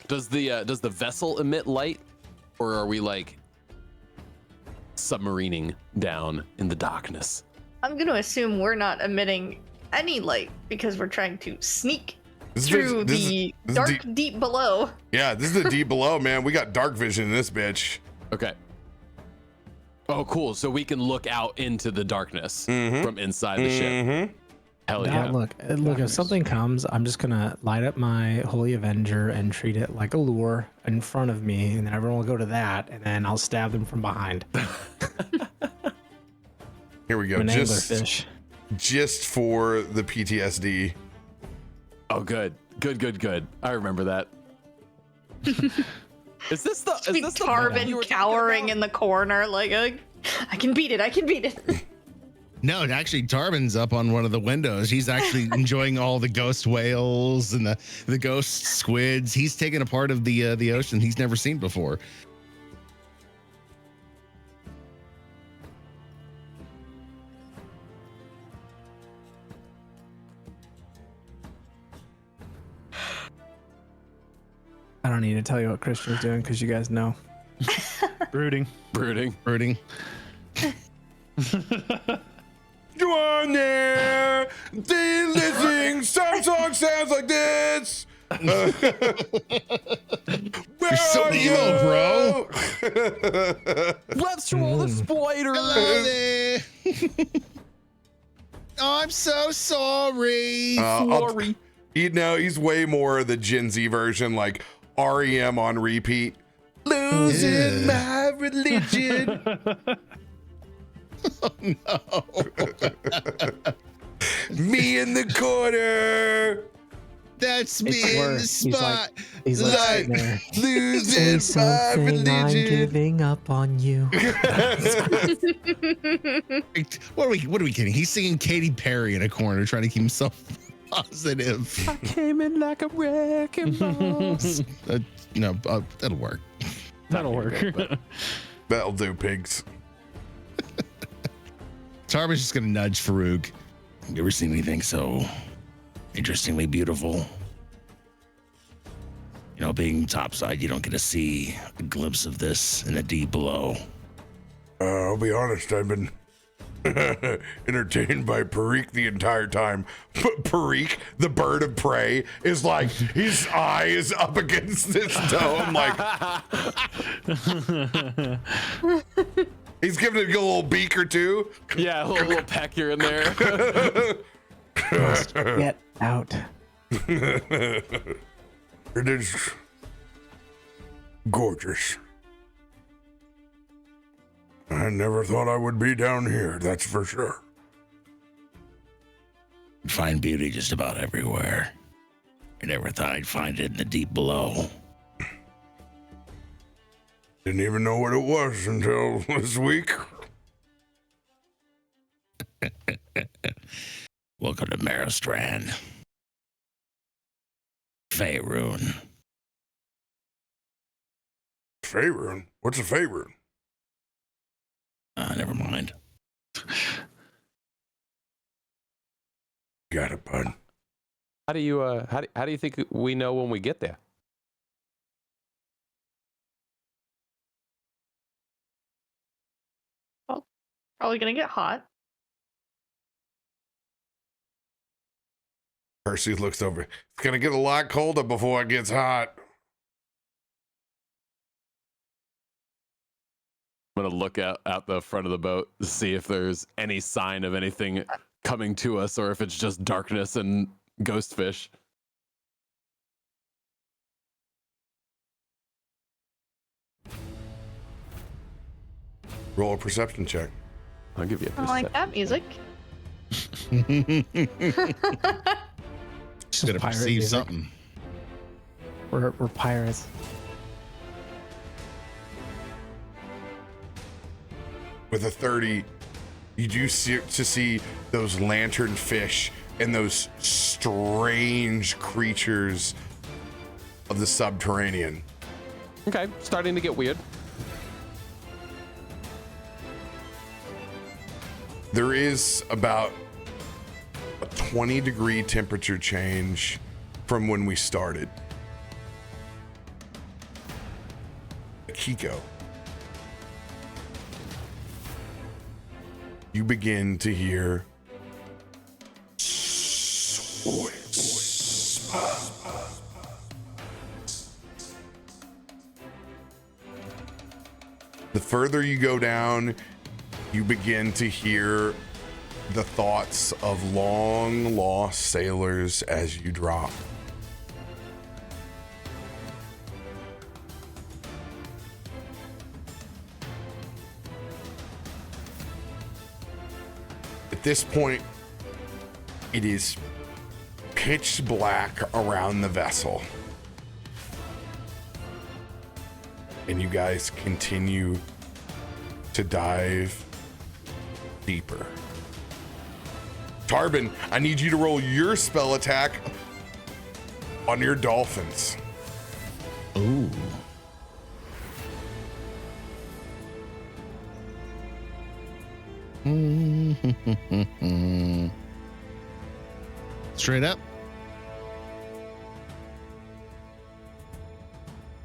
Does the vessel emit light, or are we like submarining down in the darkness? I'm gonna assume we're not emitting any light because we're trying to sneak This is- through this is- the this is dark deep. deep below. Yeah, this is the deep below, man. We got dark vision in this bitch. Okay. Oh, cool. So we can look out into the darkness Mhm. from inside the ship. Mm-hmm. Hell Now, yeah. look, if something comes, I'm just gonna light up my Holy Avenger and treat it like a lure in front of me, and then everyone will go to that, and then I'll stab them from behind. Here we go. I'm an Just for the PTSD. Oh, good. Good. I remember that. Is this the Big one you Tarben were cowering talking in the corner, like, I can beat it. I can beat it. No, actually, Tarben's up on one of the windows. He's actually enjoying all the ghost whales and the ghost squids. He's taken a part of the ocean he's never seen before. I don't need to tell you what Christian's doing because you guys know. Brooding. Brooding. You on there? They listening. Some song sounds like this. Where You're so are emo, you? Let's roll the spider. Hello there. Oh, I'm so sorry. You know, he's way more the Gen Z version, like REM on repeat. Losing my religion. Oh, no. Me in the corner. That's me It's in the worse. spot. He's like sitting there. Losing my I'm religion. giving up on you. What are we kidding? He's singing Katy Perry in a corner, trying to keep himself positive. I came in like a wrecking ball. No, that'll work. That'll work. That'll do, pigs. Tarben's just gonna nudge Farouk. You ever seen anything so interestingly beautiful? You know, being topside, you don't get to see a glimpse of this in the deep below. I'll be honest, I've been Entertained by Parik the entire time. Parik, the bird of prey, is like, his eye is up against this dome, like. He's giving it a little beak or two. Yeah, a little peck here and there. Get out. It is gorgeous. I never thought I would be down here, that's for sure. Find beauty just about everywhere. I never thought I'd find it in the deep below. Didn't even know what it was until this week. Welcome to Merrowstrand. Faerun. Faerun? What's a Faerun? Never mind. Got it, bud. How do you think we know when we get there? Well, probably gonna get hot. Percy looks over. It's gonna get a lot colder before it gets hot. I'm gonna look out the front of the boat to see if there's any sign of anything coming to us, or if it's just darkness and ghost fish. Roll a perception check. I'll give you a I like that music. Just gotta pirate perceive music. something. We're pirates. With a 30, you do see those lantern fish and those strange creatures of the subterranean. Okay, starting to get weird. There is about a 20-degree temperature change from when we started. Akiko, you begin to hear the further you go down, you begin to hear the thoughts of long lost sailors as you drop. At this point, it is pitch black around the vessel. And you guys continue to dive deeper. Tarben, I need you to roll your spell attack on your dolphins. Ooh. Straight up.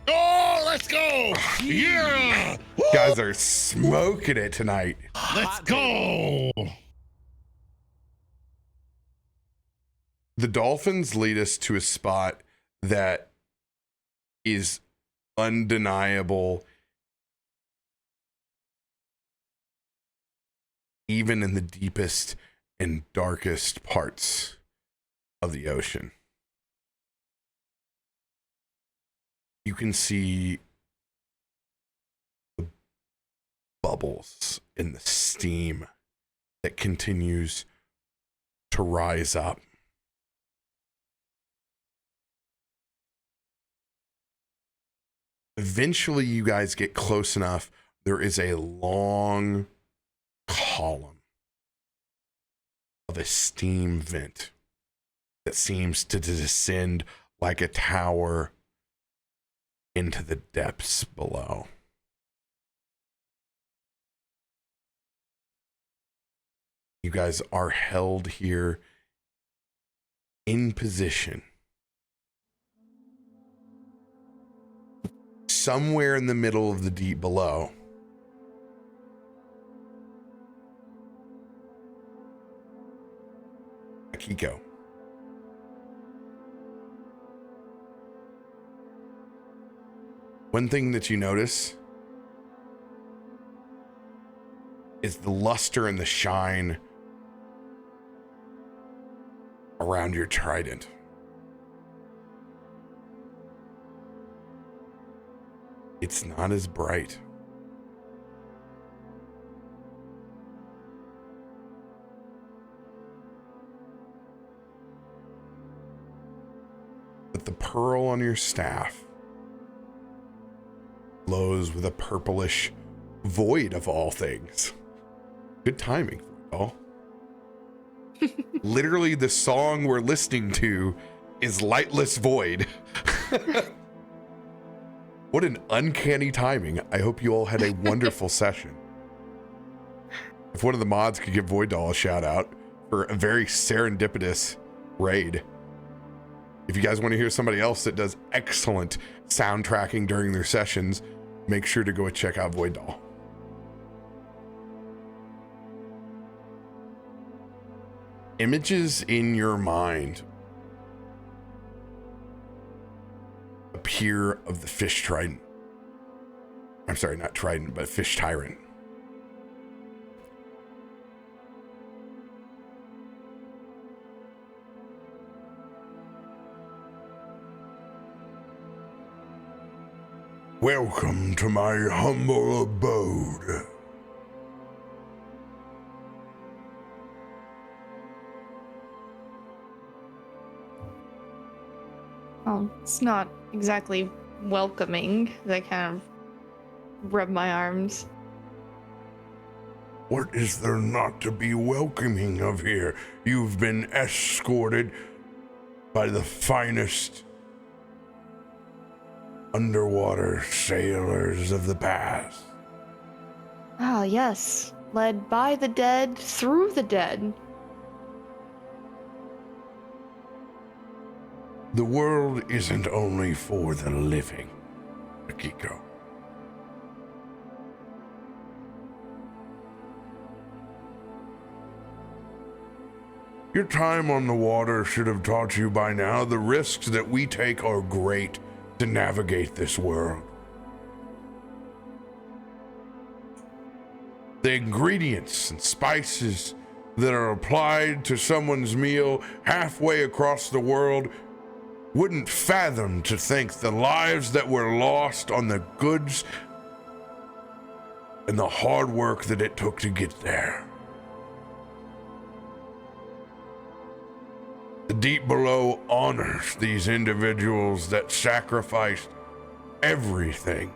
Oh, let's go! Yeah! Guys are smoking it tonight. Let's go! The dolphins lead us to a spot that is undeniable, even in the deepest and darkest parts of the ocean. You can see the bubbles in the steam that continues to rise up. Eventually, you guys get close enough. There is a long column of a steam vent that seems to descend like a tower into the depths below. You guys are held here in position. Somewhere in the middle of the deep below, Akiko. One thing that you notice is the luster and the shine around your trident. It's not as bright. But the pearl on your staff glows with a purplish void of all things. Good timing, y'all. Literally, the song we're listening to is Lightless Void. What an uncanny timing. I hope you all had a wonderful session. If one of the mods could give Void Doll a shout out for a very serendipitous raid. If you guys want to hear somebody else that does excellent soundtracking during their sessions, make sure to go and check out Void Doll. Images in your mind appear of the fish trident. I'm sorry, not trident, but fish tyrant. Welcome to my humble abode. Well, it's not exactly welcoming. I kind of rub my arms. What is there not to be welcoming of here? You've been escorted by the finest underwater sailors of the past. Ah, yes. Led by the dead, through the dead. The world isn't only for the living, Akiko. Your time on the water should have taught you by now the risks that we take are great to navigate this world. The ingredients and spices that are applied to someone's meal halfway across the world wouldn't fathom to think the lives that were lost on the goods and the hard work that it took to get there. The deep below honors these individuals that sacrificed everything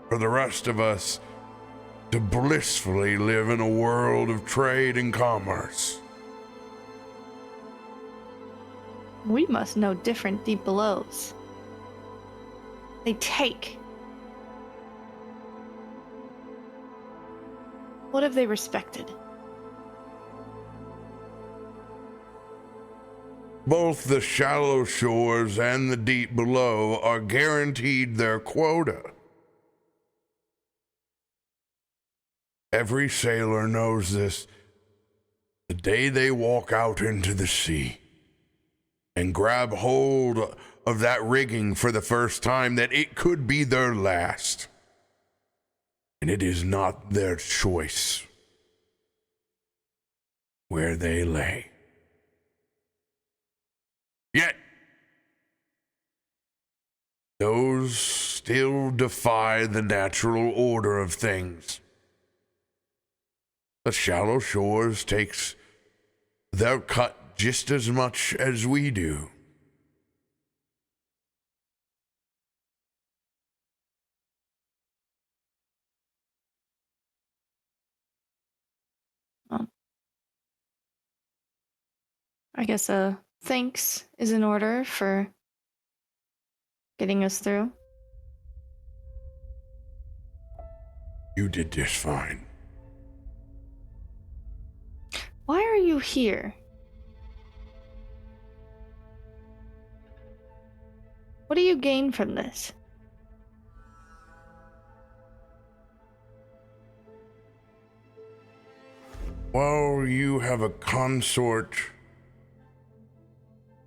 for the rest of us to blissfully live in a world of trade and commerce. We must know different deep belows. They take. What have they respected? Both the shallow shores and the deep below are guaranteed their quota. Every sailor knows this the day they walk out into the sea and grab hold of that rigging for the first time, that it could be their last. And it is not their choice where they lay. Yet, those still defy the natural order of things. The shallow shores takes their cut just as much as we do. I guess thanks is in order for getting us through. You did just fine. Why are you here? What do you gain from this? While you have a consort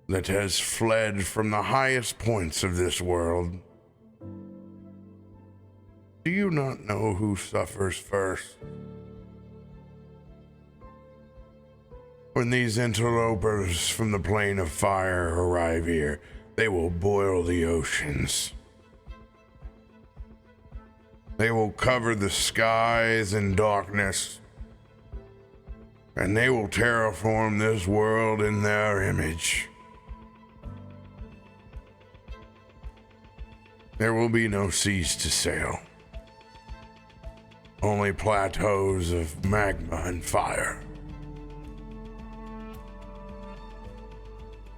that has fled from the highest points of this world, do you not know who suffers first? When these interlopers from the plane of fire arrive here, they will boil the oceans. They will cover the skies in darkness, and they will terraform this world in their image. There will be no seas to sail, only plateaus of magma and fire.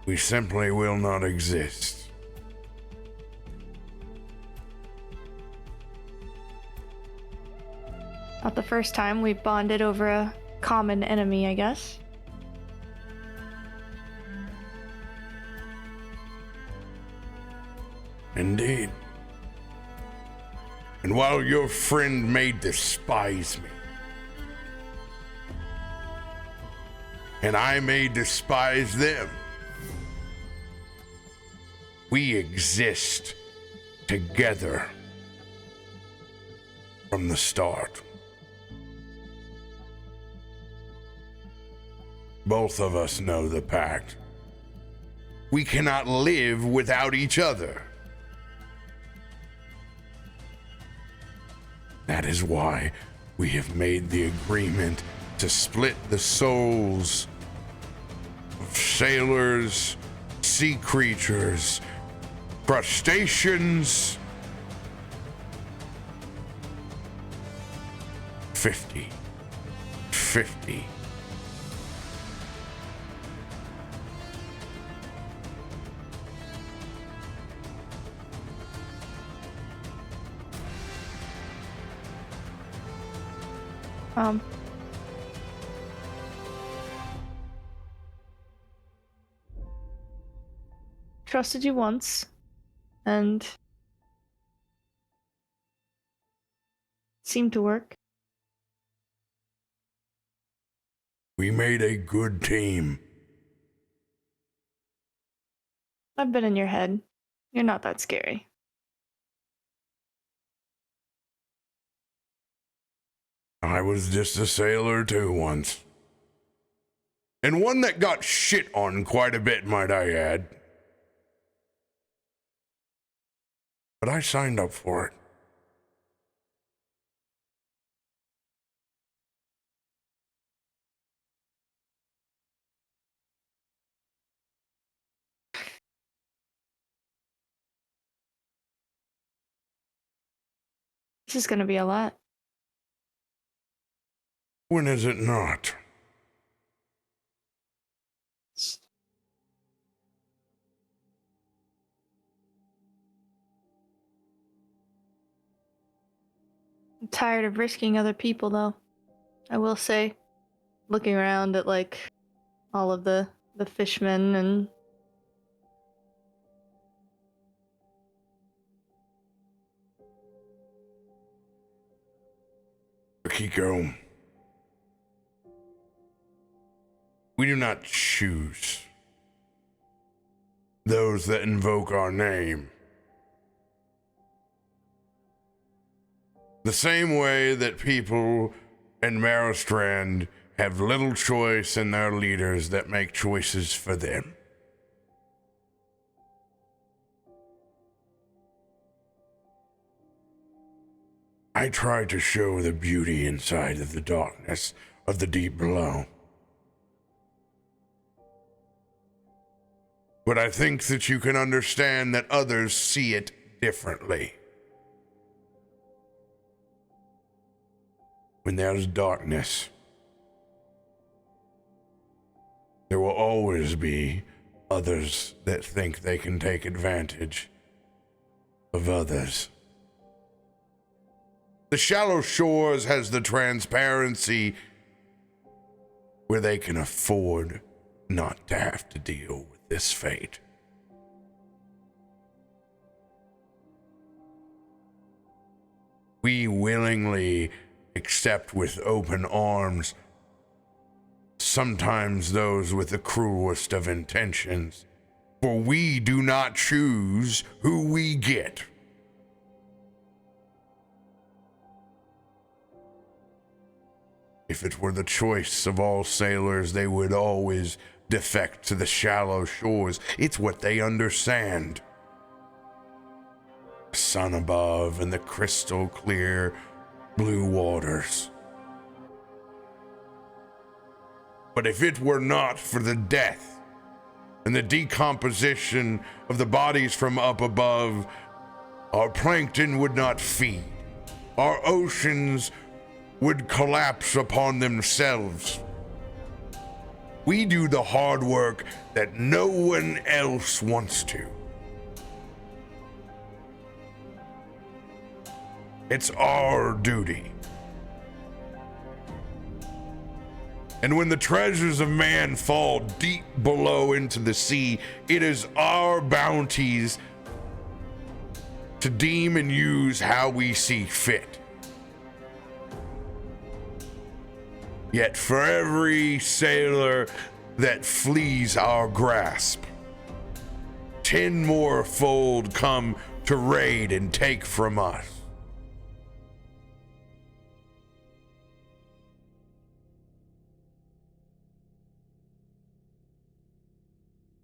We simply will not exist. Not the first time we bonded over a common enemy, I guess. Indeed. And while your friend may despise me, and I may despise them, we exist together from the start. Both of us know the pact. We cannot live without each other. That is why we have made the agreement to split the souls of sailors, sea creatures, crustaceans. 50-50. Trusted you once, and it seemed to work. We made a good team. I've been in your head. You're not that scary. I was just a sailor too once. And one that got shit on quite a bit, might I add. But I signed up for it. This is gonna be a lot. When is it not? I'm tired of risking other people, though. I will say, looking around at like all of the fishmen and Akiko, we do not choose those that invoke our name. The same way that people in Merrowstrand have little choice in their leaders that make choices for them. I try to show the beauty inside of the darkness of the deep below. But I think that you can understand that others see it differently. When there's darkness, there will always be others that think they can take advantage of others. The shallow shores has the transparency where they can afford not to have to deal with this fate. We willingly accept with open arms sometimes those with the cruelest of intentions, for we do not choose who we get. If it were the choice of all sailors, they would always defect to the shallow shores. It's what they understand. The sun above and the crystal clear blue waters. But if it were not for the death and the decomposition of the bodies from up above, our plankton would not feed. Our oceans would collapse upon themselves. We do the hard work that no one else wants to. It's our duty. And when the treasures of man fall deep below into the sea, it is our bounties to deem and use how we see fit. Yet for every sailor that flees our grasp, 10 more fold come to raid and take from us.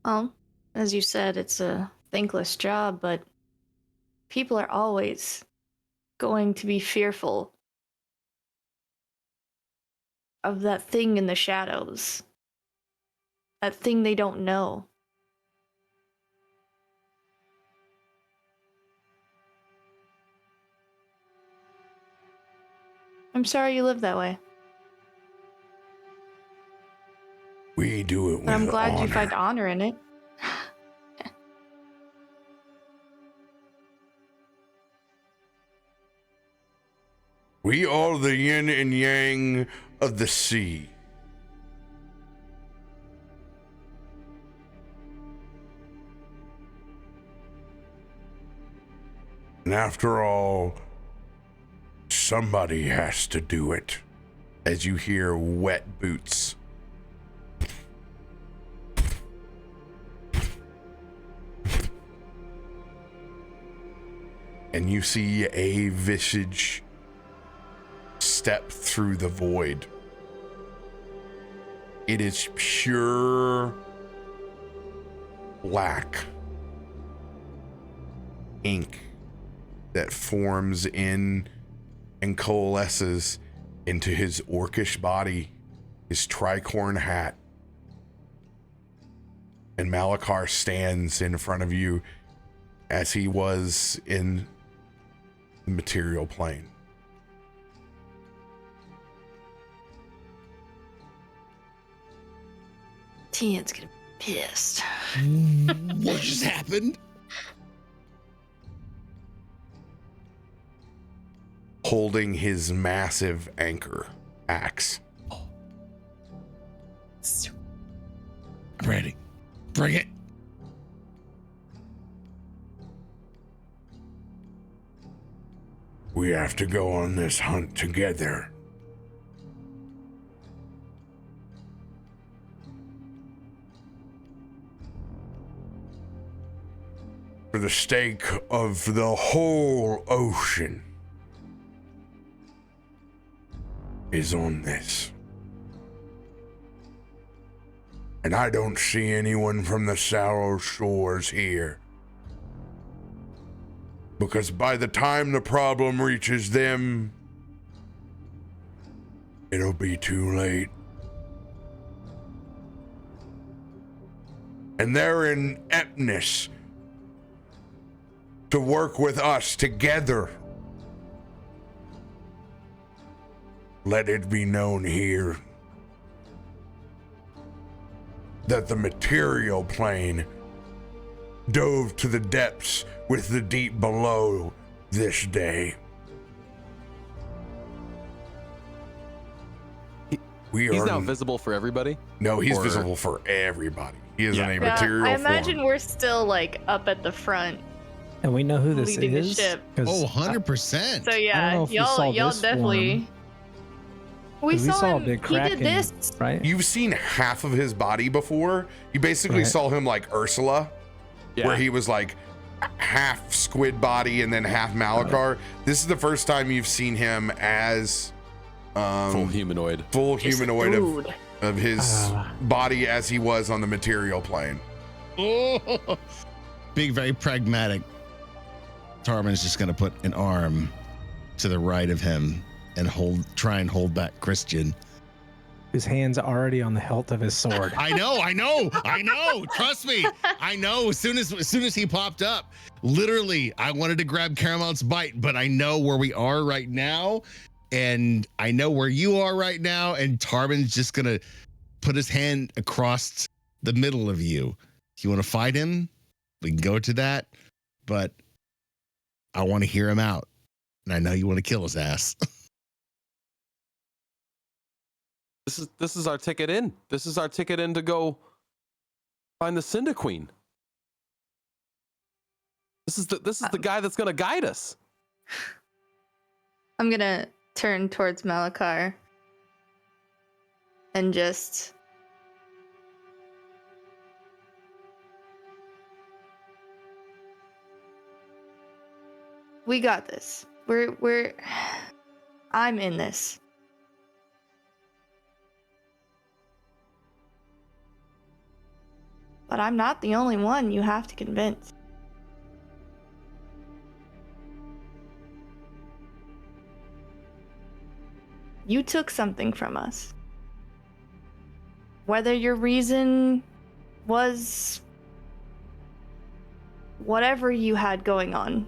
Well, as you said, it's a thankless job, but people are always going to be fearful of that thing in the shadows. That thing they don't know. I'm sorry you live that way. We do it with I'm glad honor. you find honor in it. We are the yin and yang of the sea. And after all, somebody has to do it. As you hear wet boots. And you see a visage step through the void. It is pure black ink that forms in and coalesces into his orcish body, his tricorn hat. And Malachar stands in front of you as he was in the material plane. Tian's gonna be pissed. What just happened? Holding his massive anchor axe. I'm ready. Bring it. We have to go on this hunt together. For the stake of the whole ocean is on this. And I don't see anyone from the shallow shores here. Because by the time the problem reaches them, it'll be too late. And they're in eptness to work with us together. Let it be known here that the material plane dove to the depths with the deep below this day. He's now visible for everybody? No, he's Or- visible for everybody. He is in a Yeah, material I imagine form. we're still like up at the front And we know who this leading the is. ship. 'Cause Oh, 100%. So I don't yeah, know if you saw y'all this definitely. We 'Cause saw a him. big He crack did in- this. right? You've seen half of his body before. You basically Right. saw him like Ursula, Yeah. where he was like half squid body and then half Malachar. This is the first time you've seen him as full humanoid. full Just a humanoid dude. of his body as he was on the material plane. Oh, being very pragmatic. Tarben's just going to put an arm to the right of him and try and hold back Christian. His hand's already on the hilt of his sword. I know. Trust me. I know. As soon as he popped up, literally, I wanted to grab Caramel's bite, but I know where we are right now, and I know where you are right now, and Tarben's just gonna put his hand across the middle of you. If you want to fight him, we can go to that, but I want to hear him out, and I know you want to kill his ass. This is our ticket in. This is our ticket in to go find the Cinder Queen. This is the guy that's gonna guide us. I'm gonna turn towards Malachar and just we got this. I'm in this. But I'm not the only one you have to convince. You took something from us. Whether your reason was whatever you had going on.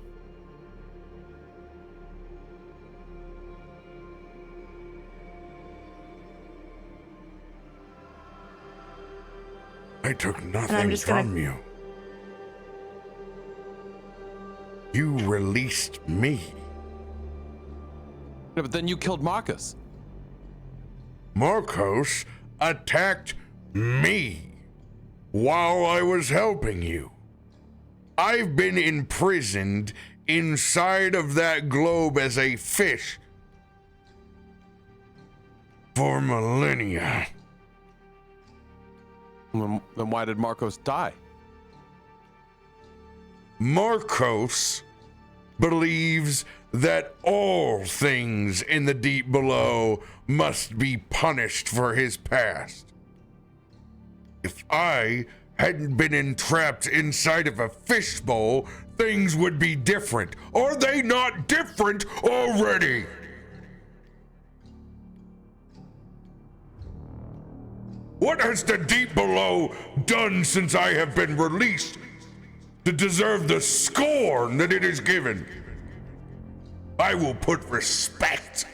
I took I'm nothing just gonna- from you. You released me. Yeah, but then you killed Marcus. Marcos attacked me while I was helping you. I've been imprisoned inside of that globe as a fish for millennia. Then why did Marcos die? Marcos believes that all things in the deep below must be punished for his past. If I hadn't been entrapped inside of a fishbowl, things would be different. Are they not different already? What has the deep below done since I have been released to deserve the scorn that it is given? I will put respect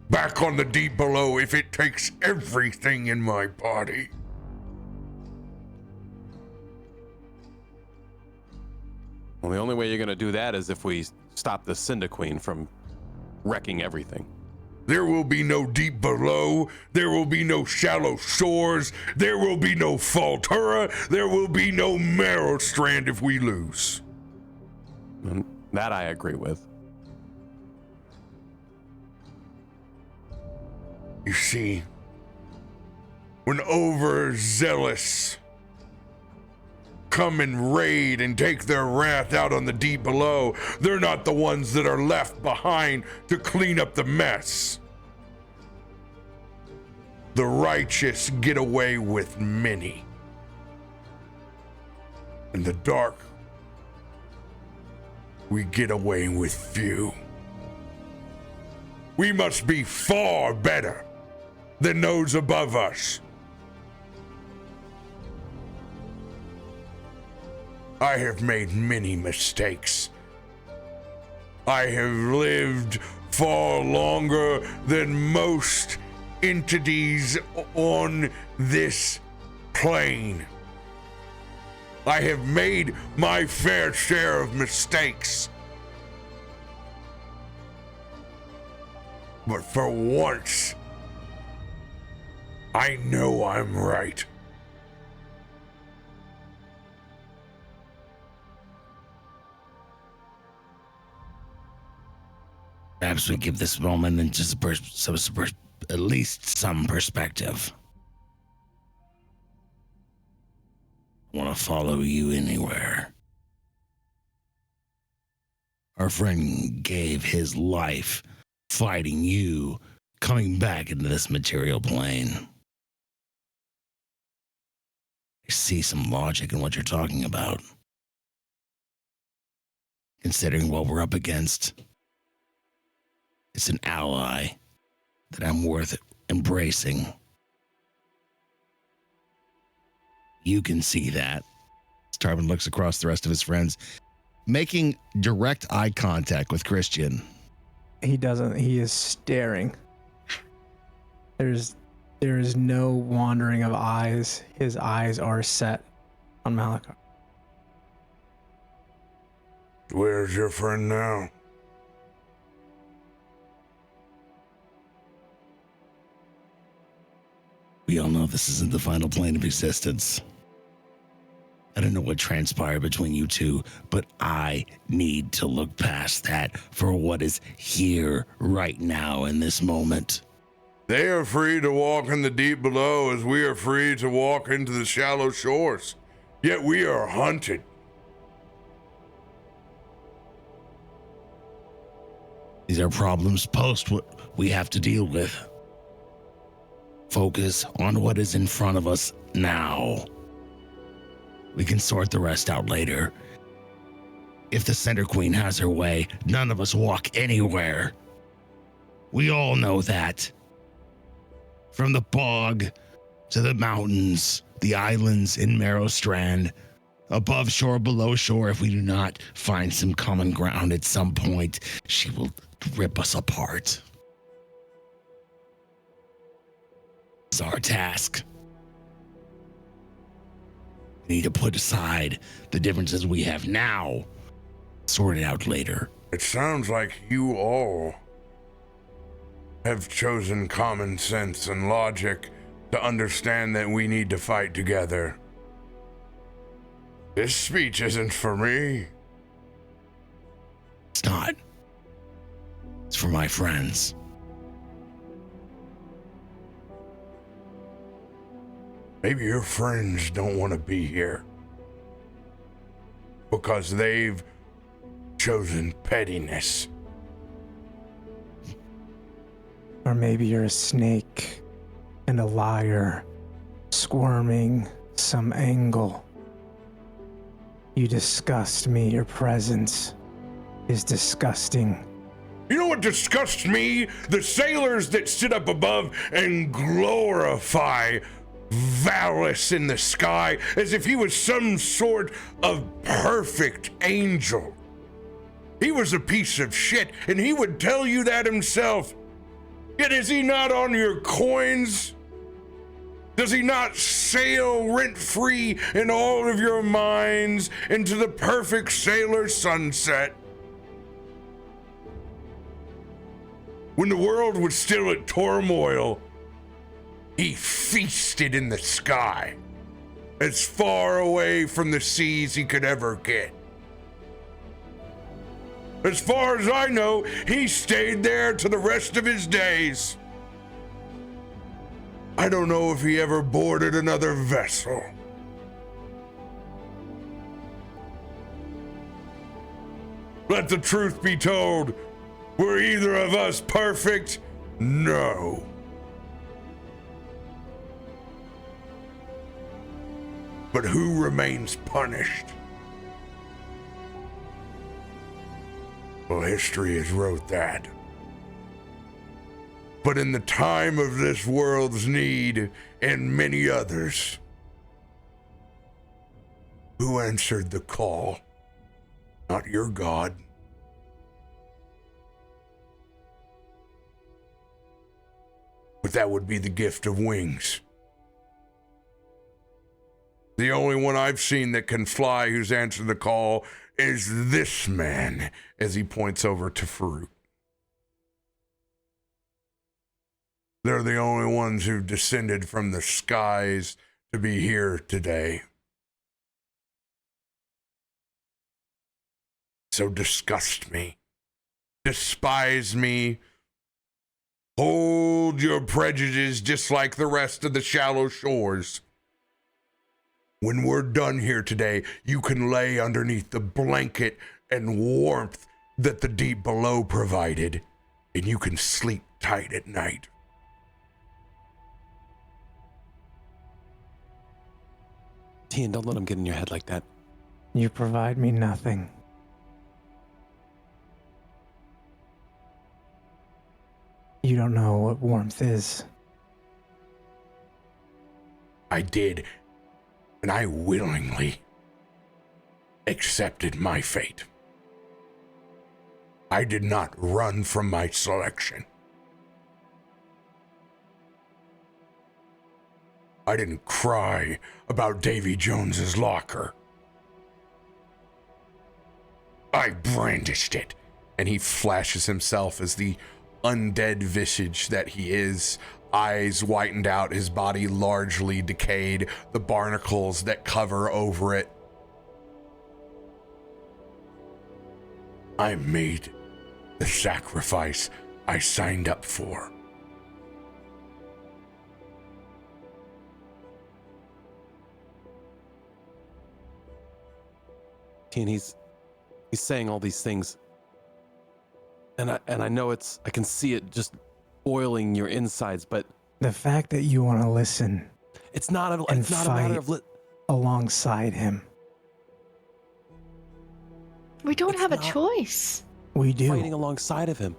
back on the deep below if it takes everything in my body. Well, the only way you're gonna do that is if we stop the Cinder Queen from wrecking everything. There will be no deep below. There will be no shallow shores. There will be no Faltura. There will be no Merrowstrand if we lose. And that I agree with. You see, when overzealous come and raid and take their wrath out on the deep below, they're not the ones that are left behind to clean up the mess. The righteous get away with many. In the dark, we get away with few. We must be far better than those above us. I have made many mistakes. I have lived far longer than most entities on this plane. I have made my fair share of mistakes. But for once, I know I'm right. Perhaps we give this moment and just at least some perspective. I want to follow you anywhere. Our friend gave his life fighting you, coming back into this material plane. I see some logic in what you're talking about. Considering what we're up against, it's an ally that I'm worth embracing. You can see that. Tarben looks across the rest of his friends, making direct eye contact with Christian. He doesn't. He is staring. There is no wandering of eyes. His eyes are set on Malachar. Where's your friend now? We all know this isn't the final plane of existence. I don't know what transpired between you two, but I need to look past that for what is here right now in this moment. They are free to walk in the deep below as we are free to walk into the shallow shores. Yet we are hunted. These are problems post what we have to deal with. Focus on what is in front of us now. We can sort the rest out later. If the Center Queen has her way, none of us walk anywhere. We all know that. From the bog to the mountains, the islands in Merrowstrand, above shore, below shore, if we do not find some common ground at some point, she will rip us apart. It's our task. We need to put aside the differences we have now, sort it out later. It sounds like you all have chosen common sense and logic to understand that we need to fight together. This speech isn't for me. It's not. It's for my friends. Maybe your friends don't want to be here because they've chosen pettiness. Or maybe you're a snake and a liar, squirming some angle. You disgust me. Your presence is disgusting. You know what disgusts me? The sailors that sit up above and glorify Valis in the sky as if he was some sort of perfect angel. He was a piece of shit, and he would tell you that himself. Yet is he not on your coins? Does he not sail rent-free in all of your minds into the perfect sailor sunset? When the world was still at turmoil, he feasted in the sky, as far away from the seas he could ever get. As far as I know, he stayed there to the rest of his days. I don't know if he ever boarded another vessel. Let the truth be told, were either of us perfect? No. But who remains punished? Well, history has wrote that. But in the time of this world's need and many others, who answered the call? Not your God. But that would be the gift of wings. The only one I've seen that can fly who's answered the call is this man, as he points over to Farouk. They're the only ones who've descended from the skies to be here today. So disgust me. despise me, hold your prejudice just like the rest of the shallow shores. When we're done here today, you can lay underneath the blanket and warmth that the deep below provided, and you can sleep tight at night. Tien, don't let him get in your head like that. You provide me nothing. You don't know what warmth is. I did, and I willingly accepted my fate. I did not run from my selection. I didn't cry about Davy Jones's locker. I brandished it, and he flashes himself as the undead visage that he is, eyes whitened out, his body largely decayed, the barnacles that cover over it. I made the sacrifice I signed up for. Tien, he's saying all these things. And I know I can see it just boiling your insides, but the fact that you want to listen it's not a matter of alongside him. We don't have a choice. We do. Fighting alongside of him.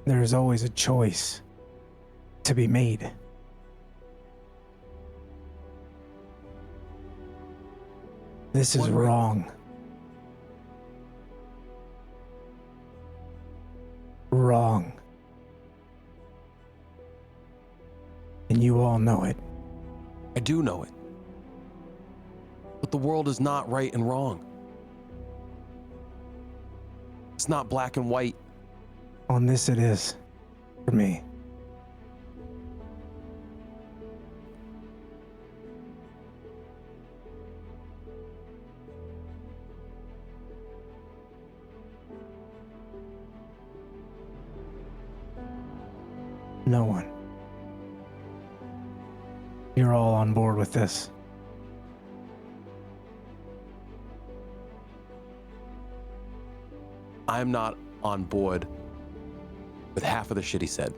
There's always a choice to be made. This is wrong. Wrong. And you all know it. I do know it. But the world is not right and wrong. It's not black and white. On this it is, for me. No one. You're all on board with this. I'm not on board with half of the shit he said.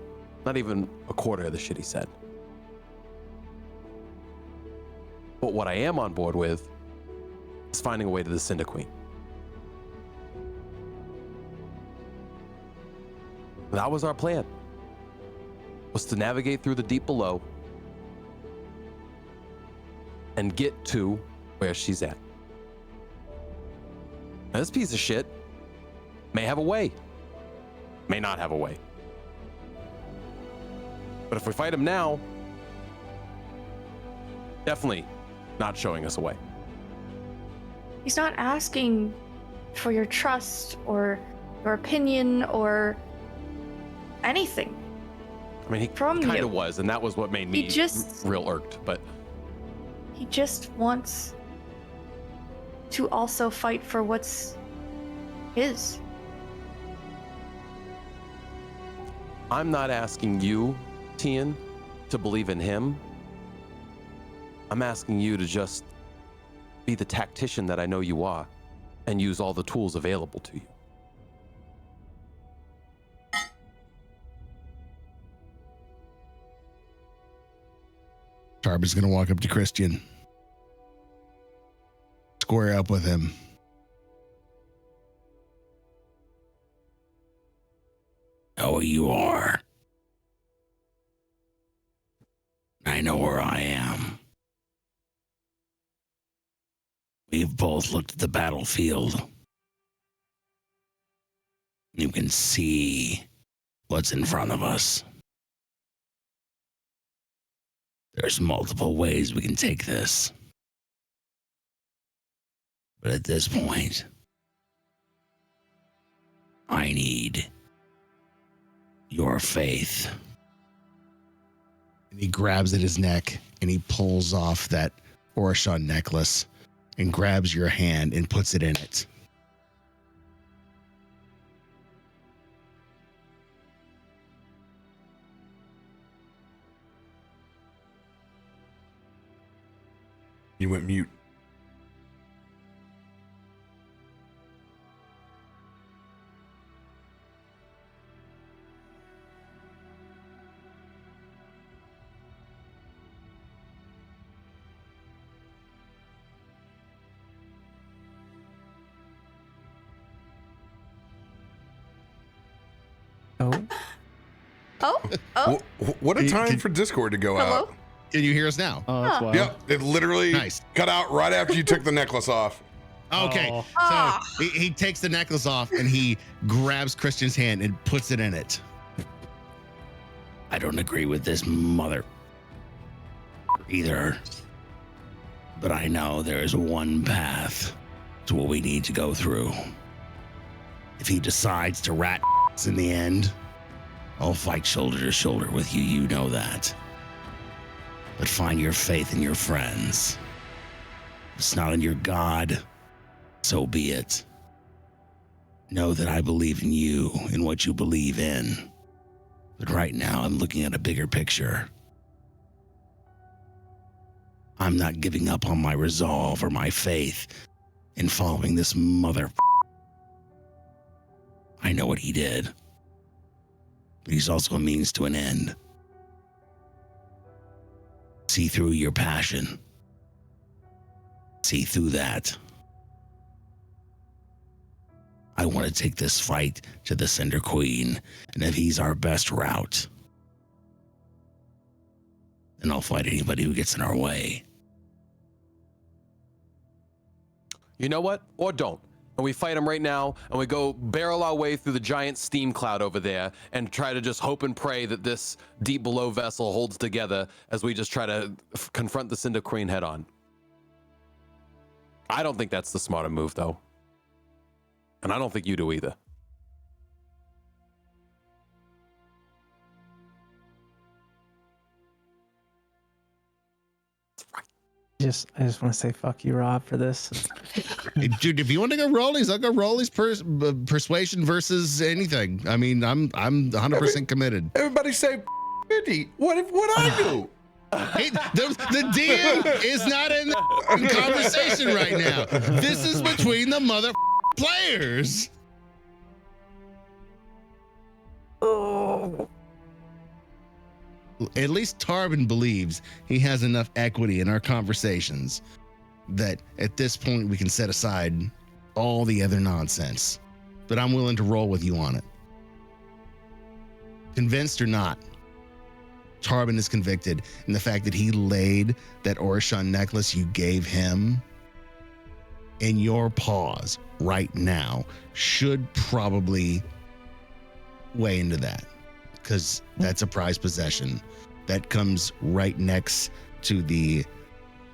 Not even a quarter of the shit he said. But what I am on board with is finding a way to the Cinder Queen. That was our plan. Was to navigate through the deep below and get to where she's at. Now, this piece of shit may have a way, may not have a way. But if we fight him now, definitely not showing us a way. He's not asking for your trust or your opinion or anything. I mean, he kind of was, and that was what made me real irked, but he just wants to also fight for what's his. I'm not asking you, Tien, to believe in him. I'm asking you to just be the tactician that I know you are and use all the tools available to you. Tarben's gonna walk up to Christian, square up with him. Know where you are. I know where I am. We've both looked at the battlefield. You can see what's in front of us. There's multiple ways we can take this. But at this point, I need your faith. And he grabs at his neck and he pulls off that Orishon necklace and grabs your hand and puts it in it. You went mute. What a time for Discord to go Hello? out. Can you hear us now? Oh, that's wild. Yep, it literally Nice. cut out right after you took the necklace off. Okay. Oh. So Ah. he takes the necklace off and he grabs Christian's hand and puts it in it. I don't agree with this mother either. But I know there is one path to what we need to go through. If he decides to rat in the end, I'll fight shoulder to shoulder with you. You know that. But find your faith in your friends. If it's not in your God, so be it. Know that I believe in you and what you believe in. But right now, I'm looking at a bigger picture. I'm not giving up on my resolve or my faith in following this mother. I know what he did. But he's also a means to an end. See through your passion. See through that. I want to take this fight to the Cinder Queen, and if he's our best route, then I'll fight anybody who gets in our way. You know what? Or don't. And we fight him right now, and we go barrel our way through the giant steam cloud over there and try to just hope and pray that this deep below vessel holds together as we just try to confront the Cinder Queen head on. I don't think that's the smarter move, though. And I don't think you do either. I just want to say fuck you, Rob, for this. Hey, dude, if you want to go rollies, I'll go rollies persuasion versus anything. I mean, I'm 100% committed. Everybody say 50. What I do? Hey, the DM is not in the conversation right now. This is between the mother players. Oh. At least Tarben believes he has enough equity in our conversations that at this point we can set aside all the other nonsense. But I'm willing to roll with you on it. Convinced or not, Tarben is convicted in the fact that he laid that Orishon necklace you gave him in your paws right now should probably weigh into that, because that's a prized possession that comes right next to the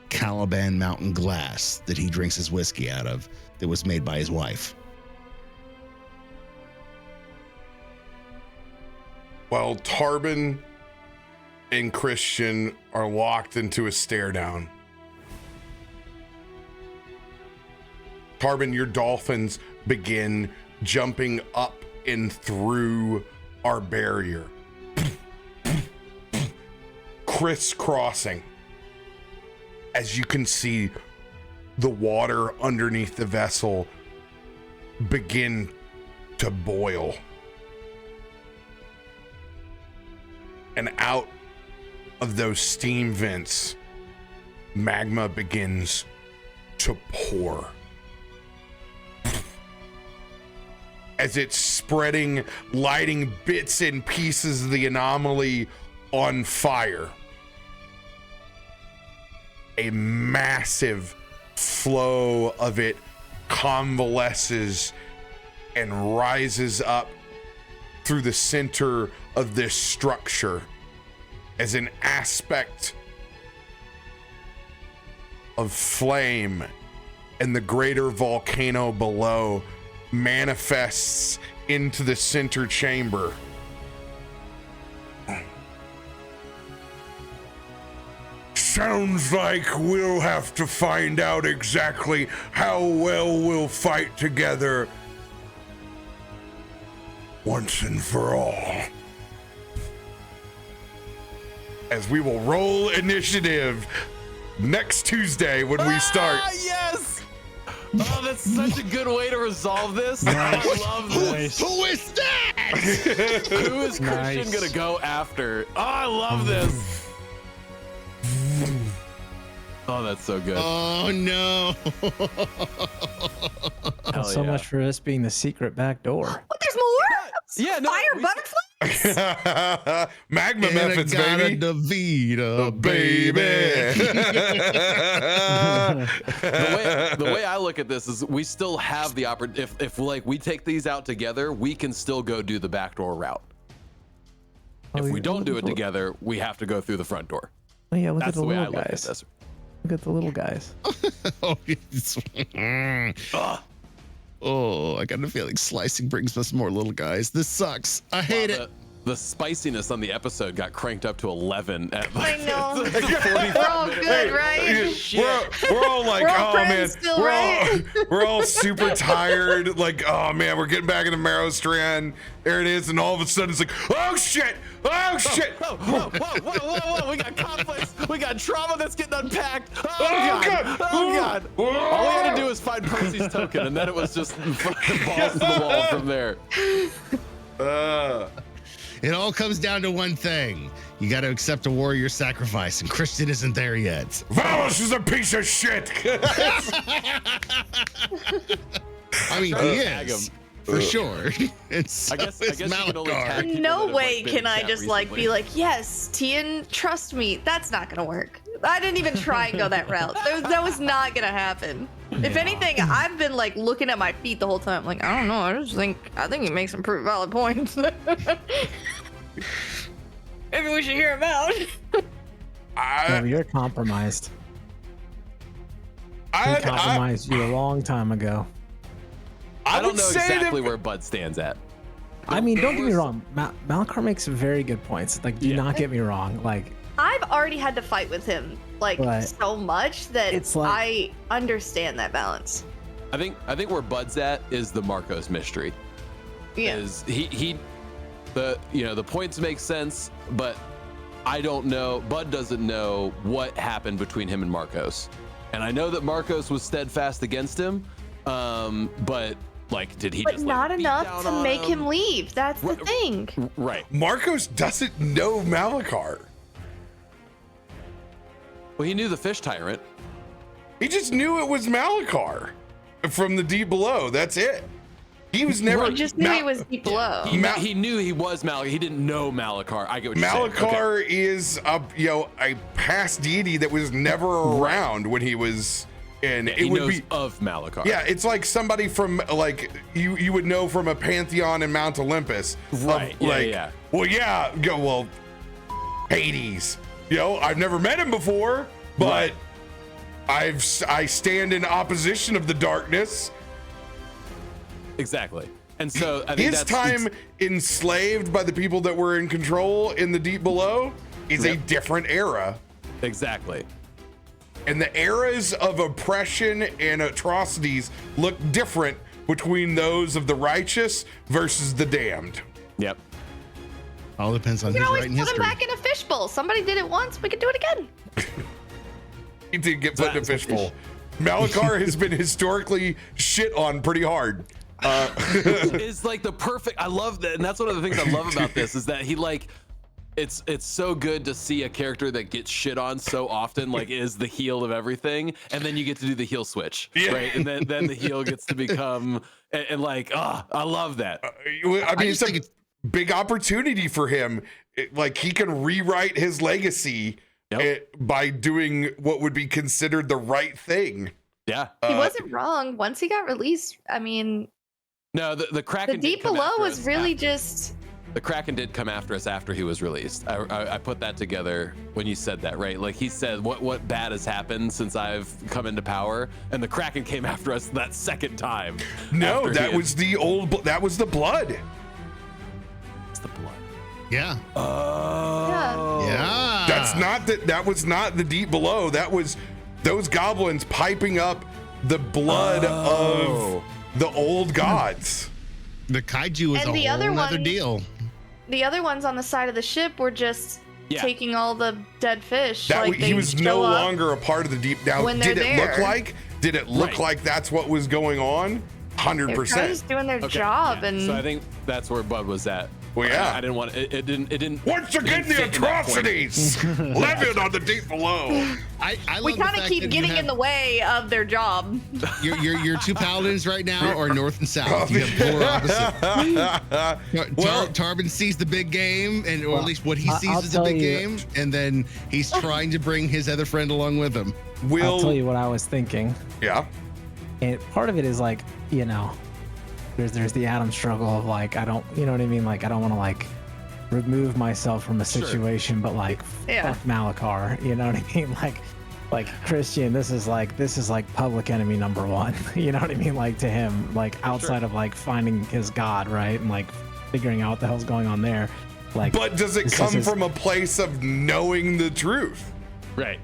Caliban Mountain glass that he drinks his whiskey out of that was made by his wife. While Tarben and Christian are locked into a stare down. Tarben, your dolphins begin jumping up and through our barrier, crisscrossing, as you can see the water underneath the vessel begin to boil. And out of those steam vents, magma begins to pour. As it's spreading, lighting bits and pieces of the anomaly on fire. A massive flow of it convalesces and rises up through the center of this structure as an aspect of flame, and the greater volcano below manifests into the center chamber. Sounds like we'll have to find out exactly how well we'll fight together once and for all. As we will roll initiative next Tuesday when we start. Yes. Oh, that's such a good way to resolve this. Nice. I love this. Who is that? Who is Christian gonna go after? Oh, I love this. Oh, that's so good. Oh no. Hell So yeah. much for this being the secret back door. What? There's more? Yeah, no, Fire we- butterflies? Magma methods, baby. Davida, Baby. The way I look at this is we still have the opportunity. If like we take these out together, we can still go do the backdoor route. If we don't do it together, we have to go through the front door. Oh yeah, look That's at the the way I little look at guys. this. Look at the little guys. Oh, oh, I got a feeling slicing brings us more little guys. This sucks. I hate it. The spiciness on the episode got cranked up to 11 at I know. it's a 45 We're all minute- good, right? We're all like, We're all oh man, friends still, right? we're all super tired. Like, oh man, we're getting back into Merrowstrand. There it is, and all of a sudden it's like, oh shit, oh shit. Whoa. We got conflicts. We got trauma that's getting unpacked. Oh, Oh, God. God. Oh, God. All we had to do was find Percy's token, and then it was just fucking balls to the wall from there. It all comes down to one thing. You got to accept a warrior sacrifice, and Christian isn't there yet. Valos is a piece of shit. I mean, he Tag is. him. For sure. It's I guess you can only tag people No that have, way like, been can in I chat just like recently. be like, yes, Tian, trust me. That's not gonna work. I didn't even try and go that route. That was not gonna happen. If anything, I've been like looking at my feet the whole time. Like, I don't know. I think he makes some pretty valid points. Maybe we should hear him out. No, you're compromised. We I compromised you a long time ago. I don't would know say exactly that- where Bud stands at. I mean, don't get me wrong. Malachar makes very good points. Like, do not get me wrong. Like, I've already had to fight with him like Right. so much that It's like- I understand that balance. I think where Bud's at is the Marcos mystery. Yeah. Is the points make sense, but I don't know. Bud doesn't know what happened between him and Marcos, and I know that Marcos was steadfast against him, but like, did he? But just, not like, beat enough down to on make him leave. That's the Right. thing. Right. Marcos doesn't know Malachar. Well, he knew the fish tyrant. He just knew it was Malachar from the deep below. That's it. He was never. He just knew he was deep below. He knew he was Malachar. He didn't know Malachar. I get what you're saying. Malachar is a past deity that was never around when he was in. Yeah, it he would knows be of Malachar. yeah. It's like somebody from like you would know from a pantheon in Mount Olympus. of, Right, yeah, like, yeah. Well, yeah. Well, Hades. I've never met him before, but I stand in opposition of the darkness. Exactly. And so I think His time enslaved by the people that were in control in the deep below is a Yep. different era. Exactly. And the eras of oppression and atrocities look different between those of the righteous versus the damned. Yep. All depends on You can who's always writing put him history. back in a fishbowl. Somebody did it once. We can do it again. He did get put in a fishbowl. Malachar has been historically shit on pretty hard. Is like the perfect. I love that, and that's one of the things I love about this is that he like. It's so good to see a character that gets shit on so often, like is the heel of everything, and then you get to do the heel switch, right? And then the heel gets to become and like, I love that. I mean, just it's think a big opportunity for him. Like he can rewrite his legacy by doing what would be considered the right thing. Yeah. He wasn't wrong. Once he got released, I mean, No, the Kraken. the did deep come below after was us really after. just. The Kraken did come after us after he was released. I put that together when you said that, right? Like he said, what bad has happened since I've come into power? And the Kraken came after us that second time. No, after that he was the old. That was the blood. It's the blood. Yeah. Oh. Yeah. That's not that. That was not the deep below. That was those goblins piping up the blood of the old gods. The kaiju is And a the whole other other one- deal. The other ones on the side of the ship were just taking all the dead fish. That like, he they was show no up longer a part of the deep. Now, when did they're it look there. like? Did it look Right. like that's what was going on? They're kind of 100%. just doing their Okay, job, yeah. and So I think that's where Bud was at. Well, yeah. I didn't want it. It didn't. Once it again, didn't the fit in that point. atrocities levied on the deep below. I we love the kind of fact keep that you getting have- in the way of their job. Your two paladins right now are north and south. You have polar opposite. Well- Tarben sees the big game, or at least what he sees I'll is the tell big you- game, and then he's trying to bring his other friend along with him. I'll tell you what I was thinking. Yeah. And part of it is like, there's the Adam struggle of like, I don't, you know what I mean? Like, I don't want to like remove myself from a situation, but like, Yeah. fuck Malachar, you know what I mean? Like Christian, this is like public enemy number one. You know what I mean? Like to him, like outside of like finding his God, right? And like figuring out what the hell's going on there. Like, But does it this come is- from a place of knowing the truth? Right.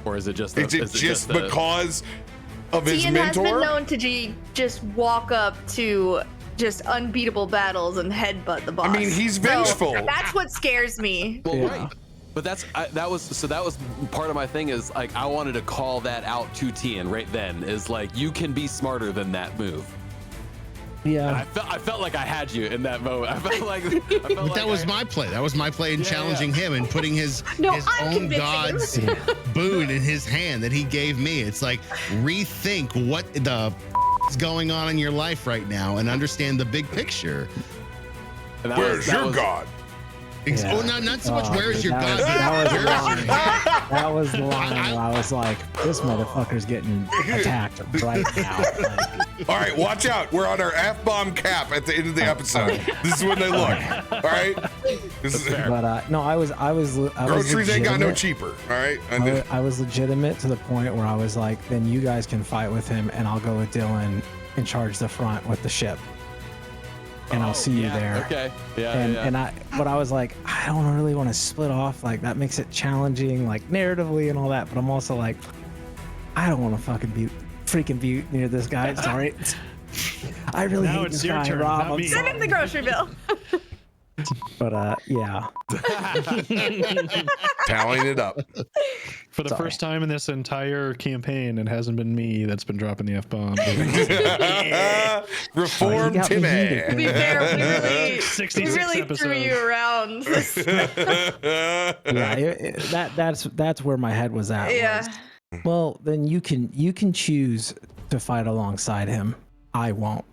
Or is it just? Is it just because of his Ian has been mentor? known to just walk up to just unbeatable battles and headbutt the boss. I mean, he's So, vengeful. that's what scares me. Well, Yeah. right. But that was part of my thing is like I wanted to call that out to Tian right then is like you can be smarter than that move. And yeah. I felt like I had you in that moment. I felt like But that was my play. That was my play in Yeah, challenging him and putting his No, his I'm own convincing god's boon in his hand that he gave me. It's like rethink what the is going on in your life right now and understand the big picture. And Where's your God? Yeah. Oh, not so much Oh, where's your that god, was- but that was where's the your line. head? That was the line where I was like, this motherfucker's getting attacked right now. Like, All right, watch out. We're on our F-bomb cap at the end of the episode. This is when they look. All right? This is, but no, I was groceries ain't got no legitimate. cheaper. All right? I was legitimate to the point where I was like, then you guys can fight with him and I'll go with Dylan and charge the front with the ship. And I'll see you there. Okay. Yeah. And but I was like, I don't really want to split off. Like that makes it challenging, like narratively and all that. But I'm also like, I don't want to freaking be near this guy. Sorry. I really Now hate it's this your guy, turn, Rob. not I'm me. Send him the grocery bill. But yeah. tallying it up. For the Sorry. first time in this entire campaign, it hasn't been me that's been dropping the F-bomb. Reform You got me Timmy. heated, To be man. fair, we really, 66 threw episodes. you around. Yeah, that's where my head was at. Yeah. was, well, then you can choose to fight alongside him. I won't.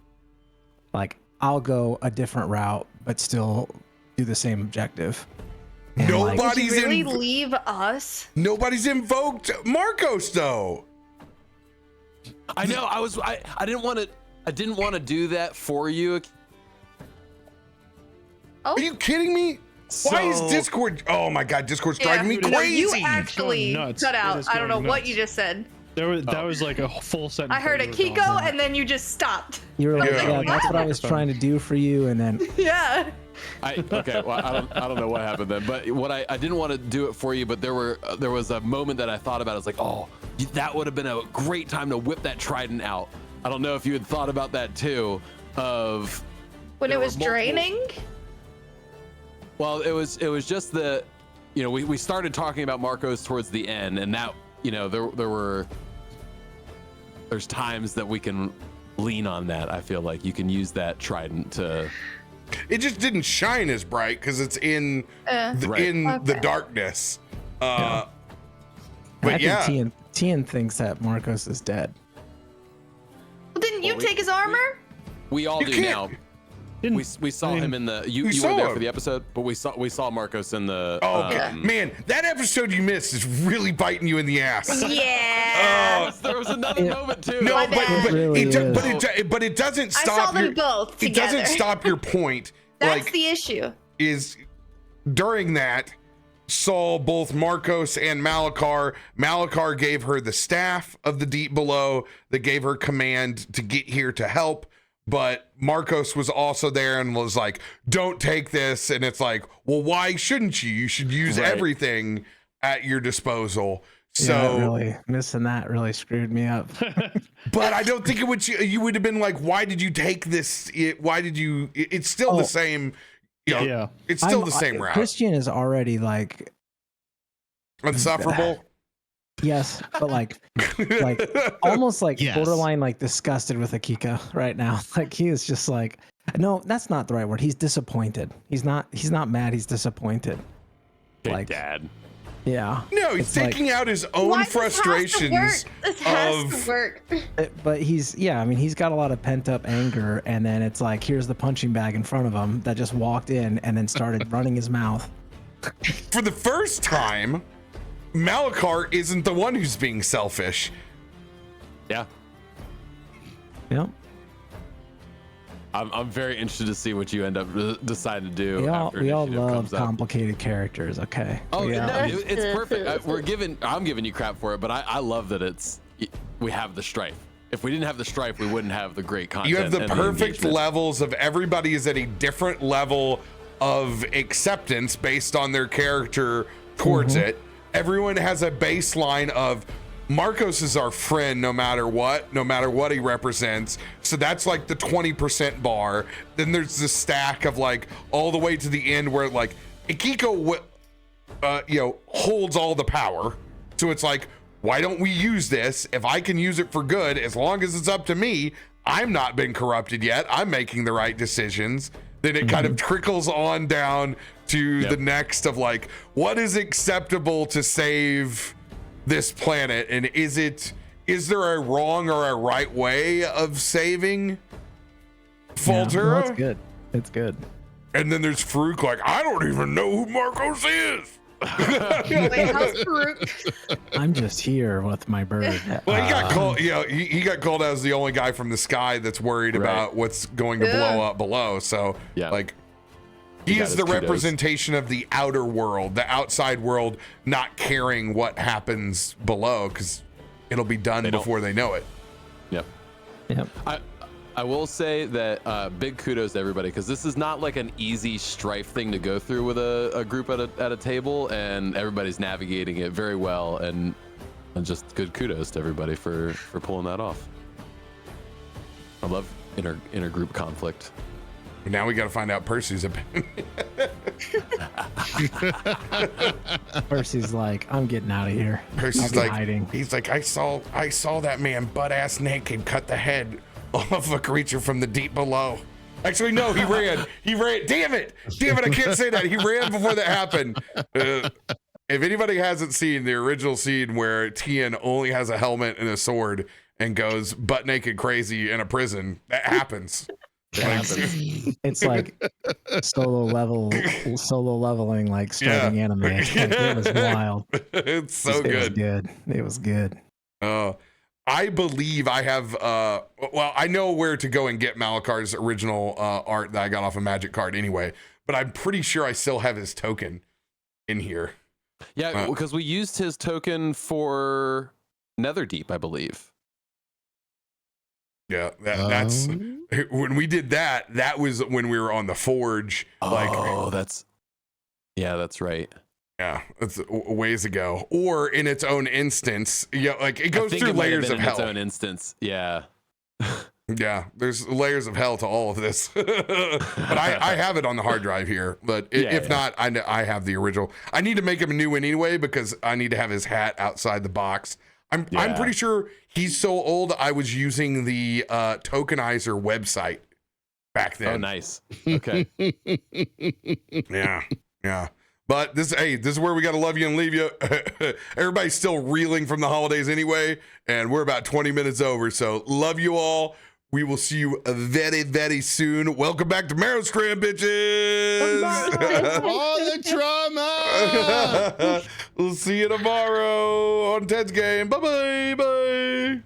Like I'll go a different route, but still do the same objective. And, like, Did Nobody's you really in. leave us? Nobody's invoked Marcos though. I know. I didn't want to. I didn't want to do that for you. Are you kidding me? Why is So- Discord? Oh my God, Discord's driving me Dude, No, crazy. you actually going nuts. cut It out. is I don't know going what nuts. you just said. That was like a full sentence. I heard that you were Akiko, gone. and then you just stopped. You were like, Yeah. yeah, that's what I was trying to do for you, and then Yeah. Okay. Well, I don't know what happened then, but what I didn't want to do it for you, but there was a moment that I thought about. I was like, oh, that would have been a great time to whip that trident out. I don't know if you had thought about that too. Of When there it was were multiple- draining. Well, it was just the, we started talking about Marcos towards the end, and that, there's times that we can lean on that. I feel like you can use that trident to. It just didn't shine as bright because it's in Right. the Okay. darkness. I But think yeah, Tian thinks that Marcos is dead. Well, didn't you Well, we- take his armor? We all You do can't- now. Didn't- We saw I mean, him in the. You we were saw there him. for the episode, but we saw Marcos in the. oh Yeah. man, that episode you missed is really biting you in the ass. Yeah. There was another moment too. No, My but bad. but, It really but it doesn't I stop saw them your. both It doesn't together. stop your point. That's like the issue. is during that saw both Marcos and Malachar. Malachar gave her the staff of the deep below that gave her command to get here to help. But Marcos was also there and was like, don't take this. And it's like, well, why shouldn't you? You should use Right. everything at your disposal. Yeah, So, really missing that really screwed me up. but I don't think it would, you would have been like, why did you take this? Why did you, it's still the same. Yeah. It's still the same route. Christian is already like Unsufferable. yes, but like almost like Yes. borderline like disgusted with Akiko right now. Like he is just like, no, that's not the right word. He's disappointed. He's not mad. He's disappointed. Big Like, Dad. yeah. No, he's It's like- taking out his own Why frustrations This has of to work. But he's I mean, he's got a lot of pent up anger, and then it's like here's the punching bag in front of him that just walked in and then started running his mouth. for the first time. Malachar isn't the one who's being selfish. Yeah. Yep. I'm very interested to see what you end up deciding to do. We all Initiative love comes up. complicated characters. Okay. Oh Yeah. no, it's perfect. I'm giving you crap for it, but I love that we have the strife. If we didn't have the strife, we wouldn't have the great content. You have the and perfect engagement. levels of everybody is at a different level of acceptance based on their character towards it. Everyone has a baseline of Marcos is our friend no matter what he represents. So that's like the 20% bar. Then there's the stack of like all the way to the end where like Akiko holds all the power. So it's like, why don't we use this? If I can use it for good, as long as it's up to me, I'm not been corrupted yet. I'm making the right decisions. Then it kind of trickles on down to the next of like, what is acceptable to save this planet? And is there a wrong or a right way of saving Faltura? That's good. It's good. And then there's Farouk like, I don't even know who Marcos is. Wait, how's Farouk? I'm just here with my bird. Well, he got called. He got called as the only guy from the sky that's worried about what's going to blow up below. So, like, he got is his the kudos. representation of the outer world, the outside world, not caring what happens below because it'll be done before they know it. Yep. Yep. I will say that big kudos to everybody because this is not like an easy strife thing to go through with a group at a table, and everybody's navigating it very well, and just good kudos to everybody for pulling that off. I love inter-group conflict. Now we got to find out Percy's opinion. Percy's like, I'm getting out of here. Percy's I'll be like, hiding. he's like, I saw that man butt ass naked cut the head off a creature from the deep below. Actually, no, he ran. Damn it! I can't say that. He ran before that happened. If anybody hasn't seen the original scene where Tien only has a helmet and a sword and goes butt naked crazy in a prison, that happens. It's like solo leveling, like starting anime. Like, it was wild. It's so It was good. good. It was good. I believe I have, I know where to go and get Malakar's original art that I got off a Magic card anyway, but I'm pretty sure I still have his token in here. Yeah, because we used his token for Netherdeep, I believe. Yeah, that's when we did that. That was when we were on the Forge. That's right. Yeah, it's a ways ago, or in its own instance. Yeah, like it goes I think through it might have layers been of in hell. its own instance. Yeah. Yeah, there's layers of hell to all of this. But I have it on the hard drive here. But if not, I have the original. I need to make him a new one anyway because I need to have his hat outside the box. I'm pretty sure he's so old. I was using the tokenizer website back then. Oh, nice. Okay. Yeah. But this is where we got to love you and leave you. Everybody's still reeling from the holidays anyway, and we're about 20 minutes over. So love you all. We will see you very, very soon. Welcome back to Merrowstrand, bitches. All the drama. We'll see you tomorrow on Ted's game. Bye-bye. Bye.